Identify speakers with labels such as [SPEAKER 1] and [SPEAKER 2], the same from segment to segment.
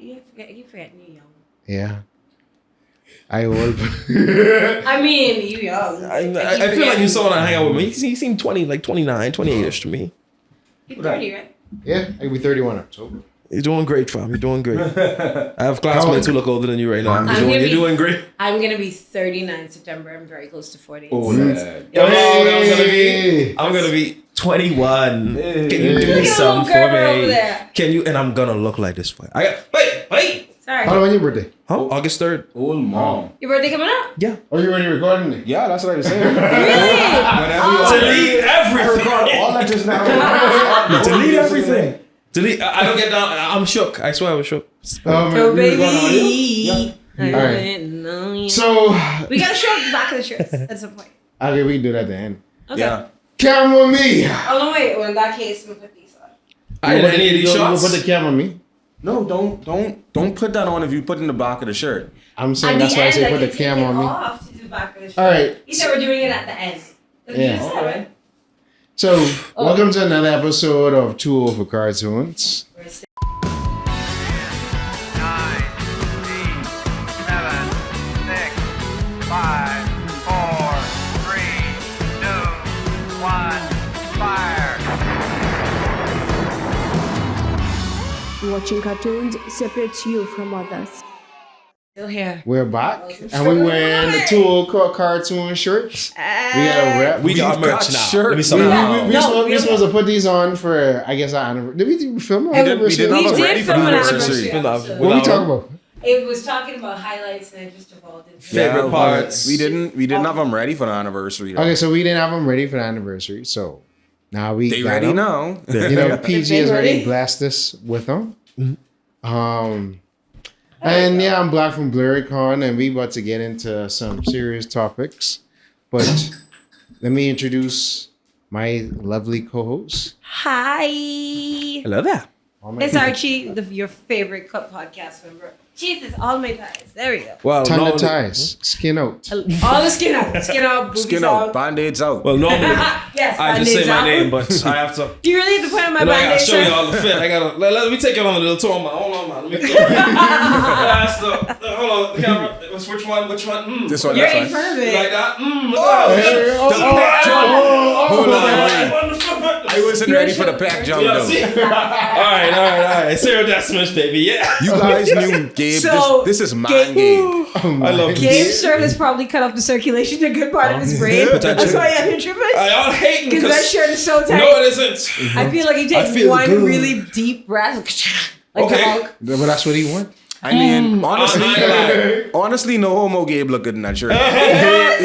[SPEAKER 1] You forget you young.
[SPEAKER 2] Yeah. I will.
[SPEAKER 1] I mean, you young.
[SPEAKER 3] I feel like you saw when I hang out with me. He seemed 20, like 29, 28-ish to me.
[SPEAKER 1] You're 30, right?
[SPEAKER 2] Yeah, I'll be 31 October.
[SPEAKER 3] You're doing great, fam. You're doing great. I have classmates who look older than you right now. You're doing great.
[SPEAKER 1] I'm gonna be 39 September. I'm very close to 40.
[SPEAKER 3] Oh, I'm gonna be 21. Can you do something for me? Can you? And I'm gonna look like this for you. Wait.
[SPEAKER 1] Sorry.
[SPEAKER 2] How about your birthday?
[SPEAKER 3] Huh? August 3rd.
[SPEAKER 4] Old mom.
[SPEAKER 1] Your birthday coming up?
[SPEAKER 3] Yeah.
[SPEAKER 2] Oh, you already recording it?
[SPEAKER 4] Yeah, that's what I was saying.
[SPEAKER 1] Really?
[SPEAKER 3] Delete everything.
[SPEAKER 4] All that just now.
[SPEAKER 3] Delete everything. Delete. I don't get down. I'm shook. I swear I was shook.
[SPEAKER 1] Oh, baby.
[SPEAKER 2] Yeah. All right. So
[SPEAKER 1] we gotta show the back of the shirts at some point.
[SPEAKER 2] okay, we can do that at the end.
[SPEAKER 1] Okay.
[SPEAKER 4] Yeah.
[SPEAKER 2] Camera on me.
[SPEAKER 1] Oh no, wait. Well, in that case, we'll put these on.
[SPEAKER 3] I didn't any of these shots.
[SPEAKER 2] Put the camera on me.
[SPEAKER 4] No, don't put that on if you put it in the back of the shirt.
[SPEAKER 2] I'm saying that's why I say put the camera on me.
[SPEAKER 1] Off to do the back of the shirt.
[SPEAKER 2] All right.
[SPEAKER 1] You said we're doing it at the end.
[SPEAKER 2] Yeah.
[SPEAKER 1] All right.
[SPEAKER 2] So welcome to another episode of Two Over Cartoons.
[SPEAKER 5] 9, 8, 7, 6, 5, 4, 3, 2, 1, fire.
[SPEAKER 6] Watching cartoons separates you from others.
[SPEAKER 1] Still here.
[SPEAKER 2] We're back and we wearing the Two Over Cartoon shirts. We got a rep.
[SPEAKER 3] We got
[SPEAKER 4] We've
[SPEAKER 3] merch
[SPEAKER 4] got
[SPEAKER 3] now.
[SPEAKER 4] shirts.
[SPEAKER 3] Let me stop now.
[SPEAKER 2] We supposed to put these on for I guess our anniversary. Did we film our anniversary?
[SPEAKER 4] We did
[SPEAKER 1] We
[SPEAKER 4] ready
[SPEAKER 1] did
[SPEAKER 4] for
[SPEAKER 1] film
[SPEAKER 4] the
[SPEAKER 1] an
[SPEAKER 4] anniversary.
[SPEAKER 1] anniversary.
[SPEAKER 2] What are we talking about?
[SPEAKER 1] It was talking about highlights and it just evolved into
[SPEAKER 3] Favorite parts.
[SPEAKER 4] We didn't have them ready for the anniversary. Though.
[SPEAKER 2] Okay, so we didn't have them ready for the anniversary. So now we
[SPEAKER 4] They
[SPEAKER 2] got
[SPEAKER 4] ready
[SPEAKER 2] them.
[SPEAKER 4] now.
[SPEAKER 2] You know, PG
[SPEAKER 1] They
[SPEAKER 2] has already
[SPEAKER 1] ready?
[SPEAKER 2] blessed us with them. And yeah, I'm Black from BlurryCon, and we about to get into some serious topics. But let me introduce my lovely co-host.
[SPEAKER 1] Hi.
[SPEAKER 3] Hello there.
[SPEAKER 1] It's Archie, your favorite club podcast member. Jesus, all my ties. There we go.
[SPEAKER 3] Well,
[SPEAKER 2] Ton of
[SPEAKER 3] normally,
[SPEAKER 2] ties, skin out.
[SPEAKER 1] All the skin out. Skin out, boobies
[SPEAKER 4] Skin out, band-aids out.
[SPEAKER 3] well, normally
[SPEAKER 1] Yes,
[SPEAKER 3] I just say
[SPEAKER 1] band-aids
[SPEAKER 3] my
[SPEAKER 1] out.
[SPEAKER 3] name, but I have to.
[SPEAKER 1] Do you really have to put on my
[SPEAKER 3] I gotta
[SPEAKER 1] band-aid
[SPEAKER 3] show you
[SPEAKER 1] shirt?
[SPEAKER 3] all the fit. I gotta let me take you on a little tour, man. Hold on, man. Let me hold on. The camera. Which one?
[SPEAKER 4] This one,
[SPEAKER 1] You're
[SPEAKER 4] that's
[SPEAKER 1] in
[SPEAKER 4] one.
[SPEAKER 1] front of it.
[SPEAKER 3] Like that. Look at that.
[SPEAKER 4] Hold on,
[SPEAKER 3] On the flip it.
[SPEAKER 4] I wasn't ready for the pack jump
[SPEAKER 3] Yeah,
[SPEAKER 4] though.
[SPEAKER 3] see? All right. Zero decimals, baby. Yeah.
[SPEAKER 4] You guys knew Gabe.
[SPEAKER 1] So,
[SPEAKER 4] this is man Gabe.
[SPEAKER 3] I love
[SPEAKER 1] Gabe's shirt has probably cut off the circulation to a good part of his brain. That's why I'm tripping.
[SPEAKER 3] I all hating
[SPEAKER 1] Because that shirt is so tight.
[SPEAKER 3] No, it isn't.
[SPEAKER 1] I feel like he
[SPEAKER 3] I
[SPEAKER 1] takes
[SPEAKER 3] feel
[SPEAKER 1] one
[SPEAKER 3] good.
[SPEAKER 1] really deep breath. Like
[SPEAKER 3] Okay.
[SPEAKER 1] the Hulk.
[SPEAKER 2] But that's what he wants.
[SPEAKER 4] I mean,
[SPEAKER 3] I
[SPEAKER 4] honestly, no homo Gabe look good in that shirt. He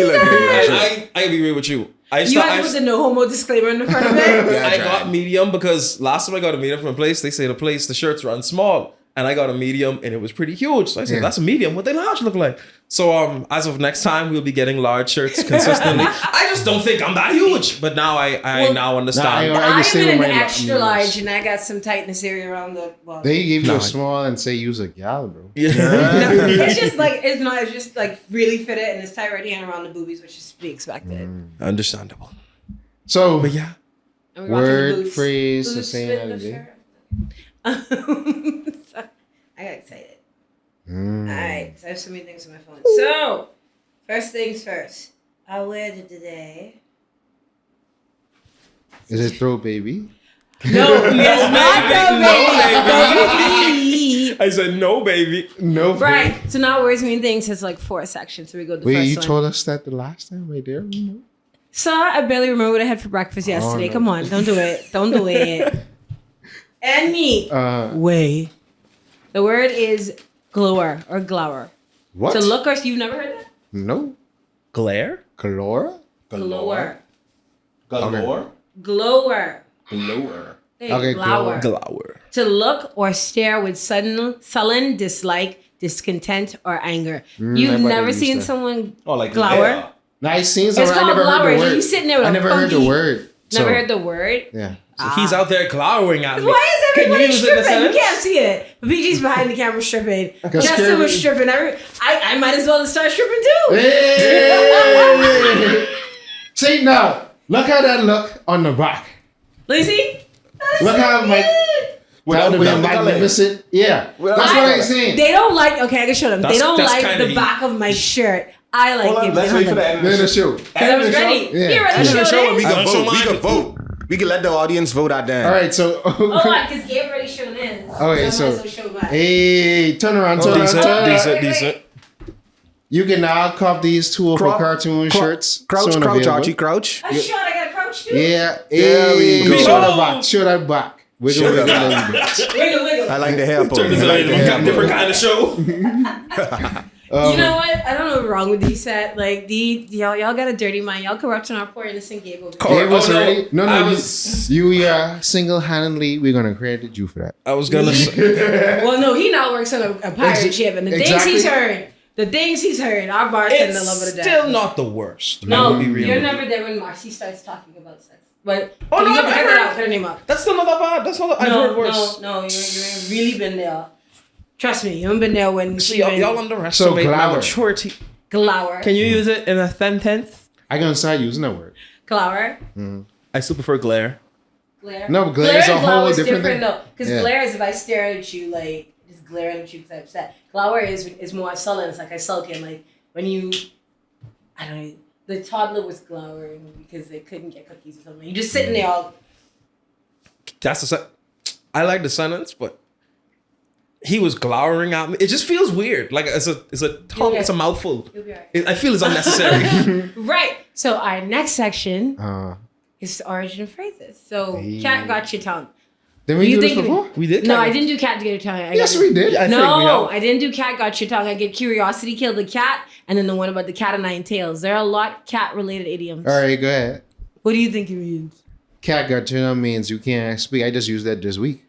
[SPEAKER 4] look good in that shirt.
[SPEAKER 3] I be real with you. I
[SPEAKER 1] You have to put the no homo disclaimer in the front of it.
[SPEAKER 4] Yeah,
[SPEAKER 3] I
[SPEAKER 4] tried.
[SPEAKER 3] got medium because last time I got a medium from a place, they say the shirts run small. And I got a medium and it was pretty huge. So I said, that's a medium. What they large look like? So as of next time, we'll be getting large shirts consistently. I just don't think I'm that huge. But now I now understand.
[SPEAKER 2] I
[SPEAKER 1] I'm
[SPEAKER 2] just say
[SPEAKER 1] in
[SPEAKER 2] with
[SPEAKER 1] an
[SPEAKER 2] my
[SPEAKER 1] extra
[SPEAKER 2] mediums.
[SPEAKER 1] large and I got some tightness area around the bottom.
[SPEAKER 2] They give you
[SPEAKER 3] Nah.
[SPEAKER 2] a small and say use a gal, bro.
[SPEAKER 3] Yeah.
[SPEAKER 1] No, it's just like it's just like really fit it and it's tight right here around the boobies, which is to be expected.
[SPEAKER 3] Understandable.
[SPEAKER 2] So
[SPEAKER 3] But yeah.
[SPEAKER 1] And we're rocking
[SPEAKER 2] word,
[SPEAKER 1] boots.
[SPEAKER 2] phrase, to
[SPEAKER 1] Boots
[SPEAKER 2] say
[SPEAKER 1] fit
[SPEAKER 2] that
[SPEAKER 1] the
[SPEAKER 2] today.
[SPEAKER 1] shirt. I got excited. Alright, so I have so many things on my phone. So, first things first. I wear it today.
[SPEAKER 2] Is it throw baby?
[SPEAKER 1] No, it's not the baby.
[SPEAKER 3] I said no, baby.
[SPEAKER 2] No.
[SPEAKER 1] Right. So now words mean things has like 4 sections. So we go to the
[SPEAKER 2] Wait,
[SPEAKER 1] first
[SPEAKER 2] you
[SPEAKER 1] one.
[SPEAKER 2] told us that the last time right there? No.
[SPEAKER 1] So I barely remember what I had for breakfast yesterday.
[SPEAKER 2] no.
[SPEAKER 1] Come on, don't do it. Don't do it. And me. Way. The word is glower or glower.
[SPEAKER 2] What?
[SPEAKER 1] To look or you've never heard that?
[SPEAKER 2] No.
[SPEAKER 3] Glare?
[SPEAKER 2] Calora?
[SPEAKER 1] Glower.
[SPEAKER 4] Galore?
[SPEAKER 1] Glower.
[SPEAKER 4] Glower.
[SPEAKER 1] Hey,
[SPEAKER 2] Okay,
[SPEAKER 1] glower.
[SPEAKER 3] Glower.
[SPEAKER 1] To look or stare with sullen dislike, discontent, or anger. You've
[SPEAKER 2] everybody
[SPEAKER 1] never
[SPEAKER 2] used
[SPEAKER 1] seen
[SPEAKER 2] that.
[SPEAKER 1] someone
[SPEAKER 3] Oh, like
[SPEAKER 1] glower?
[SPEAKER 2] No, I seen
[SPEAKER 1] It's
[SPEAKER 2] something. I
[SPEAKER 1] called
[SPEAKER 2] never heard
[SPEAKER 1] glower.
[SPEAKER 2] the word.
[SPEAKER 1] You sitting there with
[SPEAKER 2] I
[SPEAKER 1] a
[SPEAKER 2] never heard the
[SPEAKER 1] funky-
[SPEAKER 2] word.
[SPEAKER 1] Never
[SPEAKER 2] So,
[SPEAKER 1] heard the word?
[SPEAKER 2] Yeah.
[SPEAKER 3] He's out there glowering at me.
[SPEAKER 1] Why is everybody
[SPEAKER 3] Can you use it in a
[SPEAKER 1] stripping? You
[SPEAKER 3] sentence?
[SPEAKER 1] can't see it. But BG's behind the camera stripping. Justin
[SPEAKER 2] Scary-
[SPEAKER 1] was stripping. I might as well start stripping too.
[SPEAKER 2] Hey! See now, look how that look on the back.
[SPEAKER 1] Lucy?
[SPEAKER 2] Look how my That would have been
[SPEAKER 4] Without the
[SPEAKER 2] magnificent. Yeah,
[SPEAKER 4] Without
[SPEAKER 2] that's
[SPEAKER 4] the
[SPEAKER 2] what
[SPEAKER 4] color.
[SPEAKER 2] I'm saying.
[SPEAKER 1] They don't like. Okay, I can show them. They
[SPEAKER 3] That's-
[SPEAKER 1] don't
[SPEAKER 3] that's
[SPEAKER 1] like
[SPEAKER 3] kinda
[SPEAKER 1] the
[SPEAKER 3] heat.
[SPEAKER 1] back of my shirt. I like
[SPEAKER 4] Hold
[SPEAKER 1] it.
[SPEAKER 4] on, let's wait for the end of
[SPEAKER 2] Then
[SPEAKER 4] the
[SPEAKER 2] the
[SPEAKER 4] show.
[SPEAKER 2] show.
[SPEAKER 1] Because I was ready.
[SPEAKER 2] Yeah.
[SPEAKER 1] You already
[SPEAKER 4] End of the
[SPEAKER 1] showed
[SPEAKER 4] show, and we
[SPEAKER 1] it.
[SPEAKER 4] can
[SPEAKER 3] I don't
[SPEAKER 4] vote.
[SPEAKER 3] show
[SPEAKER 4] We
[SPEAKER 3] mine.
[SPEAKER 4] can vote. We can let the audience vote out there.
[SPEAKER 2] All right, so
[SPEAKER 1] Hold on, because Gabe already showed in.
[SPEAKER 2] Okay,
[SPEAKER 1] So I might
[SPEAKER 2] so-
[SPEAKER 1] as well show mine.
[SPEAKER 2] hey, turn around,
[SPEAKER 3] Oh,
[SPEAKER 2] turn around,
[SPEAKER 3] decent,
[SPEAKER 2] turn around.
[SPEAKER 3] decent,
[SPEAKER 1] Wait, wait.
[SPEAKER 3] decent.
[SPEAKER 2] You can now cop these two for
[SPEAKER 4] Crouch-
[SPEAKER 2] cartoon shirts.
[SPEAKER 4] Crouch,
[SPEAKER 2] soon
[SPEAKER 4] crouch,
[SPEAKER 2] available.
[SPEAKER 4] Archie, crouch.
[SPEAKER 1] A shot. I got a crouch too.
[SPEAKER 2] Yeah,
[SPEAKER 4] There we
[SPEAKER 2] hey,
[SPEAKER 4] go.
[SPEAKER 2] show that back, show that back. Wiggle,
[SPEAKER 4] Show
[SPEAKER 2] wiggle,
[SPEAKER 4] that
[SPEAKER 2] a little bit.
[SPEAKER 1] Wiggle, wiggle.
[SPEAKER 4] I like the hair pose.
[SPEAKER 3] This is
[SPEAKER 4] I like the
[SPEAKER 3] a
[SPEAKER 4] hair
[SPEAKER 3] different
[SPEAKER 4] pose.
[SPEAKER 3] kind of show.
[SPEAKER 1] You know what? I don't know what's wrong with these set. Like y'all got a dirty mind. Y'all corrupting our poor innocent Gabe over here.
[SPEAKER 2] Gabe was
[SPEAKER 3] Oh, no.
[SPEAKER 2] ready. No,
[SPEAKER 3] I
[SPEAKER 2] no,
[SPEAKER 3] was-
[SPEAKER 2] you single-handedly. We're gonna credit you for that.
[SPEAKER 3] I was gonna say,
[SPEAKER 1] Well, no, he now works on a pirate
[SPEAKER 2] Ex-
[SPEAKER 1] ship, and the
[SPEAKER 2] exactly.
[SPEAKER 1] things he's heard, our bartender love it
[SPEAKER 3] it's
[SPEAKER 1] to death.
[SPEAKER 3] still not the worst.
[SPEAKER 1] No,
[SPEAKER 3] Let me be real
[SPEAKER 1] you're
[SPEAKER 3] with you.
[SPEAKER 1] never there when Marcy starts talking about sex. But
[SPEAKER 3] Oh,
[SPEAKER 1] can
[SPEAKER 3] no,
[SPEAKER 1] you
[SPEAKER 3] I've
[SPEAKER 1] cut
[SPEAKER 3] heard-
[SPEAKER 1] that out? Cut her name up.
[SPEAKER 3] That's still not that bad. That's not. I've heard worse.
[SPEAKER 1] No, you're really been there. Trust me, you haven't been there when
[SPEAKER 3] See,
[SPEAKER 1] she
[SPEAKER 3] y'all,
[SPEAKER 1] been
[SPEAKER 3] y'all underestimate
[SPEAKER 2] So
[SPEAKER 3] my
[SPEAKER 2] glower.
[SPEAKER 3] maturity.
[SPEAKER 1] glower.
[SPEAKER 3] Can you use it in a sentence?
[SPEAKER 2] I gonna start using that word.
[SPEAKER 1] Glower.
[SPEAKER 3] I still prefer glare.
[SPEAKER 1] Glare.
[SPEAKER 2] No, but glare is a
[SPEAKER 1] and
[SPEAKER 2] whole
[SPEAKER 1] glower is
[SPEAKER 2] different thing.
[SPEAKER 1] though. Because
[SPEAKER 2] Yeah.
[SPEAKER 1] glare is if I stare at you, like, just glaring at you because I'm upset. Glower is more sullen. It's like I sulking. Like, when you, I don't know, the toddler was glowering because they couldn't get cookies or something. You're just sitting there all,
[SPEAKER 3] That's the. I like the sentence, but he was glowering at me. It just feels weird. Like it's a tongue.
[SPEAKER 1] Yeah.
[SPEAKER 3] It's a mouthful.
[SPEAKER 1] you'll be all right.
[SPEAKER 3] I feel it's unnecessary.
[SPEAKER 1] Right. So our next section
[SPEAKER 2] Uh,
[SPEAKER 1] is origin phrases. So,
[SPEAKER 2] Hey.
[SPEAKER 1] cat got your tongue.
[SPEAKER 2] did we
[SPEAKER 1] You
[SPEAKER 2] do this
[SPEAKER 1] think-
[SPEAKER 2] before?
[SPEAKER 3] we did.
[SPEAKER 1] No,
[SPEAKER 3] kinda-
[SPEAKER 1] I didn't do cat to get your tongue. I
[SPEAKER 2] Yes,
[SPEAKER 1] got
[SPEAKER 2] we did.
[SPEAKER 3] I think we
[SPEAKER 1] No,
[SPEAKER 3] have.
[SPEAKER 1] I didn't do cat got your tongue. I get curiosity killed the cat, and then the one about the cat of nine tails. There are a lot cat related idioms.
[SPEAKER 2] All right, go ahead.
[SPEAKER 1] What do you think it means?
[SPEAKER 2] Cat got your tongue means you can't speak. I just used that this week.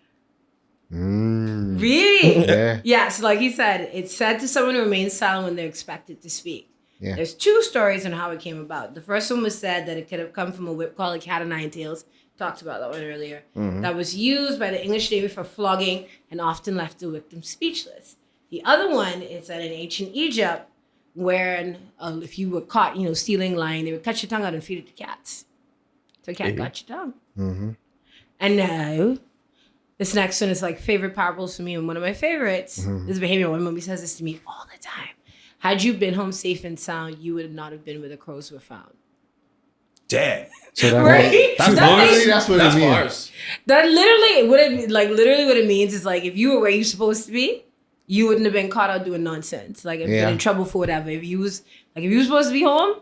[SPEAKER 1] Really?
[SPEAKER 2] Yeah.
[SPEAKER 1] Yes, like he said, it's said to someone who remains silent when they're expected to speak.
[SPEAKER 2] Yeah.
[SPEAKER 1] There's two stories on how it came about. The first one was said that it could have come from a whip called a cat of nine tails. Talked about that one earlier. That was used by the English Navy for flogging and often left the victim speechless. The other one is that in ancient Egypt, where if you were caught, stealing, lying, they would cut your tongue out and feed it to cats. So cat got your tongue. And now, this next one is like favorite parables for me, and one of my favorites is behavior. My mommy says this to me all the time. Had you been home safe and sound, you would not have been where the crows were found.
[SPEAKER 4] Damn.
[SPEAKER 2] So that
[SPEAKER 1] Right?
[SPEAKER 3] That's
[SPEAKER 1] That
[SPEAKER 3] bars.
[SPEAKER 1] makes-
[SPEAKER 2] That's what
[SPEAKER 3] That's
[SPEAKER 2] it means.
[SPEAKER 3] bars.
[SPEAKER 1] That literally what it means is like if you were where you're supposed to be, you wouldn't have been caught out doing nonsense. Like if
[SPEAKER 2] Yeah.
[SPEAKER 1] been in trouble for whatever. If you was supposed to be home,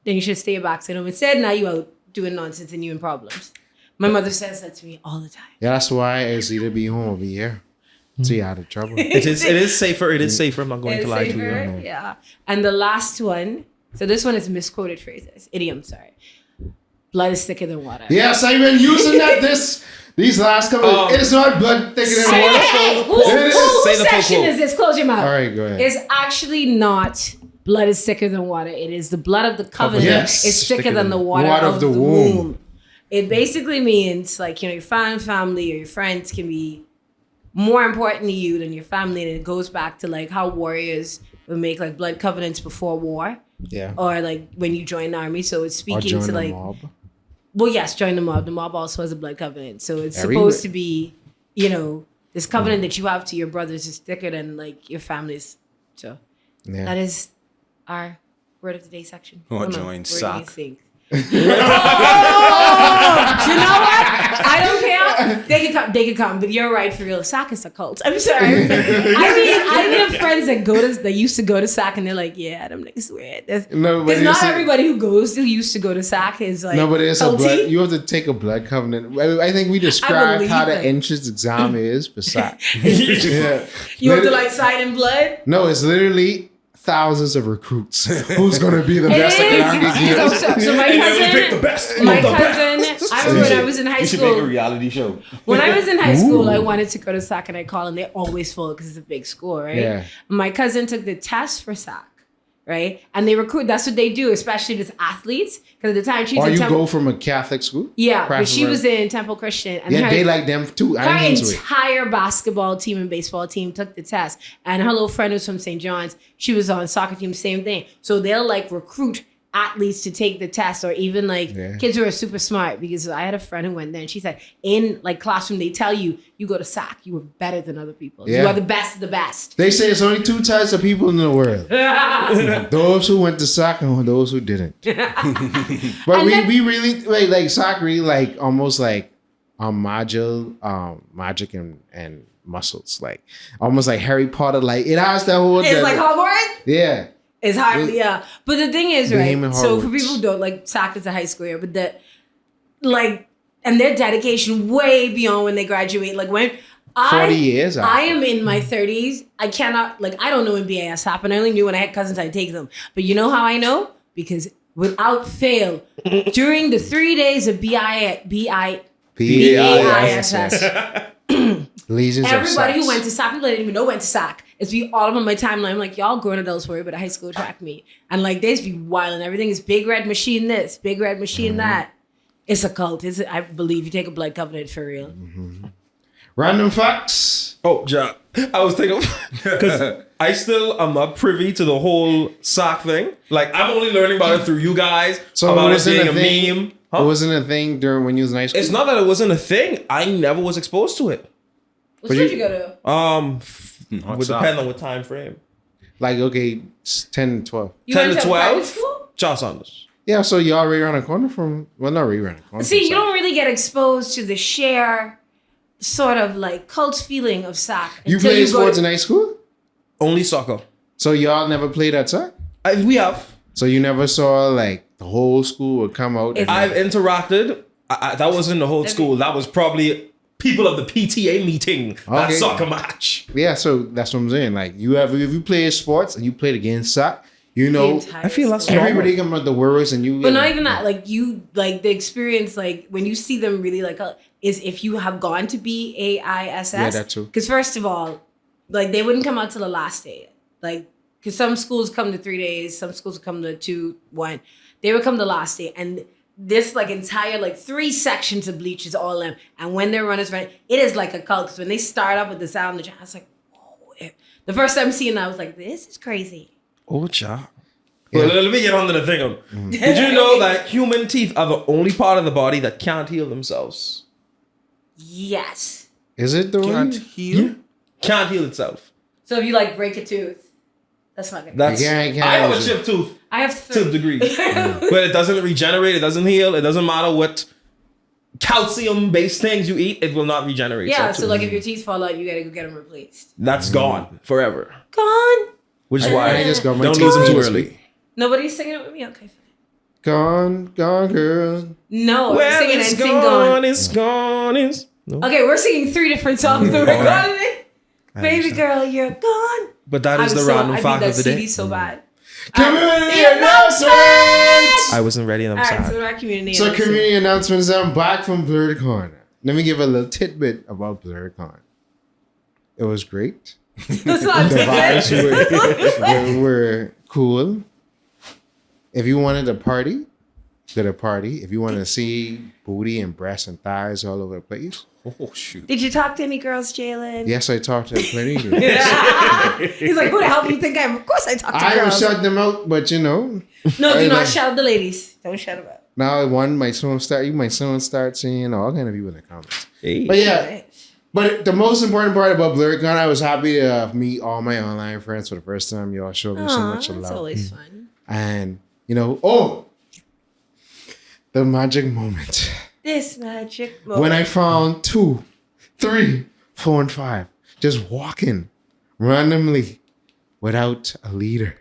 [SPEAKER 1] then you should stay back at home. Instead, now you out doing nonsense and you in problems. My mother says that to me all the time.
[SPEAKER 2] Yeah, that's why it's either be home or be here. So you're out of trouble.
[SPEAKER 3] It is safer. It is safer. I'm not going to
[SPEAKER 1] It's
[SPEAKER 3] lie to
[SPEAKER 1] safer,
[SPEAKER 3] you.
[SPEAKER 1] yeah. And the last one, so this one is misquoted phrases, idiom, sorry. Blood is thicker than water.
[SPEAKER 2] Yes, I've been using that these last couple. It's not blood thicker than
[SPEAKER 1] Say
[SPEAKER 2] water.
[SPEAKER 1] it.
[SPEAKER 2] It is.
[SPEAKER 1] Who
[SPEAKER 3] Say the full
[SPEAKER 1] section
[SPEAKER 3] quote.
[SPEAKER 1] is this? Close your mouth.
[SPEAKER 2] All right, go ahead.
[SPEAKER 1] It's actually not blood is thicker than water. It is the blood of the covenant
[SPEAKER 2] Yes.
[SPEAKER 1] is thicker than the water of the womb. It basically means like, your family or your friends can be more important to you than your family. And it goes back to like how warriors would make like blood covenants before war
[SPEAKER 2] Yeah.
[SPEAKER 1] or like when you join the army. So it's
[SPEAKER 2] Or
[SPEAKER 1] speaking
[SPEAKER 2] join
[SPEAKER 1] to
[SPEAKER 2] the
[SPEAKER 1] like,
[SPEAKER 2] mob.
[SPEAKER 1] well, yes, join the mob. The mob also has a blood covenant. So it's
[SPEAKER 2] Everywhere.
[SPEAKER 1] supposed to be, this covenant that you have to your brothers is thicker than like your family's. So
[SPEAKER 2] Yeah.
[SPEAKER 1] that is our word of the day section.
[SPEAKER 4] Or
[SPEAKER 1] Hold on.
[SPEAKER 4] join
[SPEAKER 1] Word of the
[SPEAKER 4] sock.
[SPEAKER 1] thing. You know what? I don't care. They can come, but you're right for real. Sock is a cult. I'm sorry. I have friends that used to go to Sock and they're like, yeah, them niggas weird.
[SPEAKER 2] No, but
[SPEAKER 1] Because not
[SPEAKER 2] it's a-
[SPEAKER 1] everybody who used to go to Sock is like
[SPEAKER 2] No, but it's a
[SPEAKER 1] culty.
[SPEAKER 2] blood. You have to take a blood covenant. I think we described
[SPEAKER 1] believe
[SPEAKER 2] how the
[SPEAKER 1] it.
[SPEAKER 2] entrance exam is for SAC. Yeah.
[SPEAKER 1] You have to like sign in blood.
[SPEAKER 2] No, it's literally thousands of recruits. Who's gonna be the
[SPEAKER 1] It
[SPEAKER 2] best at the
[SPEAKER 1] is.
[SPEAKER 2] Hunger Games?
[SPEAKER 1] So my cousin,
[SPEAKER 4] best.
[SPEAKER 1] my cousin, I remember when I was in high
[SPEAKER 4] You should make a
[SPEAKER 1] school.
[SPEAKER 4] reality show.
[SPEAKER 1] When I was in high school, I wanted to go to SAC and I call and they're always full because it's a big school, right?
[SPEAKER 2] Yeah.
[SPEAKER 1] My cousin took the test for SAC, right? And they recruit, that's what they do, especially as athletes. Because at the time she was
[SPEAKER 2] Or
[SPEAKER 1] in
[SPEAKER 2] you
[SPEAKER 1] Temple.
[SPEAKER 2] go from a Catholic school?
[SPEAKER 1] Yeah, but she
[SPEAKER 2] Private-
[SPEAKER 1] was in Temple Christian. And
[SPEAKER 2] Yeah,
[SPEAKER 1] her,
[SPEAKER 2] they like them too.
[SPEAKER 1] her
[SPEAKER 2] I mean,
[SPEAKER 1] entire basketball team and baseball team took the test. And her little friend was from St. John's. She was on soccer team, same thing. So they'll like recruit athletes to take the test, or even like kids who are super smart. Because I had a friend who went there and she said in like classroom they tell you go to SAC, you were better than other people. You are the best of the best.
[SPEAKER 2] They say it's only two types of people in the world: those who went to SAC and those who didn't. But we really like SAC really like almost like magic and muscles, like almost like Harry Potter. Like it has that whole.
[SPEAKER 1] It's like Hogwarts.
[SPEAKER 2] Yeah.
[SPEAKER 1] It's hard, yeah. But the thing is, right? So for
[SPEAKER 2] Hogwarts.
[SPEAKER 1] people who don't like SAC is a high school year, but and their dedication way beyond when they graduate. Like when
[SPEAKER 2] 40 years.
[SPEAKER 1] I am in my 30s. I cannot I don't know when BIS happened. I only knew when I had cousins I'd take them. But you know how I know? Because without fail, during the 3 days of BISS,
[SPEAKER 2] Legions
[SPEAKER 1] everybody
[SPEAKER 2] of
[SPEAKER 1] who went to SAC, people I didn't even know went to SAC. It's be all over my timeline. I'm like, y'all grown adults worry about a high school track meet. And like, they just be wild and everything is big red machine this, big red machine that. It's a cult. I believe you take a blood covenant for real.
[SPEAKER 2] Random facts.
[SPEAKER 3] Oh, ja. I was thinking, because I'm not privy to the whole SAC thing. Like, I'm only learning about it through you guys,
[SPEAKER 2] So
[SPEAKER 3] about
[SPEAKER 2] it
[SPEAKER 3] it
[SPEAKER 2] wasn't
[SPEAKER 3] being
[SPEAKER 2] a
[SPEAKER 3] a
[SPEAKER 2] thing?
[SPEAKER 3] meme. Huh?
[SPEAKER 2] It wasn't a thing during when you was in high school?
[SPEAKER 3] It's not that it wasn't a thing. I never was exposed to it.
[SPEAKER 1] What school did you go to?
[SPEAKER 3] Would depend on what time frame.
[SPEAKER 2] Like, okay, it's 10 to 12.
[SPEAKER 1] You
[SPEAKER 3] 10
[SPEAKER 1] went
[SPEAKER 3] to
[SPEAKER 1] a private
[SPEAKER 3] 12?
[SPEAKER 1] school?
[SPEAKER 3] Charles Sanders.
[SPEAKER 2] Yeah, so you already around the corner from, well, not really around the corner.
[SPEAKER 1] See,
[SPEAKER 2] from
[SPEAKER 1] you
[SPEAKER 2] SAC.
[SPEAKER 1] don't really get exposed to the share sort of like cult feeling of SAC.
[SPEAKER 2] You
[SPEAKER 1] until
[SPEAKER 2] played
[SPEAKER 1] go
[SPEAKER 2] sports
[SPEAKER 1] to-
[SPEAKER 2] in high school?
[SPEAKER 3] Only soccer.
[SPEAKER 2] So y'all never played at SAC?
[SPEAKER 3] We have.
[SPEAKER 2] So you never saw like the whole school would come out? And,
[SPEAKER 3] I've interacted. That wasn't the whole school. That was probably people of the PTA meeting. That
[SPEAKER 2] Okay.
[SPEAKER 3] soccer match.
[SPEAKER 2] yeah, so that's what I'm saying. Like if you play sports and you played against SAC, you know,
[SPEAKER 1] entire
[SPEAKER 3] I feel that's
[SPEAKER 1] school.
[SPEAKER 2] everybody come out the words and you.
[SPEAKER 1] But not even that, like you, like the experience, like when you see them really like, is if you have gone to BAISS.
[SPEAKER 2] Yeah, that too.
[SPEAKER 1] Because first of all, like they wouldn't come out till the last day. Like, because some schools come to 3 days, some schools come to 2, 1. They would come the last day. And this like entire like 3 sections of bleachers all them. And when their runners run, it is like a cult. Because when they start up with the sound, I was like, whoa. The first time seeing that, I was like, this is crazy.
[SPEAKER 3] Oh, ja. Well, let me get on to the thing. Did you know that human teeth are the only part of the body that can't heal themselves?
[SPEAKER 1] Yes.
[SPEAKER 2] Is it the
[SPEAKER 4] Can't
[SPEAKER 2] one?
[SPEAKER 4] heal.
[SPEAKER 3] Can't heal itself.
[SPEAKER 1] So if you like break a tooth, that's not good.
[SPEAKER 3] That's.
[SPEAKER 2] I can't
[SPEAKER 3] I have a
[SPEAKER 2] use it.
[SPEAKER 3] chipped tooth
[SPEAKER 1] I have
[SPEAKER 3] to
[SPEAKER 1] 3.
[SPEAKER 3] degrees, but it doesn't regenerate. It doesn't heal. It doesn't matter what calcium-based things you eat. It will not regenerate.
[SPEAKER 1] Yeah,
[SPEAKER 3] that
[SPEAKER 1] so
[SPEAKER 3] tooth.
[SPEAKER 1] like if your teeth fall out, you gotta go get them replaced.
[SPEAKER 3] That's gone forever.
[SPEAKER 1] Gone.
[SPEAKER 3] Which is why
[SPEAKER 2] I just got my
[SPEAKER 3] don't
[SPEAKER 2] teeth
[SPEAKER 3] lose them too
[SPEAKER 2] this
[SPEAKER 3] early.
[SPEAKER 2] week.
[SPEAKER 1] Nobody's singing it with me? Okay.
[SPEAKER 2] Gone, girl.
[SPEAKER 1] No, I'm
[SPEAKER 3] Well,
[SPEAKER 1] singing
[SPEAKER 3] it's
[SPEAKER 1] and sing
[SPEAKER 3] gone.
[SPEAKER 1] gone.
[SPEAKER 3] It's gone. It's no.
[SPEAKER 1] Okay, we're singing 3 different songs. We're recording it. Baby girl, you're gone.
[SPEAKER 3] But that is the random fact
[SPEAKER 1] I
[SPEAKER 3] of the
[SPEAKER 1] need that
[SPEAKER 3] day.
[SPEAKER 1] CD so bad.
[SPEAKER 2] Community
[SPEAKER 1] The
[SPEAKER 2] announcements!
[SPEAKER 3] I wasn't ready and I'm
[SPEAKER 1] All right,
[SPEAKER 3] sad.
[SPEAKER 1] so our community.
[SPEAKER 2] So
[SPEAKER 1] announcement.
[SPEAKER 2] community announcements. I'm back from Blurred Corner. Let me give a little tidbit about Blurred Corner. It was great.
[SPEAKER 1] That's not
[SPEAKER 2] The
[SPEAKER 1] good.
[SPEAKER 2] vibes were cool. If you wanted a party, go to a party. If you wanted to see booty and breasts and thighs all over the place,
[SPEAKER 4] Oh shoot.
[SPEAKER 1] Did you talk to any girls, Jalen?
[SPEAKER 2] yes, I talked to plenty of girls.
[SPEAKER 1] He's like, who the hell do you think I am? Of course I talk to
[SPEAKER 2] I would
[SPEAKER 1] girls.
[SPEAKER 2] shut them out, but you know,
[SPEAKER 1] No, do
[SPEAKER 2] I
[SPEAKER 1] not
[SPEAKER 2] like-
[SPEAKER 1] shout the ladies. Don't shout them out.
[SPEAKER 2] now one might soon start seeing all kind of people in the comments.
[SPEAKER 3] Hey.
[SPEAKER 2] But yeah, but the most important part about BlurredCon, I was happy to meet all my online friends for the first time. Y'all showed me so
[SPEAKER 1] Aw,
[SPEAKER 2] much
[SPEAKER 1] that's
[SPEAKER 2] love.
[SPEAKER 1] always fun.
[SPEAKER 2] And, you know, the magic moment.
[SPEAKER 1] This magic moment.
[SPEAKER 2] When I found 2, 3, 4, and 5 just walking randomly without a leader.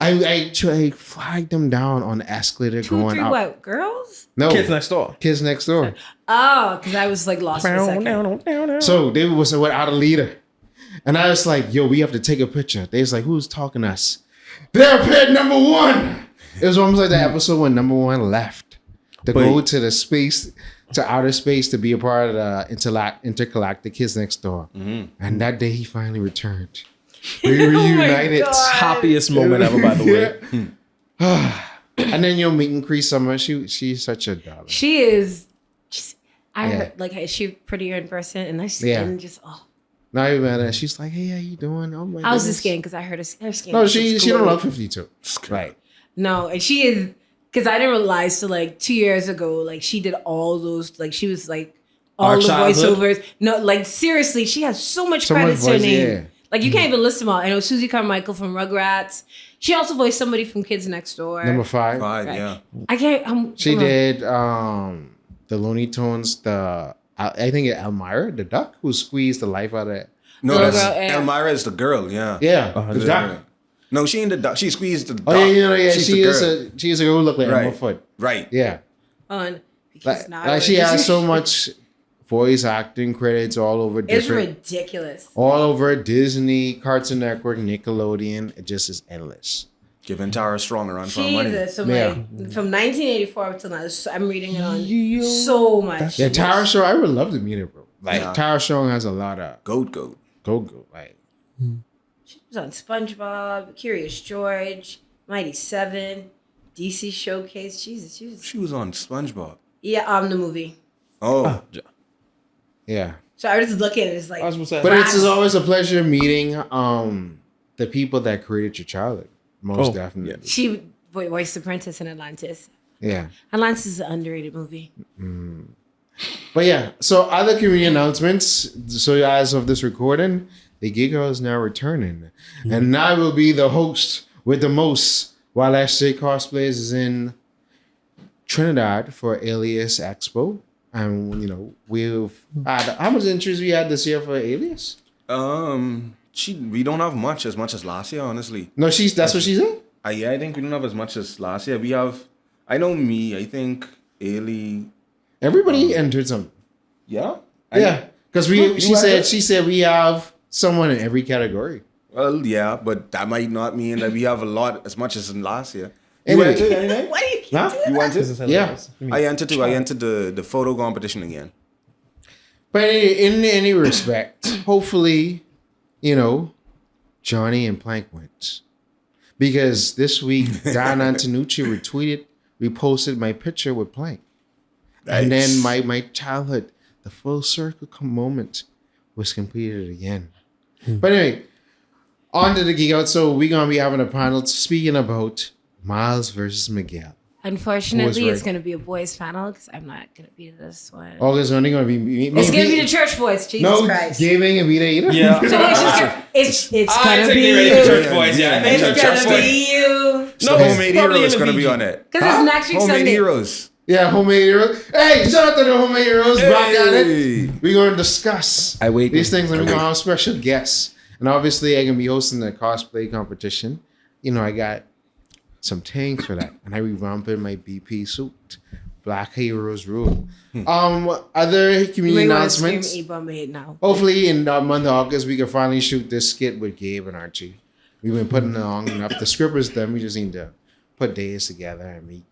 [SPEAKER 2] I flagged them down on the escalator
[SPEAKER 1] 2,
[SPEAKER 2] going
[SPEAKER 1] 3
[SPEAKER 2] up.
[SPEAKER 1] what? Girls?
[SPEAKER 2] No,
[SPEAKER 3] Kids next door.
[SPEAKER 2] kids next door.
[SPEAKER 1] Oh, because I was like lost for a second.
[SPEAKER 2] So they was without a leader. And I was like, yo, we have to take a picture. They was like, who's talking to us? They're pet number 1. It was almost like the episode when number 1 left to go to the space, to outer space to be a part of the intergalactic Kids Next Door. And that day he finally returned. We reunited.
[SPEAKER 1] God.
[SPEAKER 3] Happiest moment ever, by the way.
[SPEAKER 2] And then you'll meet and Cree Summer. She's such a darling.
[SPEAKER 1] She is. I
[SPEAKER 2] Yeah.
[SPEAKER 1] heard, like, is she prettier in person? And her skin just, oh.
[SPEAKER 2] Not even that. She's like, hey, how you doing? Oh my
[SPEAKER 1] How's the
[SPEAKER 2] goodness.
[SPEAKER 1] skin? Because I heard her skin.
[SPEAKER 2] No,
[SPEAKER 1] is
[SPEAKER 2] she
[SPEAKER 1] just
[SPEAKER 2] don't
[SPEAKER 1] glowing.
[SPEAKER 2] look 52. Right.
[SPEAKER 1] No, and she is, because I didn't realize till like 2 years ago, like she did all those, like she was like all
[SPEAKER 3] Our
[SPEAKER 1] the
[SPEAKER 3] childhood?
[SPEAKER 1] voiceovers. No, like seriously, she has so much
[SPEAKER 2] So
[SPEAKER 1] credits
[SPEAKER 2] much
[SPEAKER 1] to her
[SPEAKER 2] voice,
[SPEAKER 1] name.
[SPEAKER 2] yeah.
[SPEAKER 1] Like you can't even list them all. I know Susie Carmichael from Rugrats. She also voiced somebody from Kids Next Door.
[SPEAKER 2] Number 5.
[SPEAKER 4] Five,
[SPEAKER 1] Right.
[SPEAKER 4] yeah.
[SPEAKER 1] I can't.
[SPEAKER 2] She
[SPEAKER 1] come on.
[SPEAKER 2] did the Looney Tunes, I think Elmira, the duck who squeezed the life out of it.
[SPEAKER 4] No,
[SPEAKER 1] Little
[SPEAKER 4] that's
[SPEAKER 1] girl, yeah.
[SPEAKER 4] Elmira is the girl, yeah.
[SPEAKER 2] Yeah, the
[SPEAKER 4] The
[SPEAKER 2] duck.
[SPEAKER 4] girl. No, she ain't the duck. She squeezed the duck.
[SPEAKER 2] Oh yeah,
[SPEAKER 4] She's
[SPEAKER 2] she
[SPEAKER 4] the
[SPEAKER 2] is
[SPEAKER 4] girl.
[SPEAKER 2] she is a girl who look like Emma
[SPEAKER 4] Right.
[SPEAKER 2] Foot.
[SPEAKER 4] Right.
[SPEAKER 2] Yeah,
[SPEAKER 1] On because
[SPEAKER 2] like,
[SPEAKER 1] now
[SPEAKER 2] like she has so much voice acting credits all over
[SPEAKER 1] It's
[SPEAKER 2] different,
[SPEAKER 1] ridiculous.
[SPEAKER 2] all over Disney, Cartoon Network, Nickelodeon. It just is endless.
[SPEAKER 4] Giving Tara Strong a run for her money.
[SPEAKER 1] Jesus, so
[SPEAKER 2] Yeah.
[SPEAKER 1] like from 1984 up till now, I'm reading it on so much.
[SPEAKER 2] Yeah, Tara Strong. I would love to meet her, bro. Like
[SPEAKER 4] Yeah.
[SPEAKER 2] Tara Strong has a lot of
[SPEAKER 4] Goat.
[SPEAKER 2] go. Like
[SPEAKER 1] She was on SpongeBob, Curious George, Mighty Seven, DC Showcase. Jesus, she was.
[SPEAKER 4] She was on SpongeBob.
[SPEAKER 1] Yeah, the movie.
[SPEAKER 4] Oh,
[SPEAKER 2] yeah.
[SPEAKER 1] So I was just looking at it, it's like,
[SPEAKER 3] I was gonna say.
[SPEAKER 2] But it's always a pleasure meeting the people that created your childhood. Most
[SPEAKER 3] Oh,
[SPEAKER 2] definitely.
[SPEAKER 1] she voiced the princess in Atlantis.
[SPEAKER 2] Yeah.
[SPEAKER 1] Atlantis is an underrated movie.
[SPEAKER 2] But yeah, so other community announcements. So as of this recording, the Geek Hour is now returning. And I will be the host with the most while SJ Cosplays is in Trinidad for Alias Expo. And, we've had, how much interest we had this year for Alias?
[SPEAKER 4] we don't have much as last year, honestly.
[SPEAKER 2] No, that's what she said?
[SPEAKER 4] Yeah, I think we don't have as much as last year. We have, I think Ailey.
[SPEAKER 2] Everybody entered something.
[SPEAKER 4] Yeah?
[SPEAKER 2] Yeah. Because
[SPEAKER 4] Who
[SPEAKER 2] she said we have someone in every category.
[SPEAKER 4] Well, yeah, but that might not mean that we have a lot as much as in last year.
[SPEAKER 2] Anyway.
[SPEAKER 4] You entered anything?
[SPEAKER 1] Why do you keep
[SPEAKER 2] Huh?
[SPEAKER 1] doing
[SPEAKER 4] You
[SPEAKER 1] that?
[SPEAKER 4] entered?
[SPEAKER 2] Yeah.
[SPEAKER 4] I entered too. I entered the photo competition again.
[SPEAKER 2] But in any respect, hopefully, Johnny and Plank wins. Because this week, Don Antonucci reposted my picture with Plank. And then my childhood, the full circle moment was completed again. But anyway, on to the Geek Out. So we're going to be having a panel speaking about Miles versus Miguel.
[SPEAKER 1] Unfortunately,
[SPEAKER 2] Who was
[SPEAKER 1] it's going to be a boys panel because I'm not going to be this one.
[SPEAKER 2] August only going to be...
[SPEAKER 1] It's going to be the church boys, Jesus Christ.
[SPEAKER 2] Gaming and Vita either?
[SPEAKER 3] Yeah.
[SPEAKER 1] It's
[SPEAKER 3] I
[SPEAKER 1] going to
[SPEAKER 3] take
[SPEAKER 1] be
[SPEAKER 3] the
[SPEAKER 1] you.
[SPEAKER 3] radio church boys. Yeah, I think
[SPEAKER 1] It's
[SPEAKER 3] church
[SPEAKER 1] going to
[SPEAKER 3] boys.
[SPEAKER 1] be you.
[SPEAKER 4] So
[SPEAKER 3] No,
[SPEAKER 4] Homemade
[SPEAKER 3] probably
[SPEAKER 4] Heroes is
[SPEAKER 3] in the
[SPEAKER 4] going to be
[SPEAKER 3] BG.
[SPEAKER 4] on it.
[SPEAKER 1] Because it's next week
[SPEAKER 4] Homemade
[SPEAKER 1] Sunday.
[SPEAKER 4] Heroes.
[SPEAKER 2] Yeah, Homemade Heroes. Hey, shout out to the Homemade Heroes. Back at
[SPEAKER 4] Hey.
[SPEAKER 2] it. We're going to discuss
[SPEAKER 3] I wait.
[SPEAKER 2] these things, and we're going to have special guests. And obviously, I'm going to be hosting the cosplay competition. I got some tanks for that. And I revamped my BP suit. Black Heroes rule. Other community
[SPEAKER 1] We want to scream
[SPEAKER 2] announcements.
[SPEAKER 1] Eba made now.
[SPEAKER 2] Hopefully, in the month of August, we can finally shoot this skit with Gabe and Archie. We've been putting it on enough. The script is done. We just need to put days together and meet.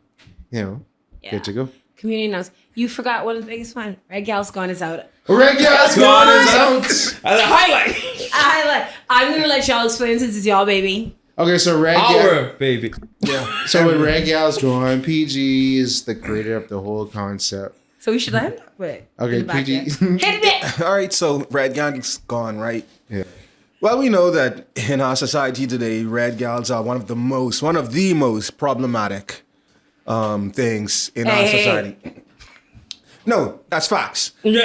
[SPEAKER 2] Good to go.
[SPEAKER 1] Community announcements. You forgot one of the biggest one. Red Gal's Gone is out.
[SPEAKER 2] Red Gal's Gone is out.
[SPEAKER 3] As a highlight.
[SPEAKER 1] I'm going to let y'all explain since it's y'all, baby.
[SPEAKER 2] Okay, so Red Gal.
[SPEAKER 3] Our baby.
[SPEAKER 2] So with Red Gal's Gone, PG is the creator of the whole concept.
[SPEAKER 1] So we should let him talk with it.
[SPEAKER 2] Okay,
[SPEAKER 1] In the back
[SPEAKER 2] PG.
[SPEAKER 1] there. Hit it!
[SPEAKER 4] All right, so Red Gang's gone, right?
[SPEAKER 2] Yeah.
[SPEAKER 4] Well, we know that in our society today, red gals are one of the most problematic things in our
[SPEAKER 1] Hey.
[SPEAKER 4] society. No, that's facts.
[SPEAKER 1] It is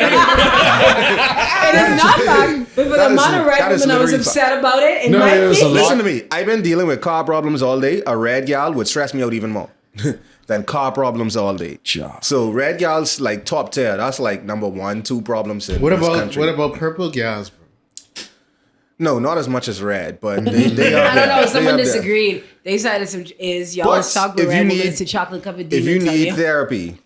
[SPEAKER 1] not fact, but for the
[SPEAKER 4] That is-
[SPEAKER 1] amount of red
[SPEAKER 4] that is
[SPEAKER 1] women I was
[SPEAKER 4] literally
[SPEAKER 1] upset about it,
[SPEAKER 2] No,
[SPEAKER 1] might
[SPEAKER 2] it was
[SPEAKER 1] be.
[SPEAKER 2] a lot.
[SPEAKER 4] Listen to me. I've been dealing with car problems all day. A red gal would stress me out even more than car problems all day. So red gals like top tier. That's like number 1, 2 problems in
[SPEAKER 2] What
[SPEAKER 4] this
[SPEAKER 2] about
[SPEAKER 4] country.
[SPEAKER 2] purple gals, bro?
[SPEAKER 4] No, not as much as red, but they are
[SPEAKER 1] I don't know.
[SPEAKER 4] there.
[SPEAKER 1] Someone
[SPEAKER 4] They are there.
[SPEAKER 1] disagreed. They said it's y'all
[SPEAKER 4] But
[SPEAKER 1] talk
[SPEAKER 4] if
[SPEAKER 1] about
[SPEAKER 4] you
[SPEAKER 1] red
[SPEAKER 4] need-
[SPEAKER 1] women to chocolate covered
[SPEAKER 4] If you
[SPEAKER 1] demons.
[SPEAKER 4] need therapy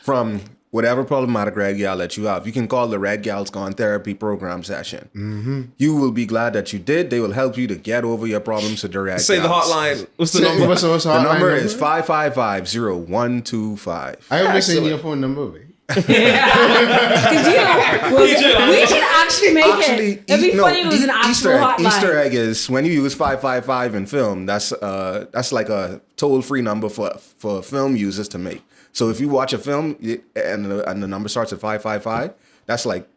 [SPEAKER 4] from whatever problematic red gal that you have, you can call the Red Gals Gone Therapy Program session. Mm-hmm. You will be glad that you did. They will help you to get over your problems with the red
[SPEAKER 3] Say the
[SPEAKER 4] gals.
[SPEAKER 3] hotline. What's the number?
[SPEAKER 2] What's the
[SPEAKER 4] The
[SPEAKER 2] hotline
[SPEAKER 4] number is 555-0125.
[SPEAKER 2] I hope they send your phone number, babe.
[SPEAKER 1] Because we should actually make it. It'd be funny if it was an actual hotline.
[SPEAKER 4] Easter egg is when you use 555 in film. That's like a toll-free number for film users to make. So if you watch a film and the number starts at 555, that's like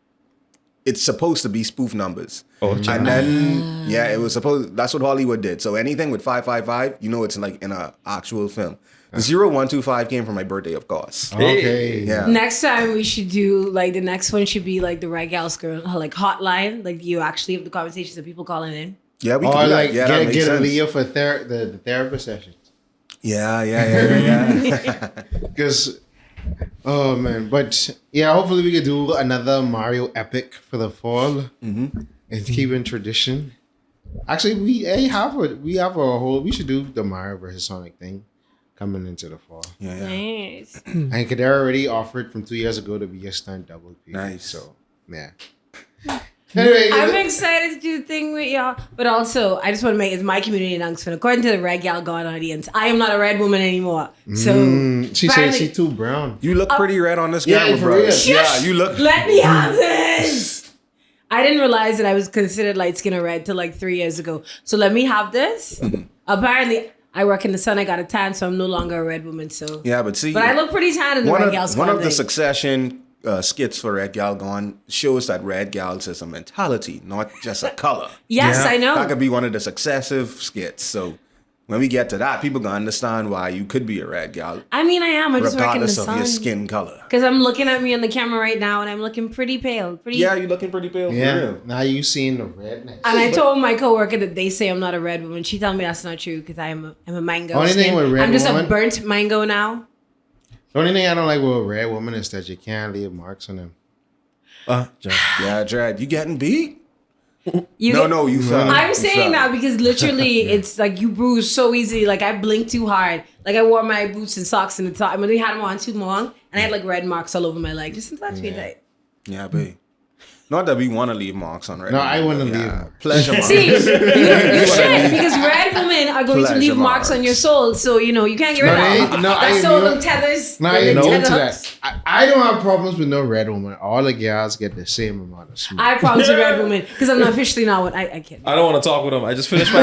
[SPEAKER 4] it's supposed to be spoof numbers.
[SPEAKER 3] Oh,
[SPEAKER 4] and then it was supposed. That's what Hollywood did. So anything with 555, you know, it's like in an actual film. 0125 came from my birthday, of course.
[SPEAKER 2] Okay.
[SPEAKER 4] Yeah.
[SPEAKER 1] Next time we should do like the next one should be like the Red Gals girl like hotline. Like you actually have the conversations of people calling in.
[SPEAKER 4] Yeah, we
[SPEAKER 2] Or
[SPEAKER 4] can do that.
[SPEAKER 2] like
[SPEAKER 4] Yeah, that makes
[SPEAKER 2] get a
[SPEAKER 4] sense.
[SPEAKER 2] Leo for the therapist sessions.
[SPEAKER 4] Yeah.
[SPEAKER 2] Because, oh man, but yeah, hopefully we could do another Mario epic for the fall and keep in tradition. Actually, we should do the Mario versus Sonic thing coming into the fall.
[SPEAKER 4] Yeah.
[SPEAKER 1] Nice.
[SPEAKER 2] And Kadar already offered from 2 years ago to be a stunt double P.
[SPEAKER 4] Nice.
[SPEAKER 2] So yeah. Anyway,
[SPEAKER 1] I'm excited to do the thing with y'all, but also I just want to make it's my community announcement. According to the Red Gal Gone audience, I am not a red woman anymore. So
[SPEAKER 2] she said
[SPEAKER 1] apparently-
[SPEAKER 2] she's too brown.
[SPEAKER 4] You look pretty red on this
[SPEAKER 2] Yeah,
[SPEAKER 4] camera,
[SPEAKER 2] for
[SPEAKER 4] bro.
[SPEAKER 2] real.
[SPEAKER 4] Yeah, you look.
[SPEAKER 1] Let me have this. I didn't realize that I was considered light skin or red till like 3 years ago. So let me have this. Apparently, I work in the sun. I got a tan, so I'm no longer a red woman. So
[SPEAKER 4] Yeah, but see,
[SPEAKER 1] but I look pretty tan in the Red Gals
[SPEAKER 4] one
[SPEAKER 1] Gone
[SPEAKER 4] of the
[SPEAKER 1] thing.
[SPEAKER 4] Succession skits for Red Gal Gone shows that Red Gals is a mentality, not just a color.
[SPEAKER 1] Yes, I know.
[SPEAKER 4] That could be one of the successive skits. So when we get to that, people gonna understand why you could be a Red Gal,
[SPEAKER 1] I mean, I am. I just work in the
[SPEAKER 4] regardless of your
[SPEAKER 1] sun.
[SPEAKER 4] skin color.
[SPEAKER 1] Because I'm looking at me on the camera right now, and I'm looking pretty pale. Pretty.
[SPEAKER 4] Yeah, you looking pretty pale for
[SPEAKER 2] Yeah.
[SPEAKER 4] real.
[SPEAKER 2] Now you seeing the redness.
[SPEAKER 1] And I told my coworker that they say I'm not a red woman. She told me that's not true because I'm a mango.
[SPEAKER 2] Only thing
[SPEAKER 1] skin.
[SPEAKER 2] with red
[SPEAKER 1] I'm just
[SPEAKER 2] woman-
[SPEAKER 1] a burnt mango now.
[SPEAKER 2] The only thing I don't like with a red woman is that you can't leave marks on them.
[SPEAKER 4] Yeah, Dread, you getting beat?
[SPEAKER 1] You
[SPEAKER 4] No, you fell.
[SPEAKER 1] I'm
[SPEAKER 4] You
[SPEAKER 1] saying
[SPEAKER 4] fell.
[SPEAKER 1] that because literally it's like you bruise so easily. Like I blinked too hard. Like I wore my boots and socks in the top. I mean, they had them on too long, and I had like red marks all over my leg. Just touch me tight.
[SPEAKER 4] Yeah, babe. Not that we want to leave marks on Red.
[SPEAKER 2] No, I
[SPEAKER 4] Woman,
[SPEAKER 2] wouldn't
[SPEAKER 4] but
[SPEAKER 2] leave
[SPEAKER 4] yeah.
[SPEAKER 2] marks.
[SPEAKER 4] Pleasure marks.
[SPEAKER 1] See, you should because red women are going to
[SPEAKER 4] Pleasure
[SPEAKER 1] leave marks on
[SPEAKER 4] marks.
[SPEAKER 1] your soul. So you know you can't get rid of them.
[SPEAKER 2] I
[SPEAKER 1] That's
[SPEAKER 2] ain't
[SPEAKER 1] so
[SPEAKER 2] know-
[SPEAKER 1] them tethers.
[SPEAKER 2] No, I
[SPEAKER 1] them
[SPEAKER 2] ain't into
[SPEAKER 1] tether
[SPEAKER 2] that.
[SPEAKER 1] hooks.
[SPEAKER 2] I don't have problems with no red woman. All the gals get the same amount of smoke.
[SPEAKER 1] I have problems with red women because I'm not officially not one. I can't.
[SPEAKER 3] I don't want to talk with him. I just finished my.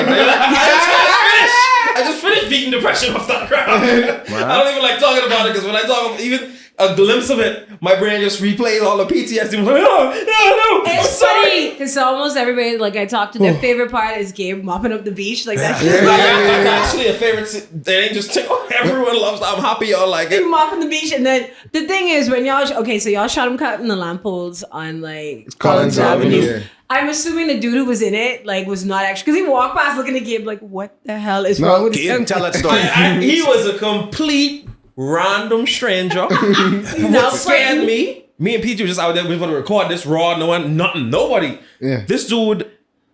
[SPEAKER 3] I just finished beating depression off that crowd. I don't even like talking about it because when I talk, even a glimpse of it, my brain just replays all the PTSD. I'm like, no, I'm
[SPEAKER 1] It's
[SPEAKER 3] sorry.
[SPEAKER 1] funny because almost everybody like I talk to, their favorite part is Gabe mopping up the beach like that.
[SPEAKER 3] That's actually a favorite. They ain't just everyone loves. I'm happy y'all like it.
[SPEAKER 1] Mopping the beach, and then the thing is when y'all so y'all shot him cutting the lampposts on like
[SPEAKER 2] Collins Avenue, yeah.
[SPEAKER 1] I'm assuming the dude who was in it like was not actually because he walked past looking at Gabe like what the hell is wrong with him?
[SPEAKER 4] Gabe, tell that story.
[SPEAKER 3] He was a complete random stranger.
[SPEAKER 1] Not
[SPEAKER 3] Scared me. Me and PG were just out there. We want to record this raw. Nobody.
[SPEAKER 2] Yeah.
[SPEAKER 3] This dude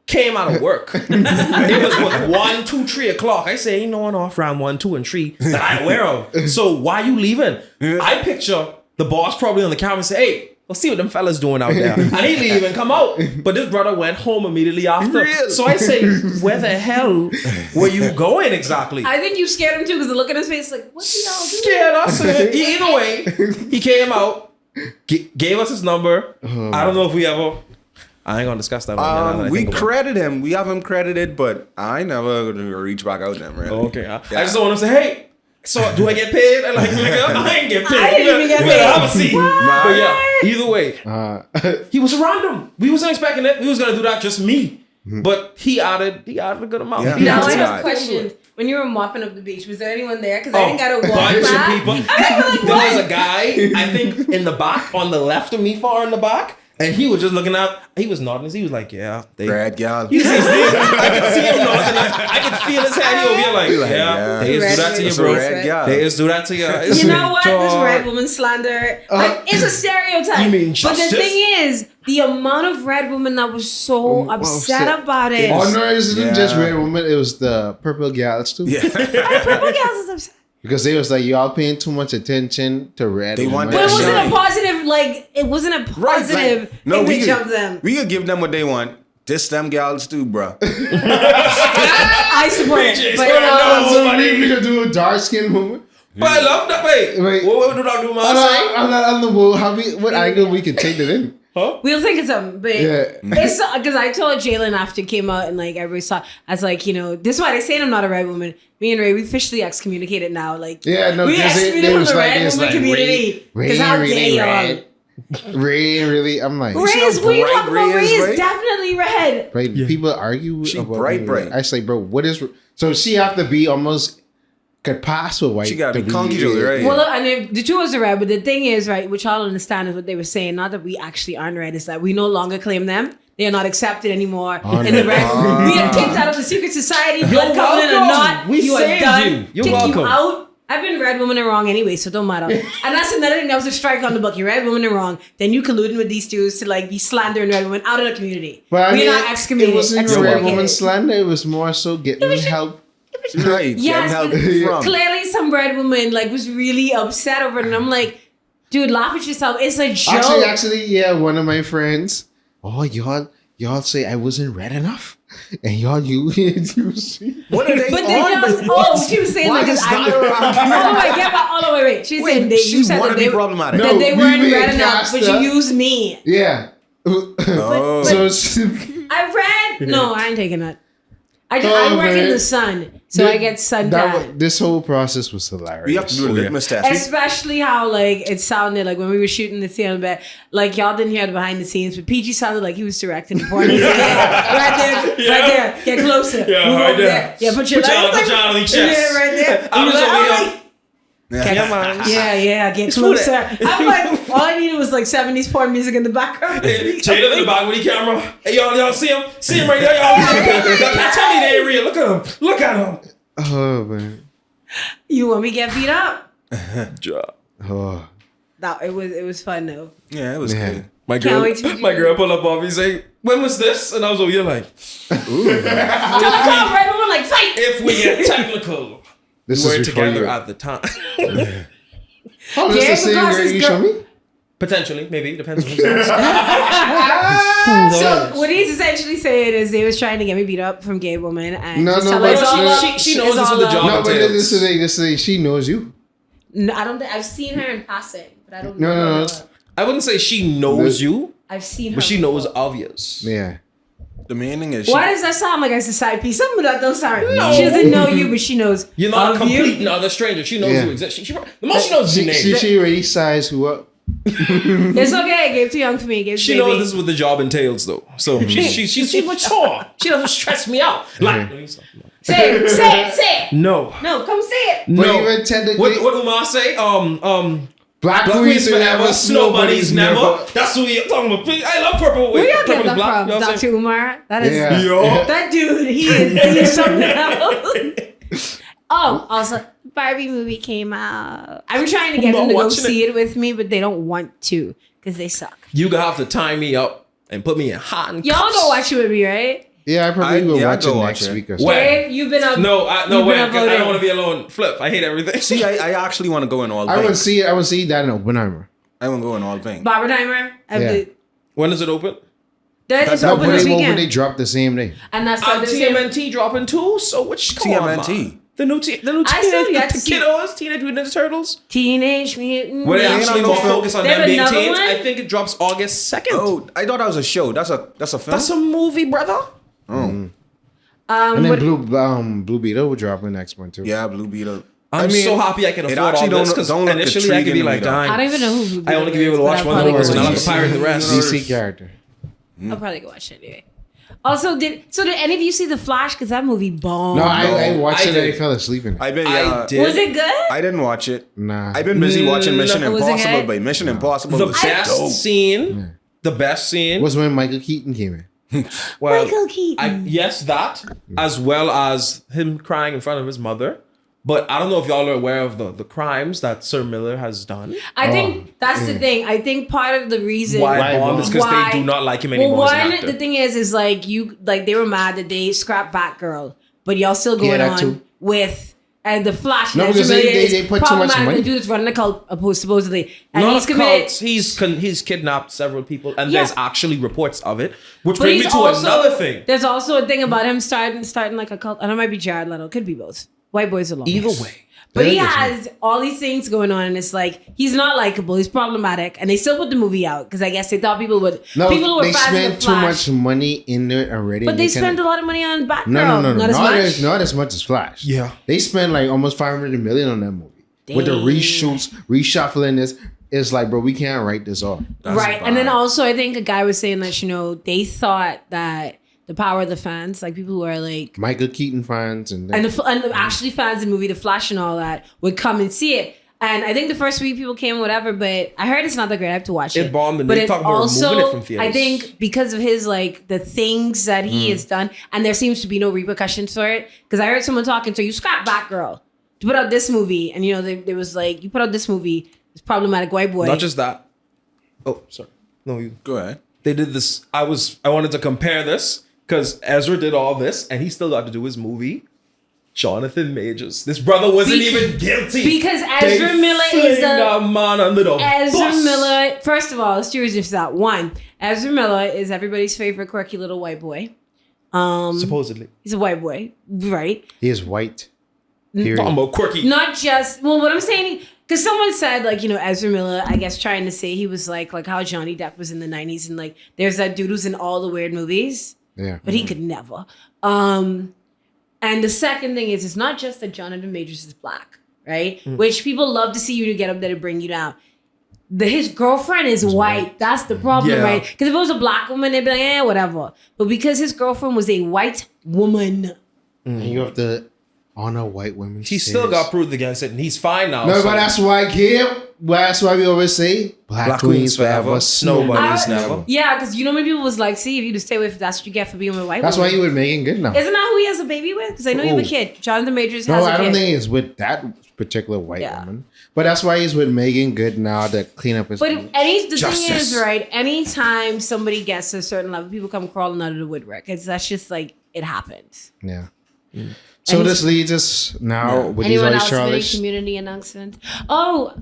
[SPEAKER 3] came out of work. It was what 1, 2, 3 o'clock. I say ain't no one off round 1, 2, and 3 that I'm aware of. So why you leaving? I picture the boss probably on the camera and say, hey, let's see what them fellas doing out there. And he leave and come out. But this brother went home immediately after.
[SPEAKER 4] Really?
[SPEAKER 3] So I say, where the hell were you going exactly?
[SPEAKER 1] I think you scared him too because the look in his face like what y'all doing?
[SPEAKER 3] Scared us. Either way, he came out, gave us his number. I don't know if we ever. I ain't gonna discuss that. One now that I
[SPEAKER 4] We
[SPEAKER 3] think about it.
[SPEAKER 4] credit him. We have him credited, but I never reach back out to him, really.
[SPEAKER 3] Okay, I just don't want to say, hey. So do I get paid? And like, nigga, I ain't get paid.
[SPEAKER 1] I didn't even get
[SPEAKER 3] You better
[SPEAKER 1] paid.
[SPEAKER 3] have a seat. But yeah, either way, he was random. We wasn't expecting it. We was gonna do that just me. But he added a good amount.
[SPEAKER 4] Yeah.
[SPEAKER 3] He
[SPEAKER 1] Now
[SPEAKER 3] added
[SPEAKER 1] I
[SPEAKER 3] some-
[SPEAKER 1] have
[SPEAKER 4] Right.
[SPEAKER 1] a question. When you were mopping up the beach, was there anyone there? Because
[SPEAKER 3] Oh,
[SPEAKER 1] I didn't got to walk
[SPEAKER 3] bunch of
[SPEAKER 1] back.
[SPEAKER 3] people. There was a guy, I think, in the back, on the left of me, far in the back, and he was just looking out. He was nodding. He was like, "Yeah, they."
[SPEAKER 4] Red gal.
[SPEAKER 3] He was I could see him nodding. I could feel his head. He over here like,
[SPEAKER 4] Like,
[SPEAKER 3] "Yeah,
[SPEAKER 4] yeah.
[SPEAKER 3] they just do that to you,
[SPEAKER 4] That's a
[SPEAKER 3] bro.
[SPEAKER 4] red gal.
[SPEAKER 3] They just do that to you."
[SPEAKER 1] You know what? This
[SPEAKER 3] Dog.
[SPEAKER 1] red woman slander it's a stereotype.
[SPEAKER 3] You mean
[SPEAKER 1] but the
[SPEAKER 3] justice?
[SPEAKER 1] thing is, the amount of red women that was so upset
[SPEAKER 2] upset.
[SPEAKER 1] about it.
[SPEAKER 2] Oh no, it wasn't just
[SPEAKER 4] Yeah.
[SPEAKER 2] red woman. It was the purple gals too.
[SPEAKER 4] Yeah.
[SPEAKER 1] Purple gals is upset.
[SPEAKER 2] Because they was like y'all paying too much attention to red.
[SPEAKER 4] They want
[SPEAKER 2] women.
[SPEAKER 1] But it
[SPEAKER 4] that
[SPEAKER 1] wasn't
[SPEAKER 4] shine.
[SPEAKER 1] a positive, like, it wasn't a positive image of them.
[SPEAKER 4] We could give them what they want. Diss them gals too, bro.
[SPEAKER 1] I support it.
[SPEAKER 3] PJs,
[SPEAKER 1] But,
[SPEAKER 3] no,
[SPEAKER 2] So
[SPEAKER 3] buddy.
[SPEAKER 2] we could do a dark skinned woman.
[SPEAKER 3] But I love that. Wait,
[SPEAKER 2] Wait.
[SPEAKER 3] what do I do, man?
[SPEAKER 2] I don't know what angle we could take it in.
[SPEAKER 1] we'll think of something. But
[SPEAKER 2] Yeah.
[SPEAKER 1] it's because I told Jalen after it came out and like everybody saw, I was like, you know, this is why they say I'm not a red woman. Me and Ray, we officially excommunicated now. Like,
[SPEAKER 2] Yeah, no,
[SPEAKER 1] we
[SPEAKER 2] 'cause they
[SPEAKER 1] excommunicated from
[SPEAKER 2] was
[SPEAKER 1] the
[SPEAKER 2] like
[SPEAKER 1] red
[SPEAKER 2] this,
[SPEAKER 1] woman
[SPEAKER 2] like,
[SPEAKER 1] community.
[SPEAKER 2] Ray
[SPEAKER 1] Because how
[SPEAKER 2] really
[SPEAKER 1] dare y'all?
[SPEAKER 2] red. Ray really, I'm like,
[SPEAKER 1] Ray
[SPEAKER 4] see
[SPEAKER 1] is,
[SPEAKER 4] how
[SPEAKER 1] what are you
[SPEAKER 4] bright
[SPEAKER 1] talking about?
[SPEAKER 4] Ray
[SPEAKER 1] Ray
[SPEAKER 4] is,
[SPEAKER 1] is
[SPEAKER 4] right?
[SPEAKER 1] definitely red.
[SPEAKER 2] right? People argue
[SPEAKER 4] She
[SPEAKER 2] about
[SPEAKER 4] bright,
[SPEAKER 2] me.
[SPEAKER 4] bright.
[SPEAKER 2] I say, bro, what is? So she have to be almost could pass for white.
[SPEAKER 4] She gotta
[SPEAKER 2] to
[SPEAKER 4] be conky, right?
[SPEAKER 1] Well, look, and the two of us are red, but the thing is, right, which I'll understand is what they were saying, not that we actually aren't red, is that we no longer claim them. They are not accepted anymore in the red. We are kicked out of the secret society, blood covenant or
[SPEAKER 3] welcome.
[SPEAKER 1] not.
[SPEAKER 3] We
[SPEAKER 1] You are
[SPEAKER 3] saved
[SPEAKER 1] done.
[SPEAKER 3] you. You're
[SPEAKER 1] Kick
[SPEAKER 3] welcome.
[SPEAKER 1] you out. I've been red woman and wrong anyway, so don't matter. And that's another thing that was a strike on the book. You're red woman and wrong. Then you colluding with these dudes to like be slandering red women out of the community.
[SPEAKER 2] But I
[SPEAKER 1] We're
[SPEAKER 2] mean,
[SPEAKER 1] not excommunicated.
[SPEAKER 2] it wasn't even red woman
[SPEAKER 1] excommunicated.
[SPEAKER 2] slander. It was more so getting help.
[SPEAKER 4] Right.
[SPEAKER 1] Yes,
[SPEAKER 4] Getting
[SPEAKER 1] but
[SPEAKER 4] help from.
[SPEAKER 1] clearly some red woman like was really upset over it, and I'm like, dude, laugh at yourself. It's a joke.
[SPEAKER 2] Actually, yeah. One of my friends. Oh, y'all say I wasn't red enough, and y'all you see.
[SPEAKER 4] What are they
[SPEAKER 1] But then she was saying
[SPEAKER 4] Why
[SPEAKER 1] like,
[SPEAKER 4] is
[SPEAKER 1] I,
[SPEAKER 4] that around?
[SPEAKER 1] oh, wait. She
[SPEAKER 4] Wait,
[SPEAKER 1] said
[SPEAKER 4] she
[SPEAKER 1] you said
[SPEAKER 4] wanna
[SPEAKER 1] that
[SPEAKER 4] be
[SPEAKER 1] they,
[SPEAKER 4] problematic.
[SPEAKER 1] that
[SPEAKER 2] No,
[SPEAKER 1] they
[SPEAKER 2] we
[SPEAKER 1] weren't
[SPEAKER 2] being
[SPEAKER 1] red enough,
[SPEAKER 2] cast
[SPEAKER 1] but you
[SPEAKER 2] up.
[SPEAKER 1] used me.
[SPEAKER 2] Yeah.
[SPEAKER 4] Oh.
[SPEAKER 2] So
[SPEAKER 1] I read. No, I ain't taking that. I
[SPEAKER 2] Oh,
[SPEAKER 1] work in
[SPEAKER 2] man.
[SPEAKER 1] the sun, so I get suntan.
[SPEAKER 2] this whole process was hilarious.
[SPEAKER 4] We have to do a litmus test.
[SPEAKER 1] Especially how like it sounded like when we were shooting the scene, but like y'all didn't hear the behind the scenes, but PG sounded like he was directing the porn. He's like, right there, get closer.
[SPEAKER 3] Yeah,
[SPEAKER 1] Move
[SPEAKER 3] right
[SPEAKER 1] over
[SPEAKER 3] there.
[SPEAKER 1] Yeah, put your
[SPEAKER 3] Put your
[SPEAKER 1] legs
[SPEAKER 3] arm on the chest.
[SPEAKER 1] Yeah, right there.
[SPEAKER 3] I was
[SPEAKER 1] You're
[SPEAKER 3] over
[SPEAKER 1] like,
[SPEAKER 3] here. Yeah.
[SPEAKER 1] get
[SPEAKER 3] Smooth
[SPEAKER 1] closer.
[SPEAKER 3] it.
[SPEAKER 1] I'm like, all I needed was like 70s porn music in the background.
[SPEAKER 3] Jada in the back with the camera. Hey, y'all see him? See him right there, y'all. Y'all can't tell me they ain't real. Look at him. Look at him.
[SPEAKER 2] Oh man.
[SPEAKER 1] You want me to get beat up?
[SPEAKER 3] Job.
[SPEAKER 2] Oh.
[SPEAKER 1] No, it was fun though.
[SPEAKER 4] Yeah, it was
[SPEAKER 2] Yeah.
[SPEAKER 4] good.
[SPEAKER 3] My
[SPEAKER 1] Can't
[SPEAKER 3] girl,
[SPEAKER 1] wait to-
[SPEAKER 3] my girl pulled up on me saying, "When was this?" And I was over here like,
[SPEAKER 1] Tell the cop right over like fight.
[SPEAKER 3] "If we get technical,
[SPEAKER 2] This
[SPEAKER 3] we were
[SPEAKER 2] is before
[SPEAKER 3] together
[SPEAKER 2] you.
[SPEAKER 3] at the time."
[SPEAKER 2] Oh, this
[SPEAKER 1] Yeah,
[SPEAKER 2] the same
[SPEAKER 1] because
[SPEAKER 2] girl
[SPEAKER 1] this
[SPEAKER 2] you
[SPEAKER 1] girl-
[SPEAKER 2] show me?
[SPEAKER 3] Potentially, maybe depends on who's asked.
[SPEAKER 1] So what he's essentially saying is they was trying to get me beat up from gay woman and
[SPEAKER 2] No,
[SPEAKER 1] just
[SPEAKER 2] no,
[SPEAKER 1] tell
[SPEAKER 2] but
[SPEAKER 1] her it's all
[SPEAKER 2] no,
[SPEAKER 1] love.
[SPEAKER 3] she
[SPEAKER 1] It's
[SPEAKER 3] knows this
[SPEAKER 1] all
[SPEAKER 3] is the
[SPEAKER 1] love.
[SPEAKER 3] job.
[SPEAKER 2] No, but
[SPEAKER 3] Details.
[SPEAKER 2] this is she knows you.
[SPEAKER 1] No, I don't think I've seen her in passing, but I don't
[SPEAKER 2] No,
[SPEAKER 1] know.
[SPEAKER 2] no, no.
[SPEAKER 1] her.
[SPEAKER 3] I wouldn't say she knows you,
[SPEAKER 1] I've seen her.
[SPEAKER 3] but she knows
[SPEAKER 1] before.
[SPEAKER 3] obvious.
[SPEAKER 2] Yeah.
[SPEAKER 4] The main thing is,
[SPEAKER 1] Why does that sound like it's a side piece? Something that don't sound.
[SPEAKER 3] No.
[SPEAKER 1] She doesn't know you, but she knows.
[SPEAKER 3] You're not
[SPEAKER 1] of
[SPEAKER 3] complete
[SPEAKER 1] you.
[SPEAKER 3] and other stranger. She knows
[SPEAKER 2] Yeah.
[SPEAKER 3] you exist. The most she knows is your name.
[SPEAKER 2] She already sized who up.
[SPEAKER 1] It's okay. Gabe too young for me. Gabe's
[SPEAKER 3] She
[SPEAKER 1] baby.
[SPEAKER 3] knows this is what the job entails, though. So she's mature. She doesn't stress me out. Like,
[SPEAKER 1] Say it.
[SPEAKER 3] no,
[SPEAKER 1] No, come say it.
[SPEAKER 2] But
[SPEAKER 3] no.
[SPEAKER 2] even technically,
[SPEAKER 3] What Umar say?
[SPEAKER 2] Black
[SPEAKER 3] Black
[SPEAKER 2] queens
[SPEAKER 3] queens forever, snow bunnies never. That's who you're talking about. I love purple.
[SPEAKER 1] Where
[SPEAKER 3] Wait,
[SPEAKER 1] y'all get
[SPEAKER 3] purple is
[SPEAKER 1] that
[SPEAKER 3] black.
[SPEAKER 1] from?
[SPEAKER 3] You know what I'm
[SPEAKER 1] Dr.
[SPEAKER 3] saying?
[SPEAKER 1] Umar? That is
[SPEAKER 2] Yeah.
[SPEAKER 3] Yo.
[SPEAKER 1] that dude. He's something else. Oh, also, Barbie movie came out. I'm trying to get
[SPEAKER 3] I'm
[SPEAKER 1] them to
[SPEAKER 3] not
[SPEAKER 1] go
[SPEAKER 3] watching
[SPEAKER 1] see it with me, but they don't want to because they suck.
[SPEAKER 3] You gonna have to tie me up and put me in hot and
[SPEAKER 1] Y'all
[SPEAKER 3] cuffs.
[SPEAKER 1] go watch it with me, right?
[SPEAKER 2] yeah, I probably will
[SPEAKER 4] I'd
[SPEAKER 2] watch it
[SPEAKER 4] go watch
[SPEAKER 2] next
[SPEAKER 4] it.
[SPEAKER 2] week or so.
[SPEAKER 3] When?
[SPEAKER 1] Gabe, you've been up.
[SPEAKER 3] No,
[SPEAKER 1] You've
[SPEAKER 3] wait.
[SPEAKER 1] been
[SPEAKER 3] 'Cause I
[SPEAKER 1] upvoted.
[SPEAKER 3] don't want to be alone. Flip. I hate everything.
[SPEAKER 4] see, I actually want to go in all
[SPEAKER 2] I
[SPEAKER 4] pink.
[SPEAKER 2] would see that in Oppenheimer.
[SPEAKER 4] I want to go in all pink.
[SPEAKER 1] Barbenheimer.
[SPEAKER 2] Yeah.
[SPEAKER 3] When does it open?
[SPEAKER 1] That is
[SPEAKER 2] No,
[SPEAKER 1] open
[SPEAKER 2] but
[SPEAKER 1] this
[SPEAKER 2] they won't.
[SPEAKER 1] weekend.
[SPEAKER 2] They drop the same day.
[SPEAKER 1] And that's what they're saying.
[SPEAKER 3] TMNT dropping too. So which come on,
[SPEAKER 4] TMNT.
[SPEAKER 3] man. The new
[SPEAKER 1] I still yet to see-
[SPEAKER 3] kiddos, Teenage Mutant Ninja Turtles.
[SPEAKER 1] Teenage Mutant.
[SPEAKER 3] Where they
[SPEAKER 1] Ninja
[SPEAKER 3] actually
[SPEAKER 4] no
[SPEAKER 3] more
[SPEAKER 4] film.
[SPEAKER 3] focus on
[SPEAKER 1] They have
[SPEAKER 3] them being
[SPEAKER 1] another
[SPEAKER 3] teens.
[SPEAKER 1] one?
[SPEAKER 3] I think it drops August 2nd.
[SPEAKER 4] Oh, I thought that was a show. That's a film.
[SPEAKER 3] That's a movie, brother.
[SPEAKER 2] And then
[SPEAKER 1] what-
[SPEAKER 2] Blue Beetle will drop in next month too.
[SPEAKER 4] Yeah, Blue Beetle.
[SPEAKER 3] I'm so happy I can
[SPEAKER 4] it
[SPEAKER 3] afford
[SPEAKER 4] actually
[SPEAKER 3] all this
[SPEAKER 4] don't
[SPEAKER 3] because
[SPEAKER 4] look
[SPEAKER 3] initially I could be
[SPEAKER 4] intriguing
[SPEAKER 3] like,
[SPEAKER 4] to me, though.
[SPEAKER 1] I
[SPEAKER 3] dying.
[SPEAKER 1] don't even know who. Blue
[SPEAKER 3] I only
[SPEAKER 1] Beetle
[SPEAKER 3] could be able
[SPEAKER 1] is,
[SPEAKER 3] to
[SPEAKER 1] but
[SPEAKER 3] watch
[SPEAKER 1] I'll
[SPEAKER 3] one
[SPEAKER 1] probably
[SPEAKER 3] movie,
[SPEAKER 1] go
[SPEAKER 3] so now I
[SPEAKER 1] watch
[SPEAKER 3] have to
[SPEAKER 1] it.
[SPEAKER 3] pirate the rest.
[SPEAKER 2] DC character.
[SPEAKER 1] I'll probably go watch it anyway. Also, did any of you see The Flash? Because that movie bombed.
[SPEAKER 2] No, I watched
[SPEAKER 3] I
[SPEAKER 2] it and I
[SPEAKER 3] did.
[SPEAKER 2] fell asleep in it.
[SPEAKER 4] I bet.
[SPEAKER 3] I
[SPEAKER 4] Yeah,
[SPEAKER 3] did.
[SPEAKER 1] Was it good?
[SPEAKER 4] I didn't watch it.
[SPEAKER 2] Nah.
[SPEAKER 4] I've been busy watching Mission
[SPEAKER 1] Was it
[SPEAKER 4] Impossible,
[SPEAKER 1] good?
[SPEAKER 4] but Mission Impossible
[SPEAKER 3] The
[SPEAKER 4] was
[SPEAKER 3] best
[SPEAKER 4] dope.
[SPEAKER 3] scene. The best scene.
[SPEAKER 2] was when Michael Keaton came in.
[SPEAKER 3] Well,
[SPEAKER 1] Michael Keaton.
[SPEAKER 3] Yes, that as well as him crying in front of his mother. But I don't know if y'all are aware of the crimes that Sir Miller has done.
[SPEAKER 1] I think that's the thing. I think part of the reason
[SPEAKER 3] Why
[SPEAKER 2] Why
[SPEAKER 3] bomb is because
[SPEAKER 1] Why?
[SPEAKER 3] they do not like him anymore
[SPEAKER 1] Well,
[SPEAKER 3] as an
[SPEAKER 1] one,
[SPEAKER 3] actor.
[SPEAKER 1] the thing is like they were mad that they scrapped Batgirl, but y'all still going
[SPEAKER 2] that
[SPEAKER 1] on
[SPEAKER 2] too.
[SPEAKER 1] with and the Flash.
[SPEAKER 2] No,
[SPEAKER 1] and
[SPEAKER 2] because
[SPEAKER 1] Ezra
[SPEAKER 2] they-
[SPEAKER 1] Miller is
[SPEAKER 2] they put too much
[SPEAKER 1] problematic.
[SPEAKER 2] money.
[SPEAKER 1] The dude is running a cult, supposedly, and
[SPEAKER 3] Not
[SPEAKER 1] he's
[SPEAKER 3] a
[SPEAKER 1] committed.
[SPEAKER 3] cult. He's kidnapped several people, and
[SPEAKER 1] Yeah.
[SPEAKER 3] there's actually reports of it, which
[SPEAKER 1] But
[SPEAKER 3] brings me
[SPEAKER 1] he's
[SPEAKER 3] to
[SPEAKER 1] also
[SPEAKER 3] another thing.
[SPEAKER 1] There's also a thing about him starting like a cult, and it might be Jared Leto. Could be both. White boys alone.
[SPEAKER 3] Either way,
[SPEAKER 1] But he
[SPEAKER 2] Yeah,
[SPEAKER 1] has all these things going on, and it's like he's not likable. He's problematic, and they still put the movie out because I guess they thought people would.
[SPEAKER 2] No,
[SPEAKER 1] people who were
[SPEAKER 2] they
[SPEAKER 1] fans of
[SPEAKER 2] spent
[SPEAKER 1] the
[SPEAKER 2] too
[SPEAKER 1] Flash,
[SPEAKER 2] much money in it already.
[SPEAKER 1] but
[SPEAKER 2] and
[SPEAKER 1] they
[SPEAKER 2] kinda-
[SPEAKER 1] spent a lot of money on Batgirl.
[SPEAKER 2] No,
[SPEAKER 1] not as much.
[SPEAKER 2] Not as much as Flash.
[SPEAKER 3] Yeah.
[SPEAKER 2] They spent like almost $500 million on that movie with the
[SPEAKER 1] Damn.
[SPEAKER 2] reshoots, reshuffling this. it's like, bro, we can't write this off.
[SPEAKER 1] Right. And then also, I think a guy was saying that, you know, they thought that the power of the fans, like people who are like
[SPEAKER 2] Michael Keaton fans and
[SPEAKER 1] actually fans of the movie The Flash and all that would come and see it. And I think the first week people came, whatever, but I heard it's not that great. I have to watch it.
[SPEAKER 3] It bombed, and
[SPEAKER 1] but
[SPEAKER 3] they
[SPEAKER 1] it
[SPEAKER 3] talking about removing it from theaters.
[SPEAKER 1] I think because of his like the things that he has done, and there seems to be no repercussions for it. Because I heard someone talking, so you scrap Batgirl to put out this movie, and you know there was like you put out this movie, it's problematic white boy.
[SPEAKER 3] Not just that. Oh, sorry. No, you
[SPEAKER 4] Go ahead.
[SPEAKER 3] They did this. I wanted to compare this because Ezra did all this, and he still got to do his movie. Jonathan Majors. This brother wasn't even guilty.
[SPEAKER 1] Because Ezra Miller is
[SPEAKER 3] a man under the
[SPEAKER 1] Ezra
[SPEAKER 3] bus.
[SPEAKER 1] Miller. First of all, let's do this out. One, Ezra Miller is everybody's favorite quirky little white boy.
[SPEAKER 3] Supposedly.
[SPEAKER 1] He's a white boy, right?
[SPEAKER 2] he is white. Period.
[SPEAKER 3] Talking about quirky.
[SPEAKER 1] Not just what I'm saying, because someone said like, you know, Ezra Miller, I guess trying to say he was like how Johnny Depp was in the 90s, and like there's that dude who's in all the weird movies,
[SPEAKER 2] Yeah.
[SPEAKER 1] but he could never. And the second thing is, it's not just that Jonathan Majors is black, right? Which people love to see you to get up there to bring you down. His girlfriend is white. That's the problem,
[SPEAKER 3] Yeah.
[SPEAKER 1] right? Because if it was a black woman, they'd be like, whatever. But because his girlfriend was a white woman,
[SPEAKER 2] And you have to honor white women.
[SPEAKER 3] He still got proved against it, and he's fine now.
[SPEAKER 2] No,
[SPEAKER 3] so-
[SPEAKER 2] but that's why, Kid. That's why we always say black queens forever,
[SPEAKER 3] Nobody's
[SPEAKER 1] I-
[SPEAKER 3] never.
[SPEAKER 1] yeah, because you know many people was like, see, if you just stay away from that's what you get for being with a white
[SPEAKER 2] That's why
[SPEAKER 1] woman.
[SPEAKER 2] he was making good now.
[SPEAKER 1] Isn't that who he has a baby with? Because I know you have a
[SPEAKER 2] Who?
[SPEAKER 1] kid. Jonathan Majors
[SPEAKER 2] No,
[SPEAKER 1] has a
[SPEAKER 2] I
[SPEAKER 1] kid.
[SPEAKER 2] don't think it's with that particular white
[SPEAKER 1] Yeah.
[SPEAKER 2] woman. But that's why he's with Megan Good now to clean up his.
[SPEAKER 1] But the thing
[SPEAKER 2] Justice.
[SPEAKER 1] is, right, anytime somebody gets to a certain level, people come crawling out of the woodwork. That's just like, it happens.
[SPEAKER 2] Yeah. So
[SPEAKER 1] And
[SPEAKER 2] this leads us now with these
[SPEAKER 1] Anyone
[SPEAKER 2] white
[SPEAKER 1] else with any
[SPEAKER 2] Charlottes.
[SPEAKER 1] community announcements? Oh,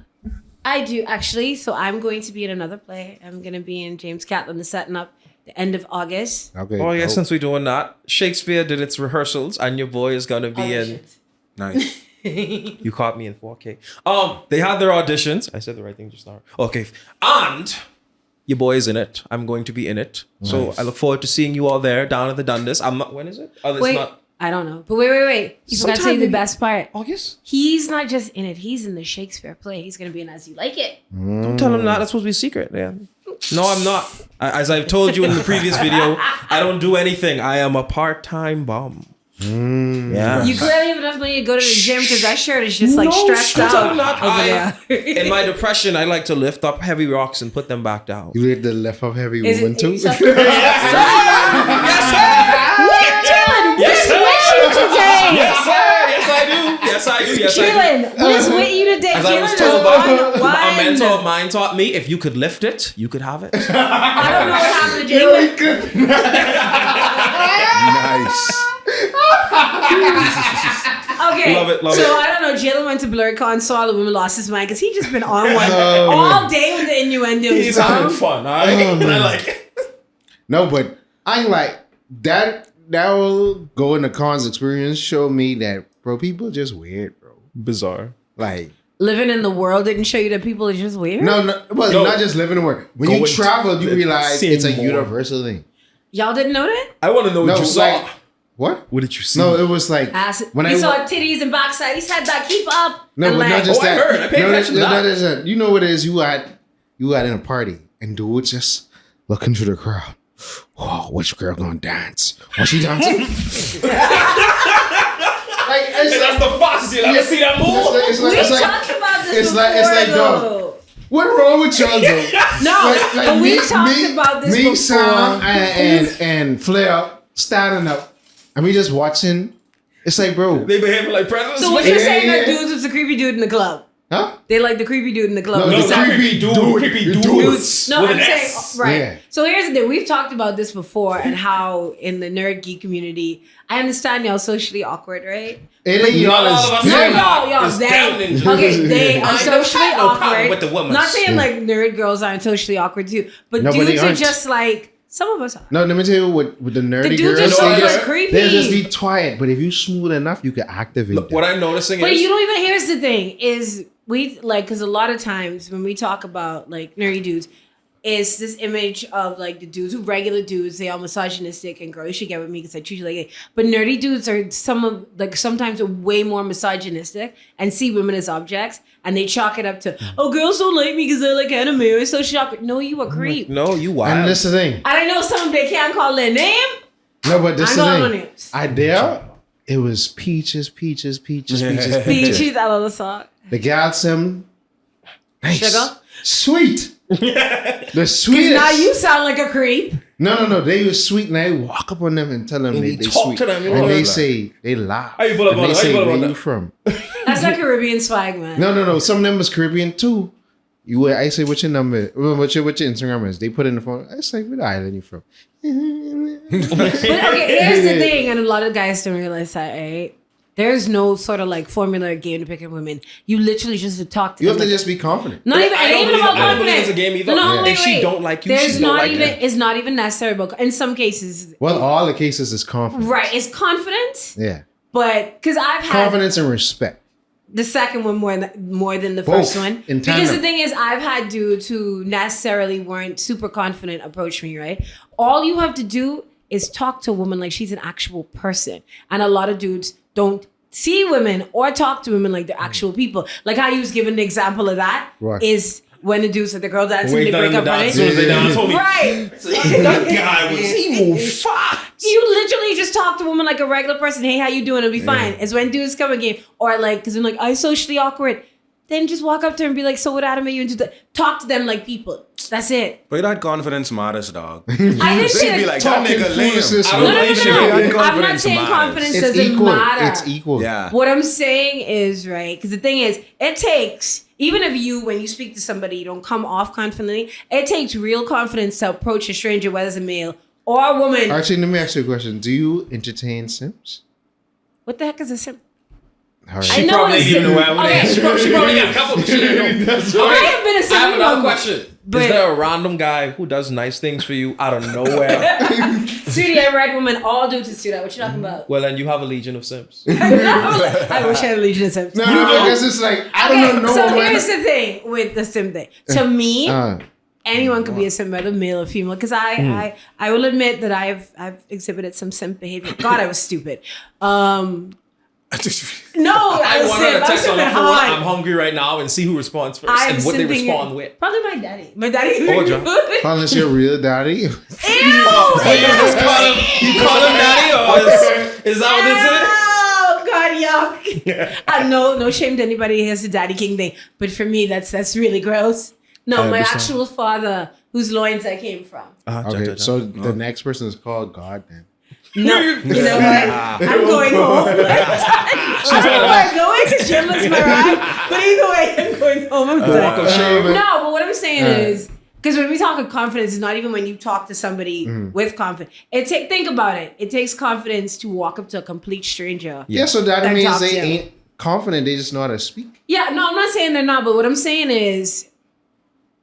[SPEAKER 1] I do actually. So I'm going to be in another play. I'm going to be in James Catlin, the setting up the end of August.
[SPEAKER 2] Okay.
[SPEAKER 3] Oh yeah,
[SPEAKER 2] dope.
[SPEAKER 3] since we're doing that, Shakespeare did its rehearsals, and your boy is gonna be in.
[SPEAKER 4] Nice.
[SPEAKER 3] You caught me in 4K. They had their auditions. I said the right thing just now. Okay, and your boy is in it. I'm going to be in it. So I look forward to seeing you all there down at the Dundas. I'm not. When is it? Oh, it's
[SPEAKER 1] Wait,
[SPEAKER 3] not
[SPEAKER 1] I don't know. But wait. You forgot to tell you the
[SPEAKER 3] Sometime
[SPEAKER 1] best part.
[SPEAKER 3] August.
[SPEAKER 1] He's not just in it. He's in the Shakespeare play. He's going to be in As You Like It.
[SPEAKER 3] Don't tell him that. That's supposed to be a secret. Yeah. No, I'm not. As I've told you in the previous video, I don't do anything. I am a part-time bum. Yeah.
[SPEAKER 1] You clearly have enough money to go to the gym because that shirt is just like stretched
[SPEAKER 3] don't tell him
[SPEAKER 1] out
[SPEAKER 3] that.
[SPEAKER 1] over there.
[SPEAKER 3] In my depression, I like to lift up heavy rocks and put them back down.
[SPEAKER 2] You did the left of heavy
[SPEAKER 1] Is
[SPEAKER 2] woman
[SPEAKER 1] it-
[SPEAKER 2] too.
[SPEAKER 1] so-
[SPEAKER 3] Yes, sir.
[SPEAKER 1] What are you doing? What is with you today?
[SPEAKER 3] Yes, sir. Yes, I do. Yes, I do. Yes, I do.
[SPEAKER 1] Jalen, what is with you today?
[SPEAKER 3] As I was
[SPEAKER 1] Jalen
[SPEAKER 3] told
[SPEAKER 1] is
[SPEAKER 3] by
[SPEAKER 1] on
[SPEAKER 3] a mentor of
[SPEAKER 1] one.
[SPEAKER 3] mine taught me, if you could lift it, you could have it.
[SPEAKER 1] I don't know what happened to Jalen.
[SPEAKER 4] Nice.
[SPEAKER 1] Okay,
[SPEAKER 3] Love it, love
[SPEAKER 1] so
[SPEAKER 3] it.
[SPEAKER 1] I don't know. Jalen went to BlurCon, saw all the women, lost his mind because he just been on one all day with the innuendos.
[SPEAKER 3] He's having fun, all right? And I like it.
[SPEAKER 2] No, but I ain't like that. That will go in the cons experience. Show me that, bro. People just weird, bro.
[SPEAKER 3] Bizarre.
[SPEAKER 2] Like
[SPEAKER 1] Living in the world didn't show you that people are just weird.
[SPEAKER 2] no, well,
[SPEAKER 3] No.
[SPEAKER 2] not just living in work. When
[SPEAKER 3] Go
[SPEAKER 2] you
[SPEAKER 3] and
[SPEAKER 2] travel, you realize
[SPEAKER 3] see
[SPEAKER 2] it's a
[SPEAKER 3] more.
[SPEAKER 2] universal thing.
[SPEAKER 1] Y'all didn't know that?
[SPEAKER 3] I want to know what
[SPEAKER 2] No,
[SPEAKER 3] you saw.
[SPEAKER 2] like what?
[SPEAKER 3] What did you see?
[SPEAKER 2] No, it was like
[SPEAKER 1] Ass.
[SPEAKER 2] when
[SPEAKER 1] You
[SPEAKER 2] I
[SPEAKER 1] saw titties and backside. He said that. Keep up.
[SPEAKER 2] no,
[SPEAKER 1] and
[SPEAKER 2] but not
[SPEAKER 1] like,
[SPEAKER 2] just
[SPEAKER 3] Oh, I
[SPEAKER 2] that.
[SPEAKER 3] heard. I paid
[SPEAKER 2] no,
[SPEAKER 3] attention to that.
[SPEAKER 2] that isn't. You know what it is? You at in a party and dudes just looking through the crowd. Oh, which girl gonna dance? Was she dancing? Like,
[SPEAKER 3] Hey, that's the fastest you'll ever see that move.
[SPEAKER 1] we talked about this
[SPEAKER 2] it's
[SPEAKER 1] before,
[SPEAKER 2] like
[SPEAKER 1] though.
[SPEAKER 2] what wrong with y'all though?
[SPEAKER 1] No, but we talked about this
[SPEAKER 2] me,
[SPEAKER 1] before.
[SPEAKER 2] Sam, and Flair standing up, and we just watching. It's like, bro,
[SPEAKER 3] They behaving like predators.
[SPEAKER 1] So what
[SPEAKER 3] man.
[SPEAKER 1] you're saying
[SPEAKER 2] yeah.
[SPEAKER 1] that dudes was the creepy dude in the club?
[SPEAKER 2] huh?
[SPEAKER 1] They like the creepy dude in the club.
[SPEAKER 2] No,
[SPEAKER 3] No,
[SPEAKER 2] It's
[SPEAKER 3] the
[SPEAKER 2] not
[SPEAKER 3] creepy dude. Creepy
[SPEAKER 2] dudes.
[SPEAKER 3] dudes.
[SPEAKER 1] No,
[SPEAKER 3] with
[SPEAKER 1] I'm
[SPEAKER 3] an
[SPEAKER 1] saying
[SPEAKER 3] S.
[SPEAKER 1] right.
[SPEAKER 2] Yeah.
[SPEAKER 1] So here's the thing: we've talked about this before, and how in the nerd geek community, I understand y'all socially awkward, right?
[SPEAKER 2] It ain't y'all.
[SPEAKER 3] Not all of
[SPEAKER 2] is
[SPEAKER 3] us
[SPEAKER 2] big.
[SPEAKER 3] are.
[SPEAKER 1] Y'all,
[SPEAKER 3] It's down
[SPEAKER 1] they.
[SPEAKER 3] ninja.
[SPEAKER 1] Okay, they are
[SPEAKER 3] I
[SPEAKER 1] socially
[SPEAKER 3] have no problem
[SPEAKER 1] awkward.
[SPEAKER 3] with the women.
[SPEAKER 1] Not saying like nerd girls aren't socially awkward too, but
[SPEAKER 2] No, but they
[SPEAKER 1] dudes are
[SPEAKER 2] aren't.
[SPEAKER 1] just like some of us are.
[SPEAKER 2] No, let me tell you what with the nerdy
[SPEAKER 1] The dudes are
[SPEAKER 2] girls.
[SPEAKER 1] so
[SPEAKER 2] They just,
[SPEAKER 1] creepy.
[SPEAKER 2] they just be quiet, but if you smooth enough, you can activate.
[SPEAKER 3] Look, what I'm noticing
[SPEAKER 1] But
[SPEAKER 3] is
[SPEAKER 1] you don't even. Here's the thing: is we like because a lot of times when we talk about like nerdy dudes, is this image of like the dudes who regular dudes, they are misogynistic and girls should get with me because I treat you like it. But nerdy dudes are sometimes way more misogynistic and see women as objects and they chalk it up to, oh, girls don't like me because I like anime or so shocked. No, you a creep.
[SPEAKER 3] No, you wild.
[SPEAKER 2] And this is the thing.
[SPEAKER 1] And I know some they can't call their name.
[SPEAKER 2] No, but this is
[SPEAKER 1] I know
[SPEAKER 2] the
[SPEAKER 1] no
[SPEAKER 2] thing.
[SPEAKER 1] names.
[SPEAKER 2] Idea, it was peaches.
[SPEAKER 1] Peaches, I love the song.
[SPEAKER 2] The gal sim, nice.
[SPEAKER 1] Sugar?
[SPEAKER 2] Sweet. The sweetest.
[SPEAKER 1] Now you sound like a creep.
[SPEAKER 2] No. They was sweet, and I walk up on them and tell them
[SPEAKER 3] And
[SPEAKER 2] they
[SPEAKER 3] you talk
[SPEAKER 2] sweet.
[SPEAKER 3] to them, you know
[SPEAKER 2] and
[SPEAKER 3] what
[SPEAKER 2] they
[SPEAKER 3] I'm
[SPEAKER 2] say they laugh.
[SPEAKER 3] How you pull up
[SPEAKER 2] and
[SPEAKER 3] on
[SPEAKER 2] they
[SPEAKER 3] it? How you
[SPEAKER 2] say,
[SPEAKER 3] pull up
[SPEAKER 2] where
[SPEAKER 3] on
[SPEAKER 2] you
[SPEAKER 3] that?
[SPEAKER 2] from?
[SPEAKER 1] That's like Caribbean swag, man.
[SPEAKER 2] No. Some of them was Caribbean too. I say, what's your number? What's your Instagram is? They put in the phone. I say, what island you from?
[SPEAKER 1] But okay, here's the thing, and a lot of guys don't realize that, right? There's no sort of like formula or game to pick up women. You literally just talk to
[SPEAKER 2] You
[SPEAKER 1] them.
[SPEAKER 2] have to
[SPEAKER 1] like,
[SPEAKER 2] just be confident.
[SPEAKER 1] not even,
[SPEAKER 3] I
[SPEAKER 1] it
[SPEAKER 3] don't
[SPEAKER 1] ain't
[SPEAKER 3] believe-
[SPEAKER 1] about
[SPEAKER 3] I don't believe
[SPEAKER 1] confidence.
[SPEAKER 3] it's a game either.
[SPEAKER 1] No,
[SPEAKER 2] Yeah.
[SPEAKER 1] wait,
[SPEAKER 3] If she
[SPEAKER 1] wait.
[SPEAKER 3] don't like you,
[SPEAKER 1] There's
[SPEAKER 3] she don't
[SPEAKER 1] not
[SPEAKER 3] like
[SPEAKER 1] even.
[SPEAKER 3] you.
[SPEAKER 1] It's not even necessary about. In some cases,
[SPEAKER 2] Well, all the cases is confidence.
[SPEAKER 1] right? It's confidence,
[SPEAKER 2] Yeah.
[SPEAKER 1] but because I've had
[SPEAKER 2] Confidence and respect.
[SPEAKER 1] the second one more than the
[SPEAKER 2] Both,
[SPEAKER 1] first one.
[SPEAKER 2] in
[SPEAKER 1] Because the
[SPEAKER 2] tandem.
[SPEAKER 1] thing is, I've had dudes who necessarily weren't super confident approach me, right? All you have to do is talk to a woman like she's an actual person. And a lot of dudes don't see women or talk to women like they're actual people. Like how you was giving the example of that is
[SPEAKER 2] Right.
[SPEAKER 1] when the dudes at the girl dance and
[SPEAKER 3] Wait,
[SPEAKER 1] they break
[SPEAKER 3] down
[SPEAKER 1] up on
[SPEAKER 3] as
[SPEAKER 1] it.
[SPEAKER 3] soon as they dance, homie.
[SPEAKER 1] Right.
[SPEAKER 3] That guy was, he moved fast.
[SPEAKER 1] You literally just talk to a woman like a regular person. Hey, how you doing? It'll be fine. It's when dudes come again, or like, because they're like, I socially awkward. Then just walk up to her and be like, so what anime you into? Talk to them like people. That's it.
[SPEAKER 4] But that confidence matters, dog.
[SPEAKER 1] I didn't
[SPEAKER 4] They
[SPEAKER 1] say
[SPEAKER 4] be
[SPEAKER 1] that.
[SPEAKER 4] like, that
[SPEAKER 2] Talking
[SPEAKER 4] nigga lame.
[SPEAKER 2] foolishness,
[SPEAKER 3] I
[SPEAKER 1] No,
[SPEAKER 3] don't
[SPEAKER 1] no, no,
[SPEAKER 3] believe
[SPEAKER 1] no,
[SPEAKER 3] she
[SPEAKER 1] no.
[SPEAKER 3] did.
[SPEAKER 1] I'm not
[SPEAKER 4] Confidence
[SPEAKER 1] saying
[SPEAKER 4] matters.
[SPEAKER 1] confidence
[SPEAKER 2] It's
[SPEAKER 1] doesn't
[SPEAKER 2] equal.
[SPEAKER 1] matter.
[SPEAKER 2] It's equal.
[SPEAKER 4] Yeah.
[SPEAKER 1] What I'm saying is, right, because the thing is, it takes, even if you, when you speak to somebody, you don't come off confidently, it takes real confidence to approach a stranger, whether it's a male or a woman.
[SPEAKER 2] Actually, let me ask you a question. Do you entertain Sims?
[SPEAKER 1] What the heck is a sim?
[SPEAKER 2] All right.
[SPEAKER 1] I know
[SPEAKER 3] Probably
[SPEAKER 1] it's-
[SPEAKER 3] even aware of
[SPEAKER 1] okay.
[SPEAKER 3] it. She probably got a couple. She didn't know.
[SPEAKER 1] I have been a sim.
[SPEAKER 3] I have another
[SPEAKER 1] mom.
[SPEAKER 3] question.
[SPEAKER 1] But-
[SPEAKER 3] Is there a random guy who does nice things for you out of nowhere?
[SPEAKER 1] Sweetie, I read women, all dudes do that. What you talking about?
[SPEAKER 3] Well, then you have a legion of Sims.
[SPEAKER 1] I wish I had a legion of sims.
[SPEAKER 2] No, because it's like, I don't know.
[SPEAKER 1] So
[SPEAKER 2] when-
[SPEAKER 1] here's the thing with the sim thing. To me,
[SPEAKER 2] Uh,
[SPEAKER 1] anyone could be a sim, whether male or female. Because I will admit that I've exhibited some simp behavior. God, I was stupid. No, I
[SPEAKER 3] I
[SPEAKER 1] was
[SPEAKER 3] want her to
[SPEAKER 1] simp. I was
[SPEAKER 3] text on
[SPEAKER 1] simping
[SPEAKER 3] the phone. I'm
[SPEAKER 1] hard.
[SPEAKER 3] hungry right now and see who responds first
[SPEAKER 1] I'm
[SPEAKER 3] and what they
[SPEAKER 1] simping
[SPEAKER 3] respond
[SPEAKER 1] it.
[SPEAKER 3] with.
[SPEAKER 1] Probably my daddy. My daddy.
[SPEAKER 3] Oh, John.
[SPEAKER 1] Ew!
[SPEAKER 2] unless you're real daddy.
[SPEAKER 3] You call him daddy or is that
[SPEAKER 1] Oh God, yuck! No shame to anybody who has a daddy king thing, but for me, that's really gross. No, my
[SPEAKER 3] understand.
[SPEAKER 1] actual father, whose loins I came from.
[SPEAKER 2] Okay, so the next person is called God then.
[SPEAKER 1] No, you know what? I'm going home. I don't know where I'm going because Jim looks my ride, but either way, I'm going home. I'm done. No, but what I'm saying is, because when we talk of confidence, it's not even when you talk to somebody with confidence. Think about it. It takes confidence to walk up to a complete stranger.
[SPEAKER 2] Yeah, so that
[SPEAKER 1] And
[SPEAKER 2] means
[SPEAKER 1] talk
[SPEAKER 2] they
[SPEAKER 1] to him.
[SPEAKER 2] ain't confident. They just know how to speak.
[SPEAKER 1] Yeah, no, I'm not saying they're not, but what I'm saying is,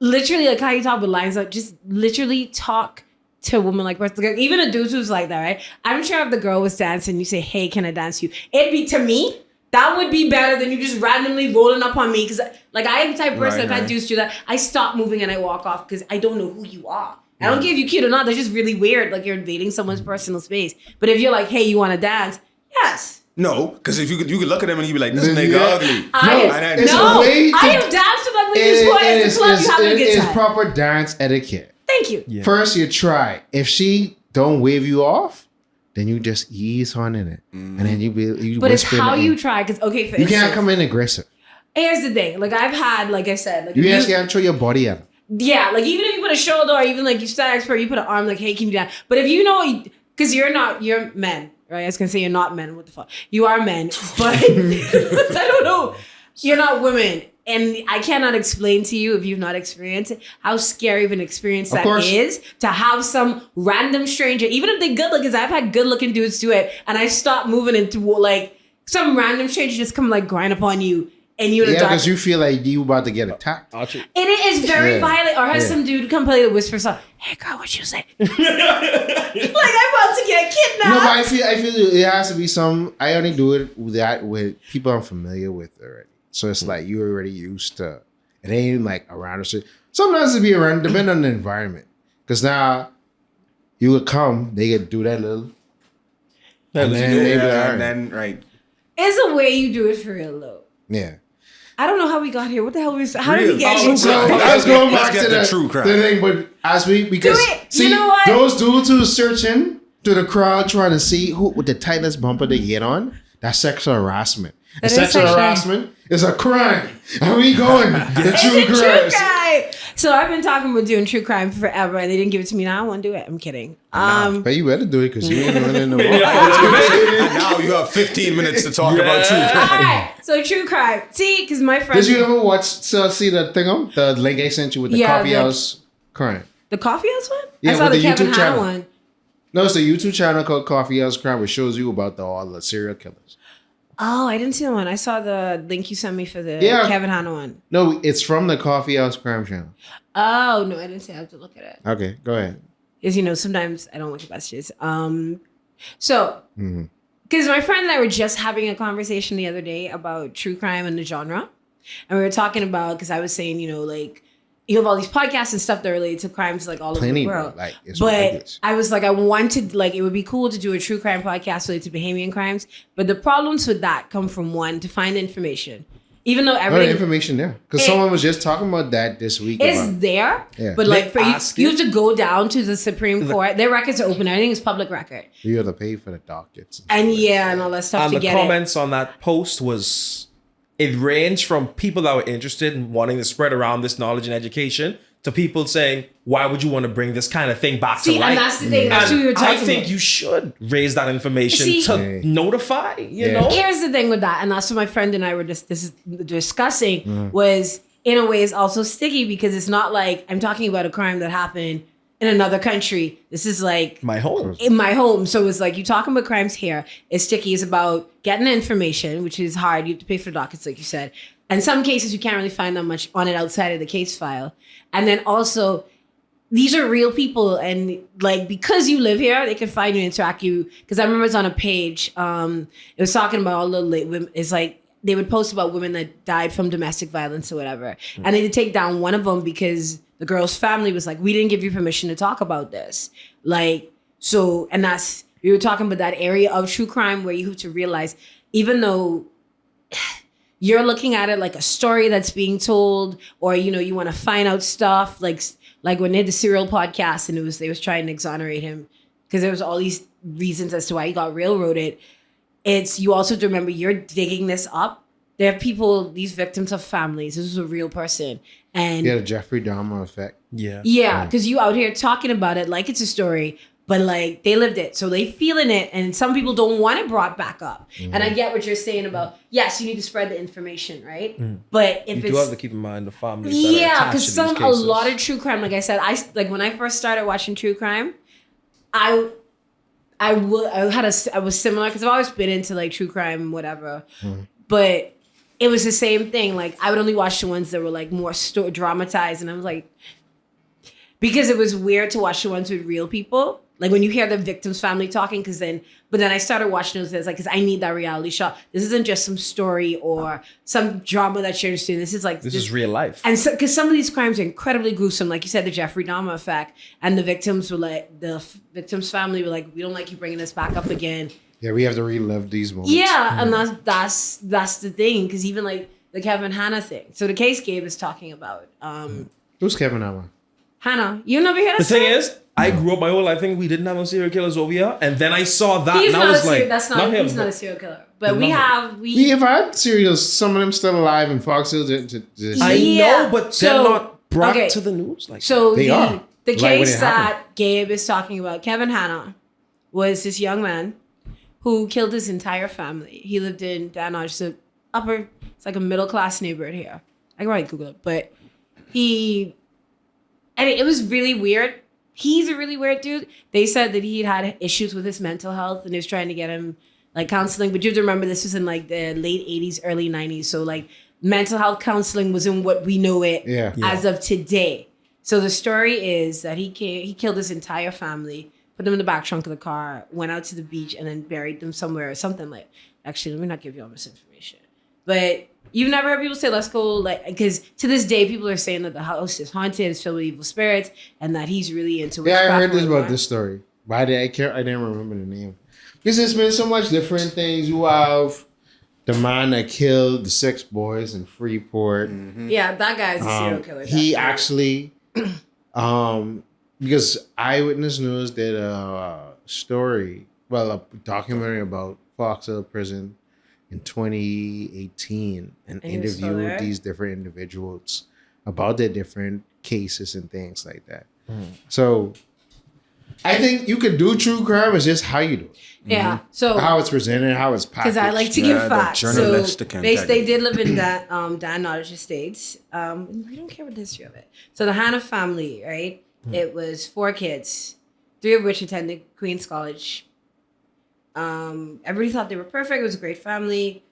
[SPEAKER 1] literally, like how you talk with lines up, just literally talk to a woman like even a dude who's like that, right? I'm sure if the girl was dancing, you say, hey, can I dance you? It'd be, to me, that would be better than you just randomly rolling up on me. Because like I am the type of person,
[SPEAKER 4] Right,
[SPEAKER 1] if I
[SPEAKER 4] right.
[SPEAKER 1] dudes do that, I stop moving and I walk off because I don't know who you are. I don't care if you're cute or not. That's just really weird. Like you're invading someone's personal space. But if you're like, hey, you want to dance? Yes.
[SPEAKER 4] No, because if you could look at him and you'd be like, this
[SPEAKER 2] Yeah.
[SPEAKER 4] nigga ugly.
[SPEAKER 1] I
[SPEAKER 2] it's
[SPEAKER 1] no,
[SPEAKER 2] a way to-
[SPEAKER 1] I have danced with ugly dudes before at the club. You have a good
[SPEAKER 2] it's
[SPEAKER 1] time.
[SPEAKER 2] proper dance etiquette.
[SPEAKER 1] Thank you.
[SPEAKER 2] First, you try. If she don't wave you off, then you just ease on in it, and then you.
[SPEAKER 1] But it's
[SPEAKER 2] whisper in
[SPEAKER 1] how
[SPEAKER 2] the
[SPEAKER 1] you
[SPEAKER 2] ear.
[SPEAKER 1] try. Because okay, for
[SPEAKER 2] You can't
[SPEAKER 1] instance,
[SPEAKER 2] come in aggressive.
[SPEAKER 1] here's the thing. Like I've had, like I said, like
[SPEAKER 2] You
[SPEAKER 1] if
[SPEAKER 2] just can't throw your body at them.
[SPEAKER 1] yeah, like even if you put a shoulder or even like you start expert, you put an arm like, hey, keep me down. But if you know, because you're men, right? I was gonna say you're not men. What the fuck? You are men, but I don't know. You're not women. And I cannot explain to you, if you've not experienced it, how scary of an experience that
[SPEAKER 2] course.
[SPEAKER 1] is to have some random stranger, even if they good looking, I've had good looking dudes do it, and I stop moving into like some random stranger just come like grind upon you, and you're in the
[SPEAKER 2] Yeah,
[SPEAKER 1] dark.
[SPEAKER 2] because you feel like you about to get attacked.
[SPEAKER 1] And it is very
[SPEAKER 2] Yeah.
[SPEAKER 1] violent. Or has
[SPEAKER 2] Yeah.
[SPEAKER 1] some dude come play the whisper song. Hey girl, what you say? Like I'm about to get kidnapped.
[SPEAKER 2] No, but I feel it has to be some. I only do it with people I'm familiar with already. So it's like you're already used to. It ain't like around the shit. Sometimes it be around, depending on the environment. Because now you would come, they could do that little. And then they be like, all right.
[SPEAKER 4] And then, right.
[SPEAKER 1] It's a way you do it for real, though.
[SPEAKER 2] Yeah.
[SPEAKER 1] I don't know how we got here. What the hell was? How did we get
[SPEAKER 4] Oh,
[SPEAKER 1] here?
[SPEAKER 4] so
[SPEAKER 2] I was going
[SPEAKER 4] let's
[SPEAKER 2] back
[SPEAKER 4] get
[SPEAKER 2] to
[SPEAKER 4] the true crime.
[SPEAKER 2] the thing, but as because
[SPEAKER 1] Do it.
[SPEAKER 2] see
[SPEAKER 1] You know what?
[SPEAKER 2] those dudes who are searching to the crowd trying to see who with the tightest bumper they get on, that's sexual harassment. And
[SPEAKER 1] That is
[SPEAKER 2] sexual
[SPEAKER 1] sexual-
[SPEAKER 2] harassment is a crime. And we going the
[SPEAKER 1] It's
[SPEAKER 2] true
[SPEAKER 1] a true
[SPEAKER 2] crimes.
[SPEAKER 1] crime. So I've been talking about doing true crime forever, and they didn't give it to me. Now I want to do it. I'm kidding.
[SPEAKER 2] But you better do it because you ain't doing it no more.
[SPEAKER 4] And now you have 15 minutes to talk about true
[SPEAKER 1] All
[SPEAKER 4] crime.
[SPEAKER 1] right. So true crime. See, because my friend.
[SPEAKER 2] Did you ever see the thing on the link I sent you with the
[SPEAKER 1] Yeah,
[SPEAKER 2] coffee
[SPEAKER 1] the-
[SPEAKER 2] house crime?
[SPEAKER 1] The Coffee House one?
[SPEAKER 2] Yeah,
[SPEAKER 1] I saw
[SPEAKER 2] with
[SPEAKER 1] the
[SPEAKER 2] the
[SPEAKER 1] Kevin
[SPEAKER 2] YouTube
[SPEAKER 1] Hannah
[SPEAKER 2] channel.
[SPEAKER 1] one.
[SPEAKER 2] No, it's a YouTube channel called Coffee House Crime, which shows you about all the serial killers.
[SPEAKER 1] Oh, I didn't see the one. I saw the link you sent me for the
[SPEAKER 2] Yeah.
[SPEAKER 1] Kevin Hannah one.
[SPEAKER 2] No, it's from the Coffee House Crime channel.
[SPEAKER 1] Oh, no, I didn't say I have to look at it.
[SPEAKER 2] Okay, go ahead.
[SPEAKER 1] Because, sometimes I don't look at messages. So,
[SPEAKER 2] Mm-hmm.
[SPEAKER 1] because my friend and I were just having a conversation the other day about true crime and the genre. And we were talking about, because I was saying, like, you have all these podcasts and stuff that relate to crimes like all
[SPEAKER 2] Plenty,
[SPEAKER 1] over the
[SPEAKER 2] bro.
[SPEAKER 1] world.
[SPEAKER 2] Like, it's
[SPEAKER 1] but
[SPEAKER 2] ridiculous.
[SPEAKER 1] I was like, I wanted, like, it would be cool to do a true crime podcast related to Bahamian crimes. But the problems with that come from one, to find information. Even though
[SPEAKER 2] No, the
[SPEAKER 1] everything
[SPEAKER 2] information there. Because
[SPEAKER 1] It-
[SPEAKER 2] someone was just talking about that this week.
[SPEAKER 1] is
[SPEAKER 2] about-
[SPEAKER 1] there,
[SPEAKER 2] Yeah.
[SPEAKER 1] but like for you,
[SPEAKER 3] ask
[SPEAKER 1] you
[SPEAKER 3] it.
[SPEAKER 1] have to go down to the Supreme Court. Their records are open. Everything is public record.
[SPEAKER 2] You have to pay for the dockets.
[SPEAKER 1] And and all that stuff
[SPEAKER 3] And
[SPEAKER 1] to
[SPEAKER 3] the
[SPEAKER 1] get it.
[SPEAKER 3] comments on that post was, it ranged from people that were interested in wanting to spread around this knowledge and education to people saying, why would you want to bring this kind of thing back
[SPEAKER 1] See,
[SPEAKER 3] to light?
[SPEAKER 1] and that's the thing. That's what we were
[SPEAKER 3] And
[SPEAKER 1] talking
[SPEAKER 3] I think
[SPEAKER 1] about.
[SPEAKER 3] you should raise that information
[SPEAKER 1] See-
[SPEAKER 3] to notify, you
[SPEAKER 2] Yeah.
[SPEAKER 3] know?
[SPEAKER 1] Here's the thing with that, and that's what my friend and I were just discussing was in a way is also sticky because it's not like I'm talking about a crime that happened in another country. This is like
[SPEAKER 3] My home.
[SPEAKER 1] in my home. So it's like you talking about crimes here. It's sticky. It's about getting the information, which is hard. You have to pay for the dockets, like you said. And some cases you can't really find that much on it outside of the case file. And then also, these are real people, and like because you live here, they can find you and interact you. Because I remember it's on a page. It was talking about all the late women. It's like they would post about women that died from domestic violence or whatever, and they did take down one of them because the girl's family was like, "We didn't give you permission to talk about this." Like so, and that's we were talking about that area of true crime where you have to realize, even though you're looking at it like a story that's being told, or you want to find out stuff like when they did the Serial podcast and they was trying to exonerate him because there was all these reasons as to why he got railroaded. It's you also have to remember you're digging this up. There are people, these victims of families. This is a real person, and
[SPEAKER 2] Yeah, the Jeffrey Dahmer effect.
[SPEAKER 1] yeah, because you out here talking about it like it's a story, but like they lived it, so they feeling it, and some people don't want it brought back up. And I get what you're saying about yes, you need to spread the information, right? But if
[SPEAKER 3] You
[SPEAKER 1] it's
[SPEAKER 3] do have to keep in mind the families that are
[SPEAKER 1] yeah,
[SPEAKER 3] attached
[SPEAKER 1] because
[SPEAKER 3] to these
[SPEAKER 1] a
[SPEAKER 3] cases.
[SPEAKER 1] lot of true crime, like I said, when I first started watching true crime, I was similar because I've always been into like true crime, whatever, but it was the same thing. Like I would only watch the ones that were like more dramatized, and I was like, because it was weird to watch the ones with real people. Like when you hear the victim's family talking, but then I started watching those as like, because I need that reality show. This isn't just some story or some drama that you're interested in. This is like
[SPEAKER 3] This is real life.
[SPEAKER 1] and so, because some of these crimes are incredibly gruesome, like you said, the Jeffrey Dahmer effect, and the victims were like, victim's family were like, we don't like you bringing this back up again.
[SPEAKER 2] Yeah, we have to relive these moments.
[SPEAKER 1] Yeah, and that's the thing, because even like the Kevin Hannah thing. So the case Gabe is talking about.
[SPEAKER 2] Who's Kevin Dahmer?
[SPEAKER 1] Hannah, you never hear that?
[SPEAKER 3] The thing
[SPEAKER 1] story?
[SPEAKER 3] is, I grew up my whole life thinking we didn't have no serial killers over here, and then I saw that,
[SPEAKER 1] He's
[SPEAKER 3] and I
[SPEAKER 1] not
[SPEAKER 3] was
[SPEAKER 1] a
[SPEAKER 3] like,
[SPEAKER 1] serial. That's not.
[SPEAKER 3] him.
[SPEAKER 1] He's not a serial killer. But
[SPEAKER 3] Not
[SPEAKER 1] we
[SPEAKER 3] him.
[SPEAKER 1] have
[SPEAKER 2] We have had serials, some of them still alive in Fox Hill.
[SPEAKER 3] I
[SPEAKER 1] Yeah,
[SPEAKER 3] know, but
[SPEAKER 1] so-
[SPEAKER 3] they're not brought
[SPEAKER 1] okay.
[SPEAKER 3] to the news. Like,
[SPEAKER 1] So
[SPEAKER 2] They are.
[SPEAKER 1] the
[SPEAKER 2] Like when
[SPEAKER 1] case
[SPEAKER 2] it
[SPEAKER 1] that
[SPEAKER 2] happened.
[SPEAKER 1] Gabe is talking about, Kevin Hannah, was this young man who killed his entire family. He lived in Danage, so it's like a middle class neighborhood here. I can probably Google it, but and it was really weird. He's a really weird dude. They said that he had issues with his mental health, and they was trying to get him like counseling. But you have to remember this was in like the late 80s, early 90s. So like mental health counseling wasn't what we know it as of today. So the story is that he killed his entire family, put them in the back trunk of the car, went out to the beach, and then buried them somewhere or something like. Actually, let me not give you all this information. But you've never heard people say, let's go, like, because to this day, people are saying that the house is haunted, it's filled with evil spirits, and that he's really into
[SPEAKER 2] Yeah, I
[SPEAKER 1] witchcraft
[SPEAKER 2] heard
[SPEAKER 1] and
[SPEAKER 2] this about
[SPEAKER 1] whatnot.
[SPEAKER 2] this story. But I didn't remember the name. Because there's been so much different things. You have the man that killed the 6 boys in Freeport.
[SPEAKER 1] Yeah, that guy's a serial killer.
[SPEAKER 2] He
[SPEAKER 1] definitely.
[SPEAKER 2] actually, because Eyewitness News did a story, a documentary about Fox Hill Prison in 2018 and
[SPEAKER 1] And he was still
[SPEAKER 2] interviewed
[SPEAKER 1] there?
[SPEAKER 2] these different individuals about their different cases and things like that. So I think you could do true crime. It's just how you do it.
[SPEAKER 1] Yeah, so
[SPEAKER 2] How it's presented, how it's packaged.
[SPEAKER 1] because I like to
[SPEAKER 4] Yeah,
[SPEAKER 1] give
[SPEAKER 4] the
[SPEAKER 1] facts. So
[SPEAKER 4] journalistic
[SPEAKER 1] they
[SPEAKER 4] integrity.
[SPEAKER 1] did live in that Dan Nottage Estates. We don't care about the history of it. So the Hannah family, right? It was 4 kids, 3 of which attended Queen's College. Everybody thought they were perfect. It was a great family.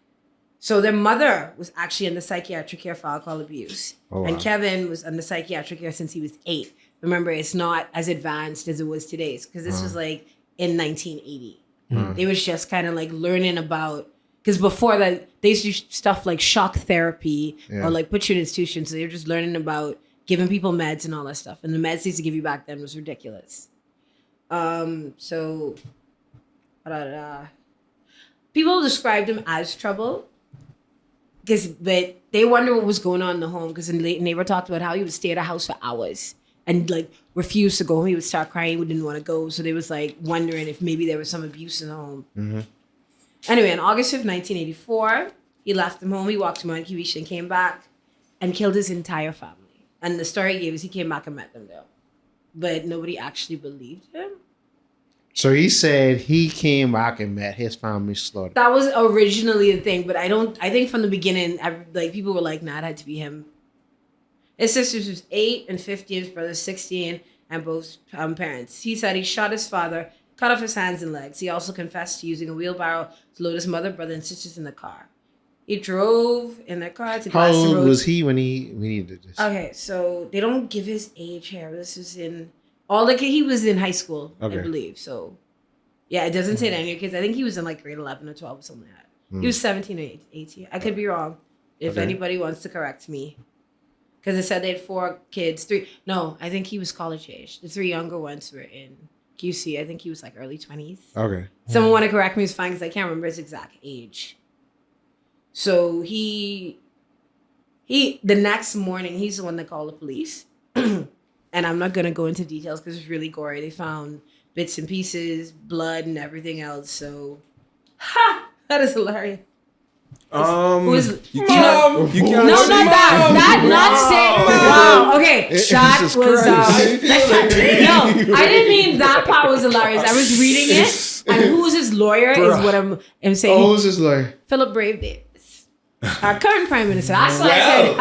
[SPEAKER 1] So their mother was actually in the psychiatric care for alcohol abuse.
[SPEAKER 2] Oh, wow.
[SPEAKER 1] And Kevin was in the psychiatric care since he was 8. Remember, it's not as advanced as it was today's because this was like in 1980. They was just kind of like learning about, because before that, they used to do stuff like shock therapy or like put you in institutions. So they were just learning about giving people meds and all that stuff. And the meds they used to give you back then was ridiculous. People described him as trouble, but they wonder what was going on in the home because the neighbor talked about how he would stay at a house for hours and like refused to go home. He would start crying. He didn't want to go. So they was like wondering if maybe there was some abuse in the home. Anyway, in August of 1984, he left them home. He walked to Monkey Beach and came back and killed his entire family. And the story he gave is he came back and met them there. But nobody actually believed him.
[SPEAKER 2] So he said he came back and met his family slaughtered.
[SPEAKER 1] That was originally the thing, but I think from the beginning, people were like, nah, it had to be him. His sisters was 8 and 15, his brother 16, and both parents. He said he shot his father, cut off his hands and legs. He also confessed to using a wheelbarrow to load his mother, brother, and sisters in the car. He drove in their car to
[SPEAKER 2] How
[SPEAKER 1] Glaston
[SPEAKER 2] old
[SPEAKER 1] Road.
[SPEAKER 2] was he when he did this?
[SPEAKER 1] Okay, so they don't give his age here. This was he was in high school, I
[SPEAKER 2] Okay.
[SPEAKER 1] believe. So, yeah, it doesn't say that in your kids. I think he was in like grade 11 or 12 or something like that. He was 17 or 18. I could be wrong. If
[SPEAKER 2] Okay.
[SPEAKER 1] anybody wants to correct me. Because it said they had 4 kids. 3. No, I think he was college age. The 3 younger ones were in QC. I think he was like early 20s.
[SPEAKER 2] Okay.
[SPEAKER 1] Someone want to correct me is fine because I can't remember his exact age. So the next morning, he's the one that called the police. And I'm not going to go into details because it's really gory. They found bits and pieces, blood and everything else. So, that is hilarious.
[SPEAKER 4] You can't.
[SPEAKER 1] No, not that. Not saying. Wow. Okay, that
[SPEAKER 4] Jesus
[SPEAKER 1] was.
[SPEAKER 4] Christ.
[SPEAKER 1] No, I didn't mean that part was hilarious. I was reading it, and who's his lawyer is what I'm saying.
[SPEAKER 2] Oh, who's his lawyer?
[SPEAKER 1] Philip Brave Davis, our current prime minister. That's why I said,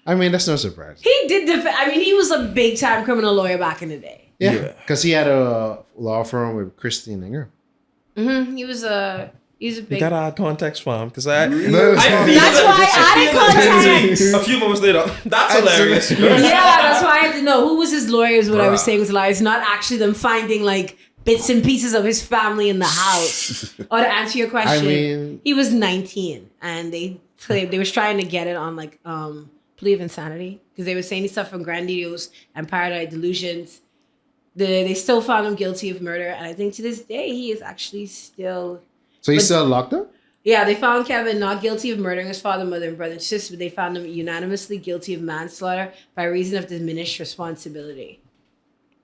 [SPEAKER 2] I mean, that's no surprise.
[SPEAKER 1] he did he was a big time criminal lawyer back in the day.
[SPEAKER 2] Yeah, because he had a law firm with Christine Ingram.
[SPEAKER 1] He was a big.
[SPEAKER 3] You gotta add context for him because I feel
[SPEAKER 1] That's why I added context.
[SPEAKER 3] A few moments later, that's hilarious.
[SPEAKER 1] Yeah, that's why I had to know who was his lawyer. Is what I was saying was hilarious. Not actually them finding like bits and pieces of his family in the house. Or to answer your question,
[SPEAKER 2] I mean-
[SPEAKER 1] he was 19, and they claimed they was trying to get it on like plea of insanity because they were saying he suffered from grandiose and paranoid delusions. They still found him guilty of murder, and I think to this day he is actually still.
[SPEAKER 2] So he's still locked up?
[SPEAKER 1] Yeah, they found Kevin not guilty of murdering his father, mother, and brother and sister, but they found him unanimously guilty of manslaughter by reason of diminished responsibility.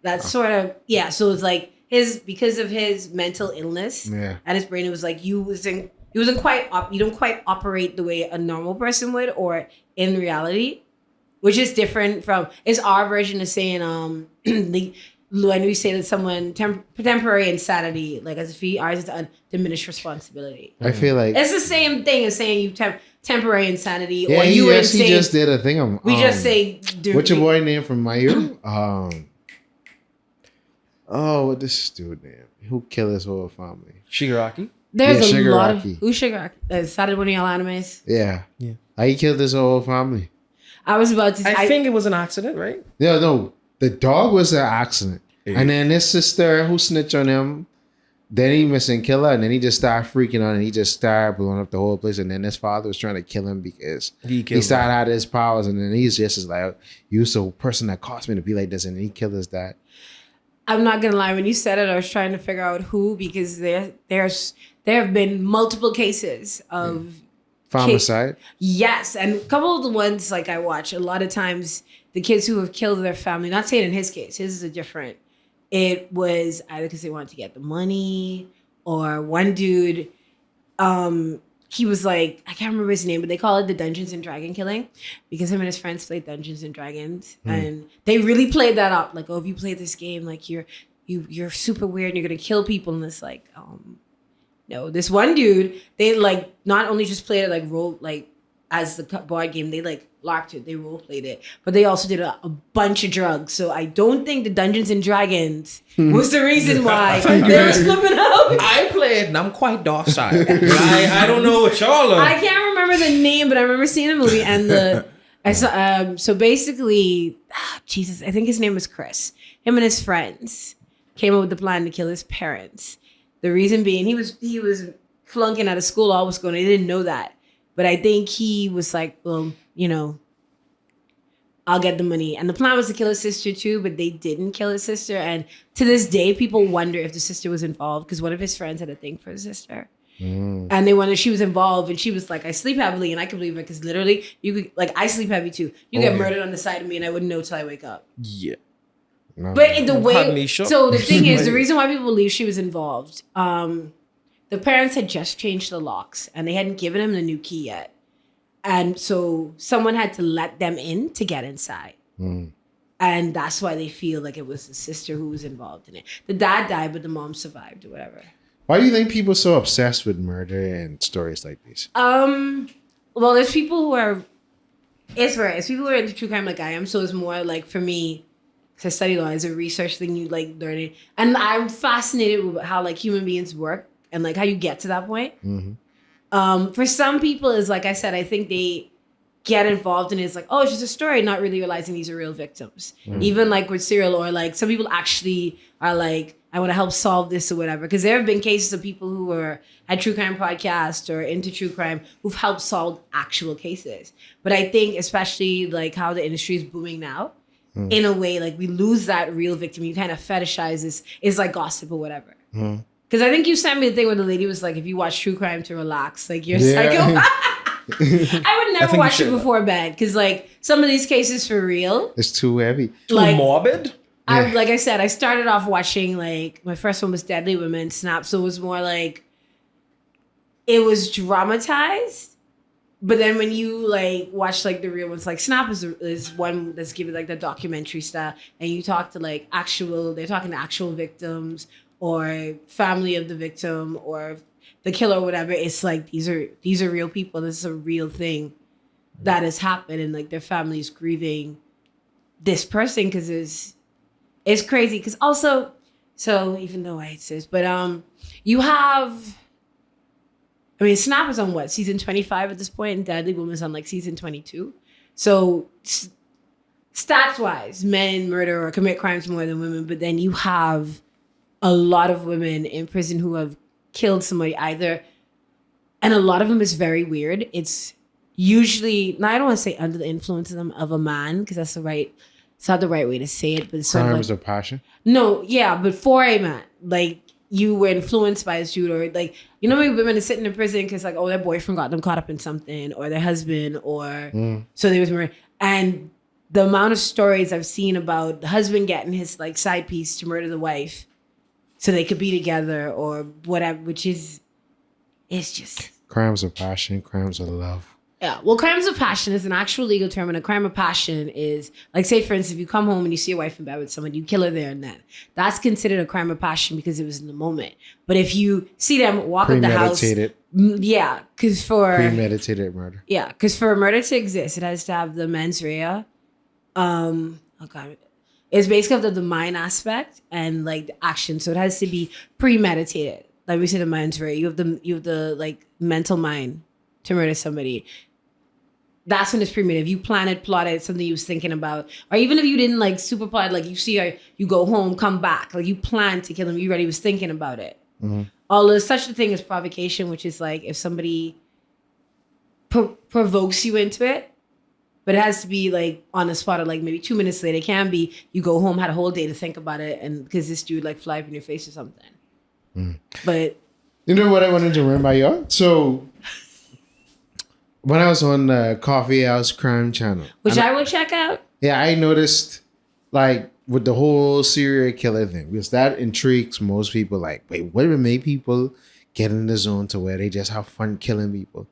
[SPEAKER 1] That's sort of, yeah, so it's like because of his mental illness and his brain, it was like you don't quite operate the way a normal person would or in reality, which is different from, is our version of saying, when we say that someone temporary insanity, like as if ours is diminished responsibility.
[SPEAKER 2] I feel like
[SPEAKER 1] It's the same thing as saying you temporary insanity
[SPEAKER 2] yeah,
[SPEAKER 1] or
[SPEAKER 2] he
[SPEAKER 1] you were
[SPEAKER 2] actually
[SPEAKER 1] insane.
[SPEAKER 2] just did a thing. On,
[SPEAKER 1] We just say.
[SPEAKER 2] What's your boy name from My Hero? What this dude name? Who killed his whole family?
[SPEAKER 3] Shigaraki.
[SPEAKER 1] There's
[SPEAKER 2] Yeah,
[SPEAKER 1] a lot of
[SPEAKER 2] Shigaraki.
[SPEAKER 1] who's Shigaraki? Started one of y'all animes.
[SPEAKER 2] Yeah. He killed his whole family.
[SPEAKER 1] I was about to.
[SPEAKER 3] I think it was an accident, right?
[SPEAKER 2] No, the dog was an accident, and then his sister who snitched on him Then he missing killer, and then he just started freaking out, and he just started blowing up the whole place. And then his father was trying to kill him because he started out his powers, and then he's just like, "You was the person that caused me to be like this," and he killed his dad.
[SPEAKER 1] I'm not gonna lie. When you said it, I was trying to figure out who, because there have been multiple cases of
[SPEAKER 2] Homicide.
[SPEAKER 1] Yes, and a couple of the ones like I watch, a lot of times the kids who have killed their family. Not saying in his case, his is a different. It was either because they wanted to get the money, or one dude, he was like, I can't remember his name, but they call it the Dungeons and Dragon killing, because him and his friends played Dungeons and Dragons, and they really played that up. Like, oh, if you play this game, like you're super weird and you're gonna kill people, and it's like, no. This one dude, they like not only just played it like role like as the board game, they like locked it, they role played it, but they also did a bunch of drugs. So I don't think the Dungeons and Dragons was the reason why they were flipping out.
[SPEAKER 3] I played and I'm quite docile. I don't know what y'all are.
[SPEAKER 1] I can't remember the name, but I remember seeing the movie, and I saw so basically, Jesus, I think his name was Chris. Him and his friends came up with the plan to kill his parents. The reason being, he was flunking out of school, all was going. They didn't know that. But I think he was like, well, I'll get the money. And the plan was to kill his sister too, but they didn't kill his sister. And to this day, people wonder if the sister was involved, because one of his friends had a thing for his sister. And they wondered if she was involved. And she was like, I sleep heavily. And I can believe it, because literally, you could, like, I sleep heavy too. You get murdered on the side of me and I wouldn't know till I wake up.
[SPEAKER 3] Yeah.
[SPEAKER 2] No.
[SPEAKER 1] But in the
[SPEAKER 3] Had me
[SPEAKER 1] way,
[SPEAKER 3] shook.
[SPEAKER 1] so the thing is, the reason why people believe she was involved, the parents had just changed the locks and they hadn't given him the new key yet. And so someone had to let them in to get inside. And that's why they feel like it was the sister who was involved in it. The dad died, but the mom survived or whatever.
[SPEAKER 2] Why do you think people are so obsessed with murder and stories like these?
[SPEAKER 1] Well, there's people who are, it's rare. It's people who are into true crime like I am. So it's more like, for me, because I study law, it's a research thing, you like learn it. And I'm fascinated with how like human beings work and like how you get to that point. For some people, is like I said, I think they get involved in it. It's like, oh, it's just a story, not really realizing these are real victims. Even like with serial, or like some people actually are like, I want to help solve this or whatever. Because there have been cases of people who are at true crime podcasts or into true crime who've helped solve actual cases. But I think especially like how the industry is booming now, in a way, like we lose that real victim. You kind of fetishize this. It's like gossip or whatever. Because I think you sent me the thing where the lady was like, if you watch true crime to relax, like you're psychopath. I would never watch it before bed, because like some of these cases for real,
[SPEAKER 2] It's too heavy.
[SPEAKER 1] like
[SPEAKER 3] Morbid?
[SPEAKER 1] like I said, I started off watching, like my first one was Deadly Women, Snap, so it was more like it was dramatized. But then when you like watch like the real ones, like Snap is one that's given like the documentary style, and you talk to like they're talking to actual victims or family of the victim or the killer or whatever. It's like these are real people. This is a real thing that has happened, and like their families grieving this person, because it's crazy. Because also, so even though I hate this, but you have, I mean, Snap is on what, season 25 at this point, and Deadly Woman is on like season 22. So stats wise, men murder or commit crimes more than women, but then you have a lot of women in prison who have killed somebody either, and a lot of them is very weird. It's usually, now I don't want to say under the influence of a man, because it's not the right way to say it, but it's sort of
[SPEAKER 2] Crimes
[SPEAKER 1] like,
[SPEAKER 2] of passion.
[SPEAKER 1] no, yeah, but for a man, like you were influenced by this dude, or like, you know, when women are sitting in prison because like, oh, their boyfriend got them caught up in something, or their husband, or so they was married. And the amount of stories I've seen about the husband getting his like side piece to murder the wife so they could be together or whatever, which is, it's just.
[SPEAKER 2] Crimes of passion, crimes of love.
[SPEAKER 1] Yeah, well, crimes of passion is an actual legal term, and a crime of passion is, like, say, for instance, if you come home and you see your wife in bed with someone, you kill her there and then. That's considered a crime of passion because it was in the moment. But if you see them walk up the house... Yeah, because for...
[SPEAKER 2] Premeditated murder.
[SPEAKER 1] Yeah, because for a murder to exist, it has to have the mens rea. Oh, God. It's basically the mind aspect and, like, the action. So it has to be premeditated. Like we said, the mens rea. You have the like, mental mind to murder somebody. That's when it's premeditated. You plotted something you was thinking about, or even if you didn't like super plot, like you see her, you go home, come back, like you plan to kill him, you already was thinking about it. Although there's such a thing as provocation, which is like if somebody provokes you into it, but it has to be like on the spot or like maybe 2 minutes later. It can be you go home, had a whole day to think about it, and because this dude like fly up in your face or something. But
[SPEAKER 2] You know what I wanted to run by y'all? So when I was on the Coffee House Crime Channel,
[SPEAKER 1] which I will check out.
[SPEAKER 2] yeah, I noticed like with the whole serial killer thing, because that intrigues most people. Like, wait, what would make people get in the zone to where they just have fun killing people?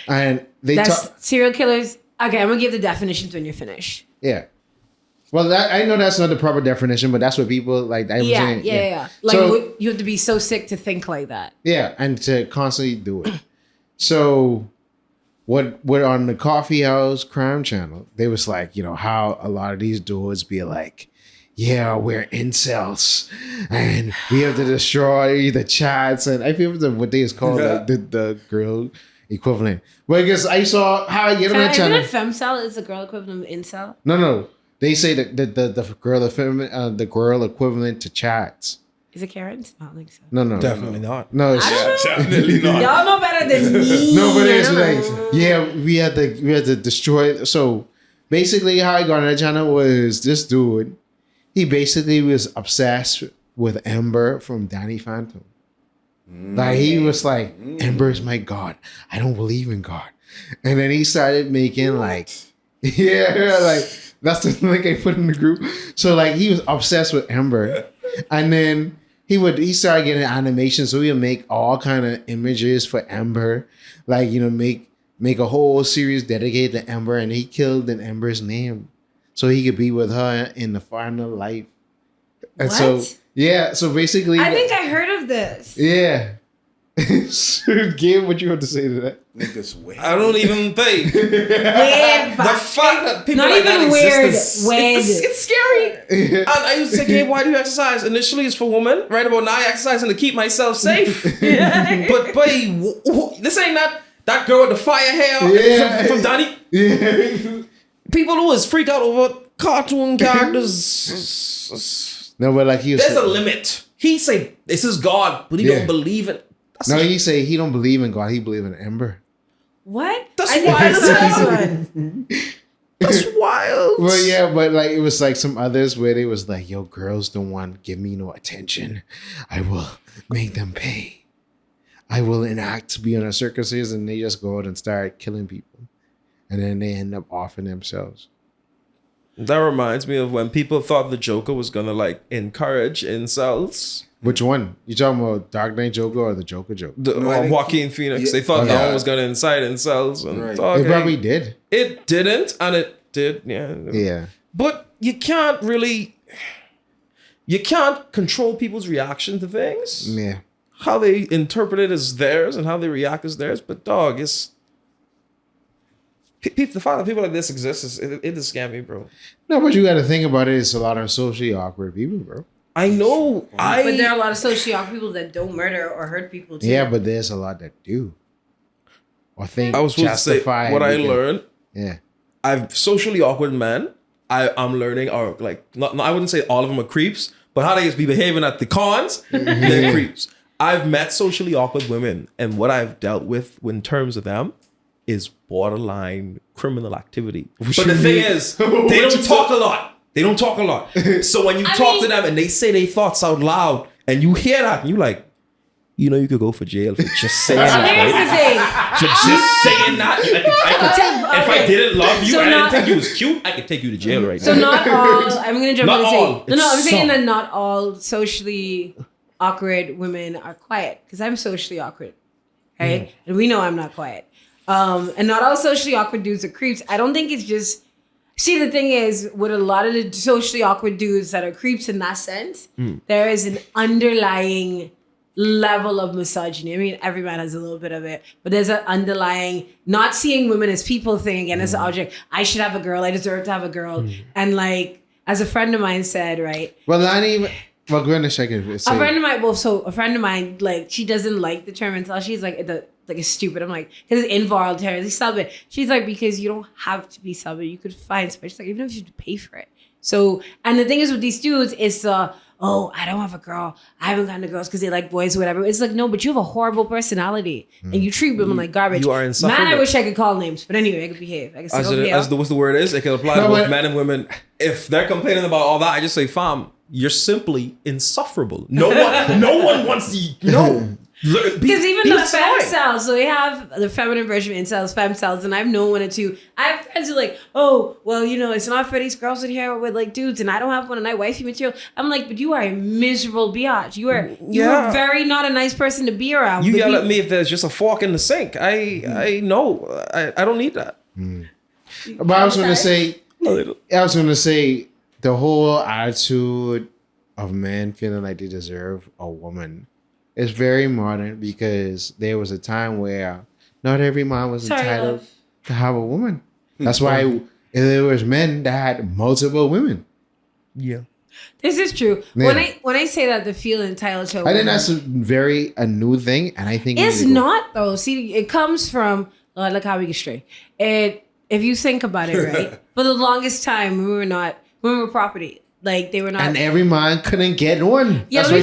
[SPEAKER 2] And they
[SPEAKER 1] That's
[SPEAKER 2] talk,
[SPEAKER 1] serial killers. Okay, I'm gonna give the definitions when you're finished.
[SPEAKER 2] yeah. Well, that, I know that's not the proper definition, but that's what people like. I was saying,
[SPEAKER 1] Yeah. Like
[SPEAKER 2] So-
[SPEAKER 1] you have to be so sick to think like that.
[SPEAKER 2] Yeah, and to constantly do it. So what on the Coffee House Crime Channel, they was like, you know, how a lot of these dudes be like, yeah, we're incels and we have to destroy the chats, and I feel what they is called like, the girl equivalent. Well, I guess I saw how I get on that
[SPEAKER 1] Isn't
[SPEAKER 2] channel.
[SPEAKER 1] it femcel? Is the girl equivalent of incel?
[SPEAKER 2] No. They say that the girl equivalent to chats.
[SPEAKER 1] Is it Karen's? I don't think so.
[SPEAKER 2] No.
[SPEAKER 3] Definitely not.
[SPEAKER 2] No, it's
[SPEAKER 4] Definitely not.
[SPEAKER 1] Y'all know better than me.
[SPEAKER 2] no, but it's
[SPEAKER 1] I don't
[SPEAKER 2] like,
[SPEAKER 1] know.
[SPEAKER 2] yeah, we had to destroy. So basically, how I got on that channel was this dude. He basically was obsessed with Ember from Danny Phantom. Like he was like, Ember is my god. I don't believe in God. And then he started making like, yeah, like that's the link I put in the group. So like he was obsessed with Ember, and then he started getting animation. So he would make all kind of images for Ember, like you know make a whole series dedicated to Ember, and he killed in Ember's name, so he could be with her in the final life. And so
[SPEAKER 1] What?
[SPEAKER 2] yeah, so basically,
[SPEAKER 1] I think I heard of this.
[SPEAKER 2] yeah. So, Gabe, what you have to say to that?
[SPEAKER 4] Niggas weird.
[SPEAKER 3] I don't even think
[SPEAKER 1] Weird,
[SPEAKER 3] the
[SPEAKER 1] but
[SPEAKER 3] fact that people
[SPEAKER 1] not
[SPEAKER 3] like
[SPEAKER 1] even
[SPEAKER 3] that
[SPEAKER 1] weird,
[SPEAKER 3] exist is-
[SPEAKER 1] weird.
[SPEAKER 3] it's scary. And I used to say, Gabe, why do you exercise? Initially, it's for women. Right about now, I exercising to keep myself safe. But boy, this ain't that girl with the fire hair
[SPEAKER 2] Yeah.
[SPEAKER 3] from Donnie.
[SPEAKER 2] Yeah.
[SPEAKER 3] People who is freaked out over cartoon characters.
[SPEAKER 2] No, but like he was.
[SPEAKER 3] There's a limit. He say this is God, but he
[SPEAKER 2] Yeah.
[SPEAKER 3] don't believe it. That's
[SPEAKER 2] No, he say he don't believe in God. He believe in Ember.
[SPEAKER 1] What?
[SPEAKER 3] That's
[SPEAKER 1] I think
[SPEAKER 3] wild
[SPEAKER 1] I
[SPEAKER 3] as
[SPEAKER 1] saw this
[SPEAKER 3] hell.
[SPEAKER 1] one.
[SPEAKER 3] That's wild.
[SPEAKER 2] Well, yeah, but like it was like some others where they was like, "Yo, girls don't want to give me no attention. I will make them pay. I will enact to be on a circuses," and they just go out and start killing people, and then they end up offing themselves.
[SPEAKER 3] That reminds me of when people thought the Joker was gonna like encourage incels.
[SPEAKER 2] Which one? You talking about Dark Knight Joker or the Joker Joker?
[SPEAKER 4] No, I think
[SPEAKER 3] Joaquin Phoenix.
[SPEAKER 4] yeah.
[SPEAKER 3] They thought
[SPEAKER 2] Oh,
[SPEAKER 3] that
[SPEAKER 2] yeah.
[SPEAKER 3] one was gonna incite incels, and
[SPEAKER 4] Right.
[SPEAKER 3] thought,
[SPEAKER 2] It
[SPEAKER 3] okay,
[SPEAKER 2] probably did.
[SPEAKER 3] it didn't, and it did. Yeah.
[SPEAKER 2] Yeah.
[SPEAKER 3] But you can't control people's reaction to things.
[SPEAKER 2] Yeah.
[SPEAKER 3] How they interpret it is theirs, and how they react is theirs. But dog, it's the fact that people like this exist it is scammy, bro.
[SPEAKER 2] No, but you got to think about it. It's a lot of socially awkward people, bro.
[SPEAKER 3] I know.
[SPEAKER 1] But there are a lot of sociopath people that don't murder or hurt people too.
[SPEAKER 2] Yeah, but there's a lot that do. Or think
[SPEAKER 3] I was supposed to say
[SPEAKER 2] justify
[SPEAKER 3] what I
[SPEAKER 2] making-
[SPEAKER 3] learned.
[SPEAKER 2] Yeah.
[SPEAKER 3] I've socially awkward men. I'm learning are like not I wouldn't say all of them are creeps, but how they be behaving at the cons, they're creeps. I've met socially awkward women, and what I've dealt with in terms of them is borderline criminal activity. But the thing is, they don't talk a lot. They don't talk a lot. So when you talk to them and they say their thoughts out loud, and you hear that, and you like, you know, you could go for jail for just saying
[SPEAKER 1] So
[SPEAKER 3] that.
[SPEAKER 1] here's
[SPEAKER 3] Right?
[SPEAKER 1] the thing.
[SPEAKER 3] For just saying that, if I didn't love you
[SPEAKER 1] So
[SPEAKER 3] and I
[SPEAKER 1] not-
[SPEAKER 3] didn't think you was cute, I could take you to jail right
[SPEAKER 1] So
[SPEAKER 3] now.
[SPEAKER 1] not all. I'm gonna jump
[SPEAKER 3] Not
[SPEAKER 1] in and
[SPEAKER 3] all.
[SPEAKER 1] say no. I'm
[SPEAKER 3] It's
[SPEAKER 1] saying
[SPEAKER 3] some.
[SPEAKER 1] that not all socially awkward women are quiet because I'm socially awkward, right? And we know I'm not quiet. And not all socially awkward dudes are creeps. I don't think it's just. See, the thing is, with a lot of the socially awkward dudes that are creeps in that sense, there is an underlying level of misogyny. I mean, every man has a little bit of it, but there's an underlying not seeing women as people thing again as an object. I should have a girl. I deserve to have a girl. And like, as a friend of mine said, right?
[SPEAKER 2] Well, not even. Well, go ahead and check it.
[SPEAKER 1] A friend of mine, a friend of mine, like, she doesn't like the term incel. She's like, it's stupid. I'm like, because it's involuntarily celibate. She's like, because you don't have to be celibate. You could find somebody. She's like, even if you have to pay for it. So, and the thing is with these dudes, it's oh, I don't have a girl. I haven't gotten to girls because they like boys or whatever. It's like, no, but you have a horrible personality and you treat women like garbage.
[SPEAKER 3] You are insufferable.
[SPEAKER 1] Man, I wish I could call names. But anyway, I could behave. I could say,
[SPEAKER 3] What's the word is, it can apply to both men and women. If they're complaining about all that, I just say, fam, you're simply insufferable. No one wants you. No.
[SPEAKER 1] Because even the fem cells, so they have the feminine version of incels, fem cells, and I've known one or two. I have friends who are like, oh, well, you know, it's not for these girls in here with like dudes, and I don't have one, and I wifey material. I'm like, but you are a miserable biatch. You are very not a nice person to be around.
[SPEAKER 3] You yell at me if there's just a fork in the sink. I know. I don't need that.
[SPEAKER 2] But I was gonna say the whole attitude of men feeling like they deserve a woman is very modern, because there was a time where not every man was entitled to have a woman. That's why there was men that had multiple women.
[SPEAKER 3] Yeah.
[SPEAKER 1] This is true.
[SPEAKER 2] Yeah.
[SPEAKER 1] When I say that, the feel entitled to a
[SPEAKER 2] I think
[SPEAKER 1] woman,
[SPEAKER 2] that's a new thing, and I think
[SPEAKER 1] it's not though. See, it comes from look how we get straight. If you think about it, right? For the longest time, women were property. Like they were not,
[SPEAKER 2] and every man couldn't get one.
[SPEAKER 1] Yeah, let me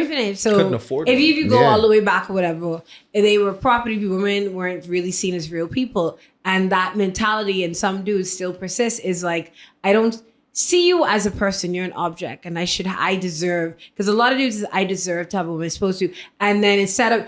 [SPEAKER 1] finish. So
[SPEAKER 3] couldn't afford
[SPEAKER 1] if
[SPEAKER 3] them.
[SPEAKER 1] you go all the way back or whatever, they were property. Women weren't really seen as real people, and that mentality in some dudes still persists. Is like, I don't see you as a person. You're an object, and I deserve, because a lot of dudes is, I deserve to have a woman, supposed to, and then instead of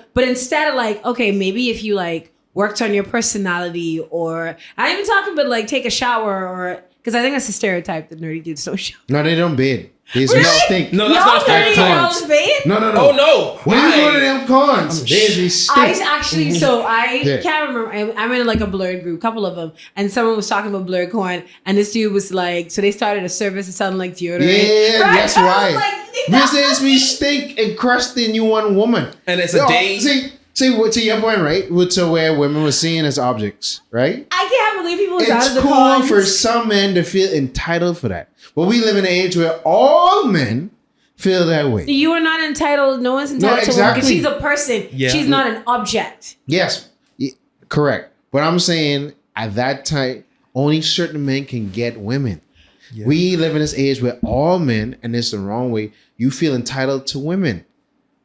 [SPEAKER 1] like, okay, maybe if you like worked on your personality, or I'm even talking about like take a shower, or because I think that's a stereotype that nerdy dudes don't shower.
[SPEAKER 2] No, they don't bathe. They
[SPEAKER 1] Really?
[SPEAKER 2] stink.
[SPEAKER 3] No, that's not
[SPEAKER 1] nerdy
[SPEAKER 3] cons.
[SPEAKER 1] girls bathe?
[SPEAKER 2] No.
[SPEAKER 3] Oh no!
[SPEAKER 2] When you go to them cons, they stink.
[SPEAKER 1] I actually, so I
[SPEAKER 2] Yeah.
[SPEAKER 1] can't remember. I'm in like a blurred group, couple of them, and someone was talking about blurred corn, and this dude was like, so they started a service that sounded like deodorant.
[SPEAKER 2] Yeah,
[SPEAKER 1] Right?
[SPEAKER 2] that's
[SPEAKER 1] I was
[SPEAKER 2] why.
[SPEAKER 1] like,
[SPEAKER 2] This is we stink and crusty in you one woman.
[SPEAKER 3] And it's a day.
[SPEAKER 2] See, to your point, right? To where women were seen as objects, right?
[SPEAKER 1] I can't believe people was out
[SPEAKER 2] It's
[SPEAKER 1] of the
[SPEAKER 2] cool
[SPEAKER 1] cons.
[SPEAKER 2] for some men to feel entitled for that. But we live in an age where all men feel that way.
[SPEAKER 1] You are not entitled. No one's entitled to her because
[SPEAKER 2] exactly.
[SPEAKER 1] she's a person.
[SPEAKER 3] Yeah.
[SPEAKER 1] She's not an object.
[SPEAKER 2] Yes, correct. But I'm saying at that time, only certain men can get women. Yeah. We live in this age where all men, and it's the wrong way, you feel entitled to women.